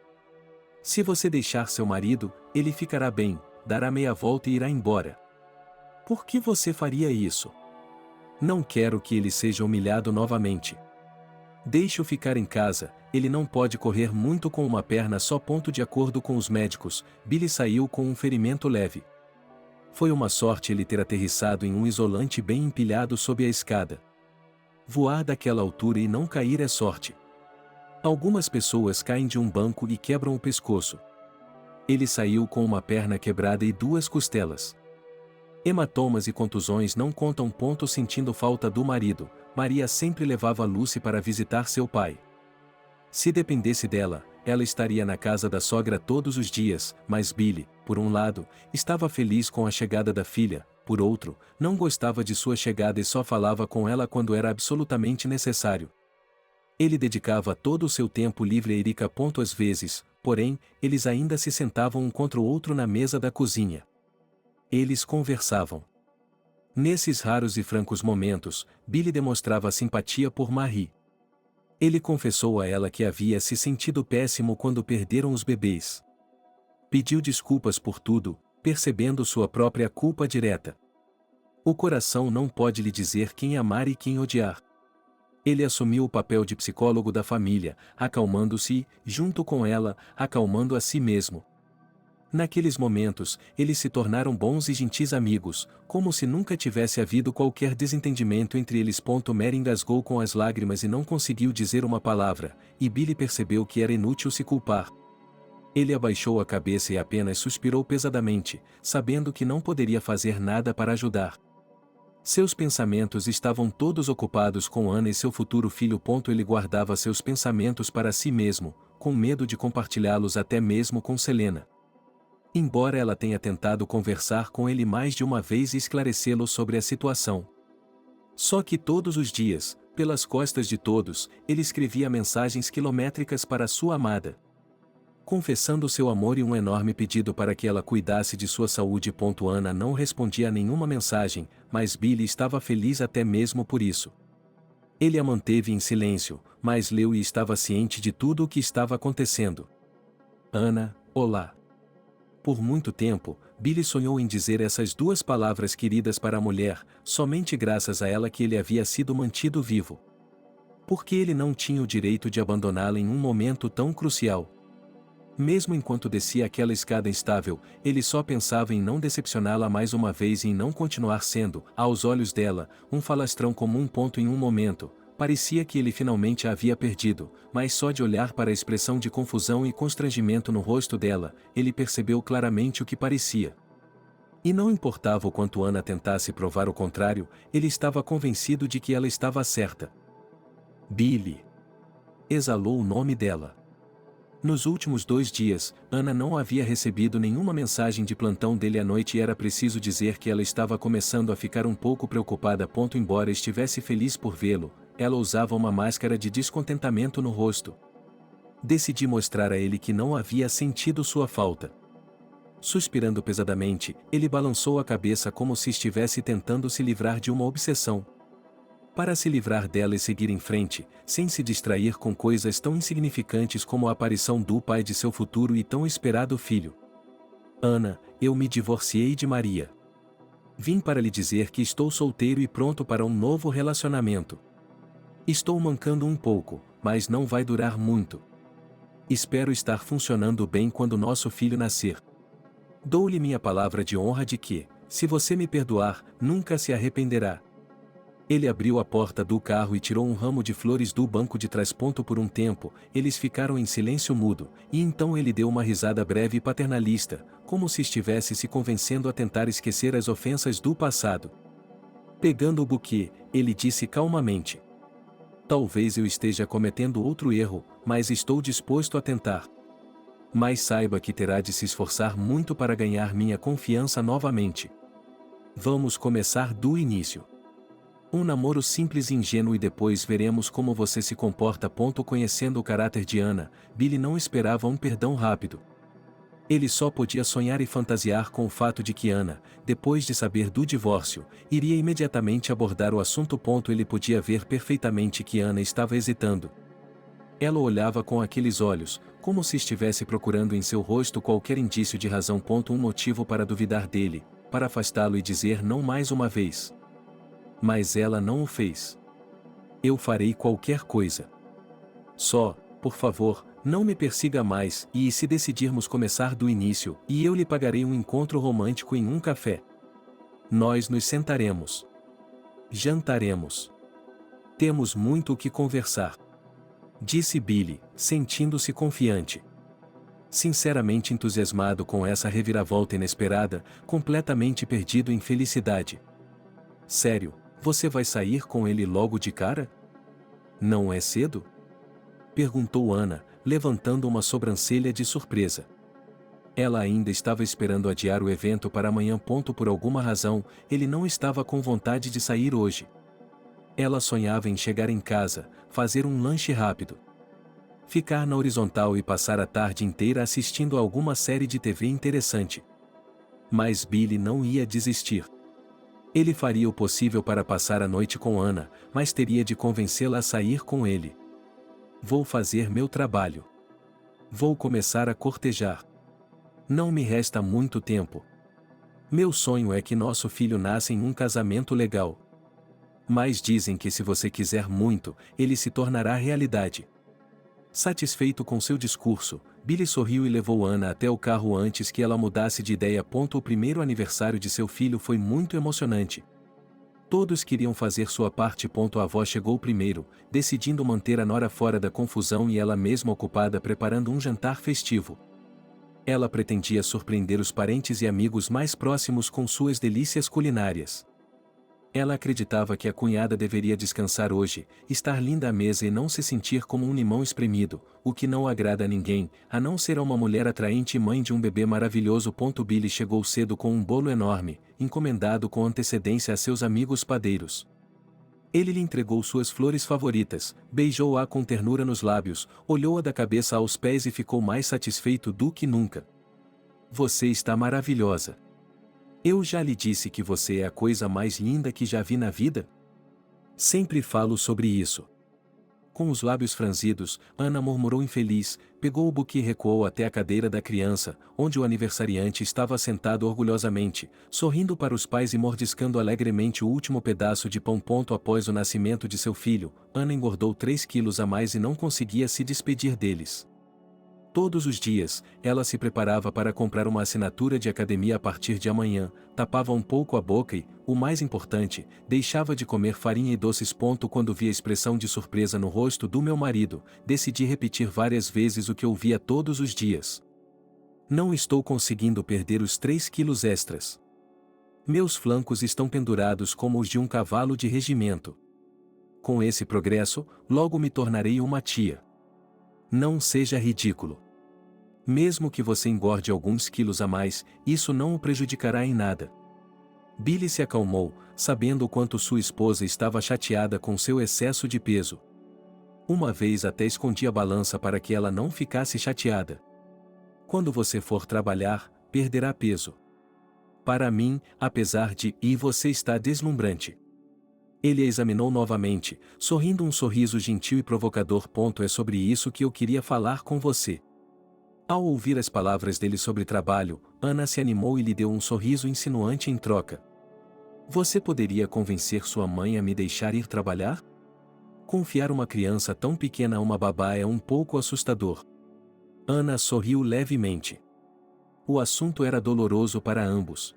Se você deixar seu marido, ele ficará bem, dará meia volta e irá embora. Por que você faria isso? Não quero que ele seja humilhado novamente. Deixe-o ficar em casa, ele não pode correr muito com uma perna só. De acordo com os médicos, Billy saiu com um ferimento leve. Foi uma sorte ele ter aterrissado em um isolante bem empilhado sob a escada. Voar daquela altura e não cair é sorte. Algumas pessoas caem de um banco e quebram o pescoço. Ele saiu com uma perna quebrada e 2 costelas. Hematomas e contusões não contam. Sentindo falta do marido, Maria sempre levava Lucy para visitar seu pai. Se dependesse dela, ela estaria na casa da sogra todos os dias, mas Billy, por um lado, estava feliz com a chegada da filha, por outro, não gostava de sua chegada e só falava com ela quando era absolutamente necessário. Ele dedicava todo o seu tempo livre a Erika. Às vezes, porém, eles ainda se sentavam um contra o outro na mesa da cozinha. Eles conversavam. Nesses raros e francos momentos, Billy demonstrava simpatia por Marie. Ele confessou a ela que havia se sentido péssimo quando perderam os bebês. Pediu desculpas por tudo, percebendo sua própria culpa direta. O coração não pode lhe dizer quem amar e quem odiar. Ele assumiu o papel de psicólogo da família, acalmando-se e, junto com ela, acalmando a si mesmo. Naqueles momentos, eles se tornaram bons e gentis amigos, como se nunca tivesse havido qualquer desentendimento entre eles. Mary engasgou com as lágrimas e não conseguiu dizer uma palavra, e Billy percebeu que era inútil se culpar. Ele abaixou a cabeça e apenas suspirou pesadamente, sabendo que não poderia fazer nada para ajudar. Seus pensamentos estavam todos ocupados com Ana e seu futuro filho. Ele guardava seus pensamentos para si mesmo, com medo de compartilhá-los até mesmo com Selena. Embora ela tenha tentado conversar com ele mais de uma vez e esclarecê-lo sobre a situação. Só que todos os dias, pelas costas de todos, ele escrevia mensagens quilométricas para sua amada, confessando seu amor e um enorme pedido para que ela cuidasse de sua saúde. Ana não respondia a nenhuma mensagem, mas Billy estava feliz até mesmo por isso. Ele a manteve em silêncio, mas leu e estava ciente de tudo o que estava acontecendo. Ana, olá. Por muito tempo, Billy sonhou em dizer essas 2 palavras queridas para a mulher, somente graças a ela que ele havia sido mantido vivo. Porque ele não tinha o direito de abandoná-la em um momento tão crucial. Mesmo enquanto descia aquela escada instável, ele só pensava em não decepcioná-la mais uma vez e em não continuar sendo, aos olhos dela, um falastrão comum. Em um momento, parecia que ele finalmente a havia perdido, mas só de olhar para a expressão de confusão e constrangimento no rosto dela, ele percebeu claramente o que parecia. E não importava o quanto Ana tentasse provar o contrário, ele estava convencido de que ela estava certa. Billy. Exalou o nome dela. Nos últimos 2 dias, Ana não havia recebido nenhuma mensagem de plantão dele à noite e era preciso dizer que ela estava começando a ficar um pouco preocupada. Embora estivesse feliz por vê-lo, ela usava uma máscara de descontentamento no rosto. Decidi mostrar a ele que não havia sentido sua falta. Suspirando pesadamente, ele balançou a cabeça como se estivesse tentando se livrar de uma obsessão. Para se livrar dela e seguir em frente, sem se distrair com coisas tão insignificantes como a aparição do pai de seu futuro e tão esperado filho. Ana, eu me divorciei de Maria. Vim para lhe dizer que estou solteiro e pronto para um novo relacionamento. Estou mancando um pouco, mas não vai durar muito. Espero estar funcionando bem quando nosso filho nascer. Dou-lhe minha palavra de honra de que, se você me perdoar, nunca se arrependerá. Ele abriu a porta do carro e tirou um ramo de flores do banco de trás. Por um tempo, eles ficaram em silêncio mudo, e então ele deu uma risada breve e paternalista, como se estivesse se convencendo a tentar esquecer as ofensas do passado. Pegando o buquê, ele disse calmamente: Talvez eu esteja cometendo outro erro, mas estou disposto a tentar. Mas saiba que terá de se esforçar muito para ganhar minha confiança novamente. Vamos começar do início. Um namoro simples e ingênuo e depois veremos como você se comporta. Conhecendo o caráter de Ana, Billy não esperava um perdão rápido. Ele só podia sonhar e fantasiar com o fato de que Ana, depois de saber do divórcio, iria imediatamente abordar o assunto. Ele podia ver perfeitamente que Ana estava hesitando. Ela o olhava com aqueles olhos, como se estivesse procurando em seu rosto qualquer indício de razão. Um motivo para duvidar dele, para afastá-lo e dizer não mais uma vez. Mas ela não o fez. Eu farei qualquer coisa. Só, por favor, não me persiga mais, e se decidirmos começar do início, e eu lhe pagarei um encontro romântico em um café. Nós nos sentaremos. Jantaremos. Temos muito o que conversar. Disse Billy, sentindo-se confiante. Sinceramente entusiasmado com essa reviravolta inesperada, completamente perdido em felicidade. Sério, você vai sair com ele logo de cara? Não é cedo? Perguntou Ana, levantando uma sobrancelha de surpresa. Ela ainda estava esperando adiar o evento para amanhã. Por alguma razão, ele não estava com vontade de sair hoje. Ela sonhava em chegar em casa, fazer um lanche rápido, ficar na horizontal e passar a tarde inteira assistindo a alguma série de TV interessante. Mas Billy não ia desistir. Ele faria o possível para passar a noite com Ana, mas teria de convencê-la a sair com ele. Vou fazer meu trabalho. Vou começar a cortejar. Não me resta muito tempo. Meu sonho é que nosso filho nasça em um casamento legal. Mas dizem que se você quiser muito, ele se tornará realidade. Satisfeito com seu discurso, Billy sorriu e levou Ana até o carro antes que ela mudasse de ideia. O primeiro aniversário de seu filho foi muito emocionante. Todos queriam fazer sua parte. A avó chegou primeiro, decidindo manter a nora fora da confusão e ela mesma ocupada preparando um jantar festivo. Ela pretendia surpreender os parentes e amigos mais próximos com suas delícias culinárias. Ela acreditava que a cunhada deveria descansar hoje, estar linda à mesa e não se sentir como um limão espremido, o que não agrada a ninguém, a não ser a uma mulher atraente e mãe de um bebê maravilhoso. Billy chegou cedo com um bolo enorme, encomendado com antecedência a seus amigos padeiros. Ele lhe entregou suas flores favoritas, beijou-a com ternura nos lábios, olhou-a da cabeça aos pés e ficou mais satisfeito do que nunca. Você está maravilhosa. Eu já lhe disse que você é a coisa mais linda que já vi na vida? Sempre falo sobre isso. Com os lábios franzidos, Ana murmurou infeliz, pegou o buquê e recuou até a cadeira da criança, onde o aniversariante estava sentado orgulhosamente, sorrindo para os pais e mordiscando alegremente o último pedaço de pão. Após o nascimento de seu filho, Ana engordou 3 quilos a mais e não conseguia se despedir deles. Todos os dias, ela se preparava para comprar uma assinatura de academia a partir de amanhã, tapava um pouco a boca e, o mais importante, deixava de comer farinha e doces. Quando vi a expressão de surpresa no rosto do meu marido, decidi repetir várias vezes o que ouvia todos os dias. Não estou conseguindo perder os 3 quilos extras. Meus flancos estão pendurados como os de um cavalo de regimento. Com esse progresso, logo me tornarei uma tia. Não seja ridículo. Mesmo que você engorde alguns quilos a mais, isso não o prejudicará em nada. Billy se acalmou, sabendo o quanto sua esposa estava chateada com seu excesso de peso. Uma vez até escondi a balança para que ela não ficasse chateada. Quando você for trabalhar, perderá peso. Para mim, apesar de, e você está deslumbrante. Ele a examinou novamente, sorrindo um sorriso gentil e provocador. É sobre isso que eu queria falar com você. Ao ouvir as palavras dele sobre trabalho, Ana se animou e lhe deu um sorriso insinuante em troca. Você poderia convencer sua mãe a me deixar ir trabalhar? Confiar uma criança tão pequena a uma babá é um pouco assustador. Ana sorriu levemente. O assunto era doloroso para ambos.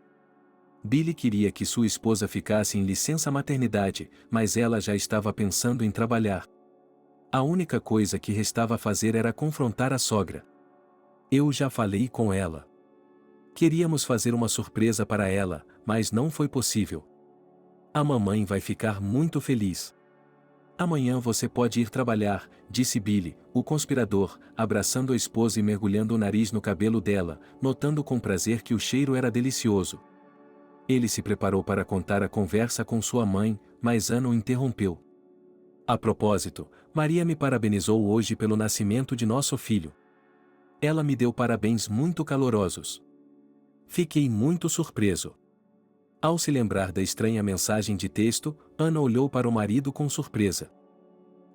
Billy queria que sua esposa ficasse em licença maternidade, mas ela já estava pensando em trabalhar. A única coisa que restava fazer era confrontar a sogra. Eu já falei com ela. Queríamos fazer uma surpresa para ela, mas não foi possível. A mamãe vai ficar muito feliz. Amanhã você pode ir trabalhar, disse Billy, o conspirador, abraçando a esposa e mergulhando o nariz no cabelo dela, notando com prazer que o cheiro era delicioso. Ele se preparou para contar a conversa com sua mãe, mas Ana o interrompeu. A propósito, Maria me parabenizou hoje pelo nascimento de nosso filho. Ela me deu parabéns muito calorosos. Fiquei muito surpreso. Ao se lembrar da estranha mensagem de texto, Ana olhou para o marido com surpresa.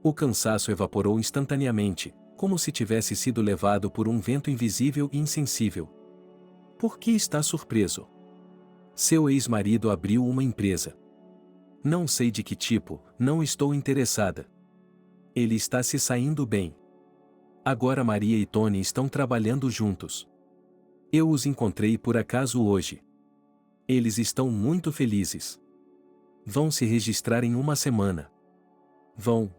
O cansaço evaporou instantaneamente, como se tivesse sido levado por um vento invisível e insensível. Por que está surpreso? Seu ex-marido abriu uma empresa. Não sei de que tipo, não estou interessada. Ele está se saindo bem. Agora Maria e Tony estão trabalhando juntos. Eu os encontrei por acaso hoje. Eles estão muito felizes. Vão se registrar em uma semana. Vão.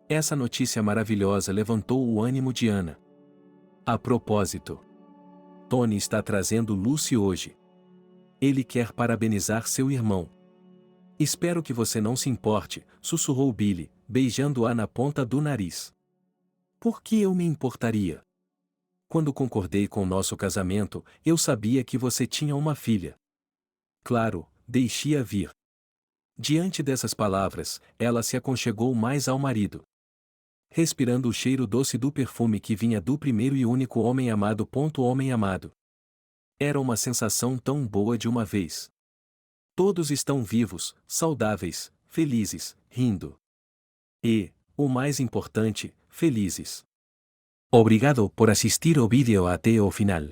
Essa notícia maravilhosa levantou o ânimo de Ana. A propósito, Tony está trazendo Lucy hoje. Ele quer parabenizar seu irmão. Espero que você não se importe, sussurrou Billy, beijando-a na ponta do nariz. Por que eu me importaria? Quando concordei com nosso casamento, eu sabia que você tinha uma filha. Claro, deixe-a vir. Diante dessas palavras, ela se aconchegou mais ao marido. Respirando o cheiro doce do perfume que vinha do primeiro e único homem amado. Homem amado. Era uma sensação tão boa de uma vez. Todos estão vivos, saudáveis, felizes, rindo. E, o mais importante, felizes. Obrigado por assistir o vídeo até o final.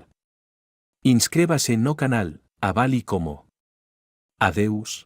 Inscreva-se no canal, avale como. Adeus.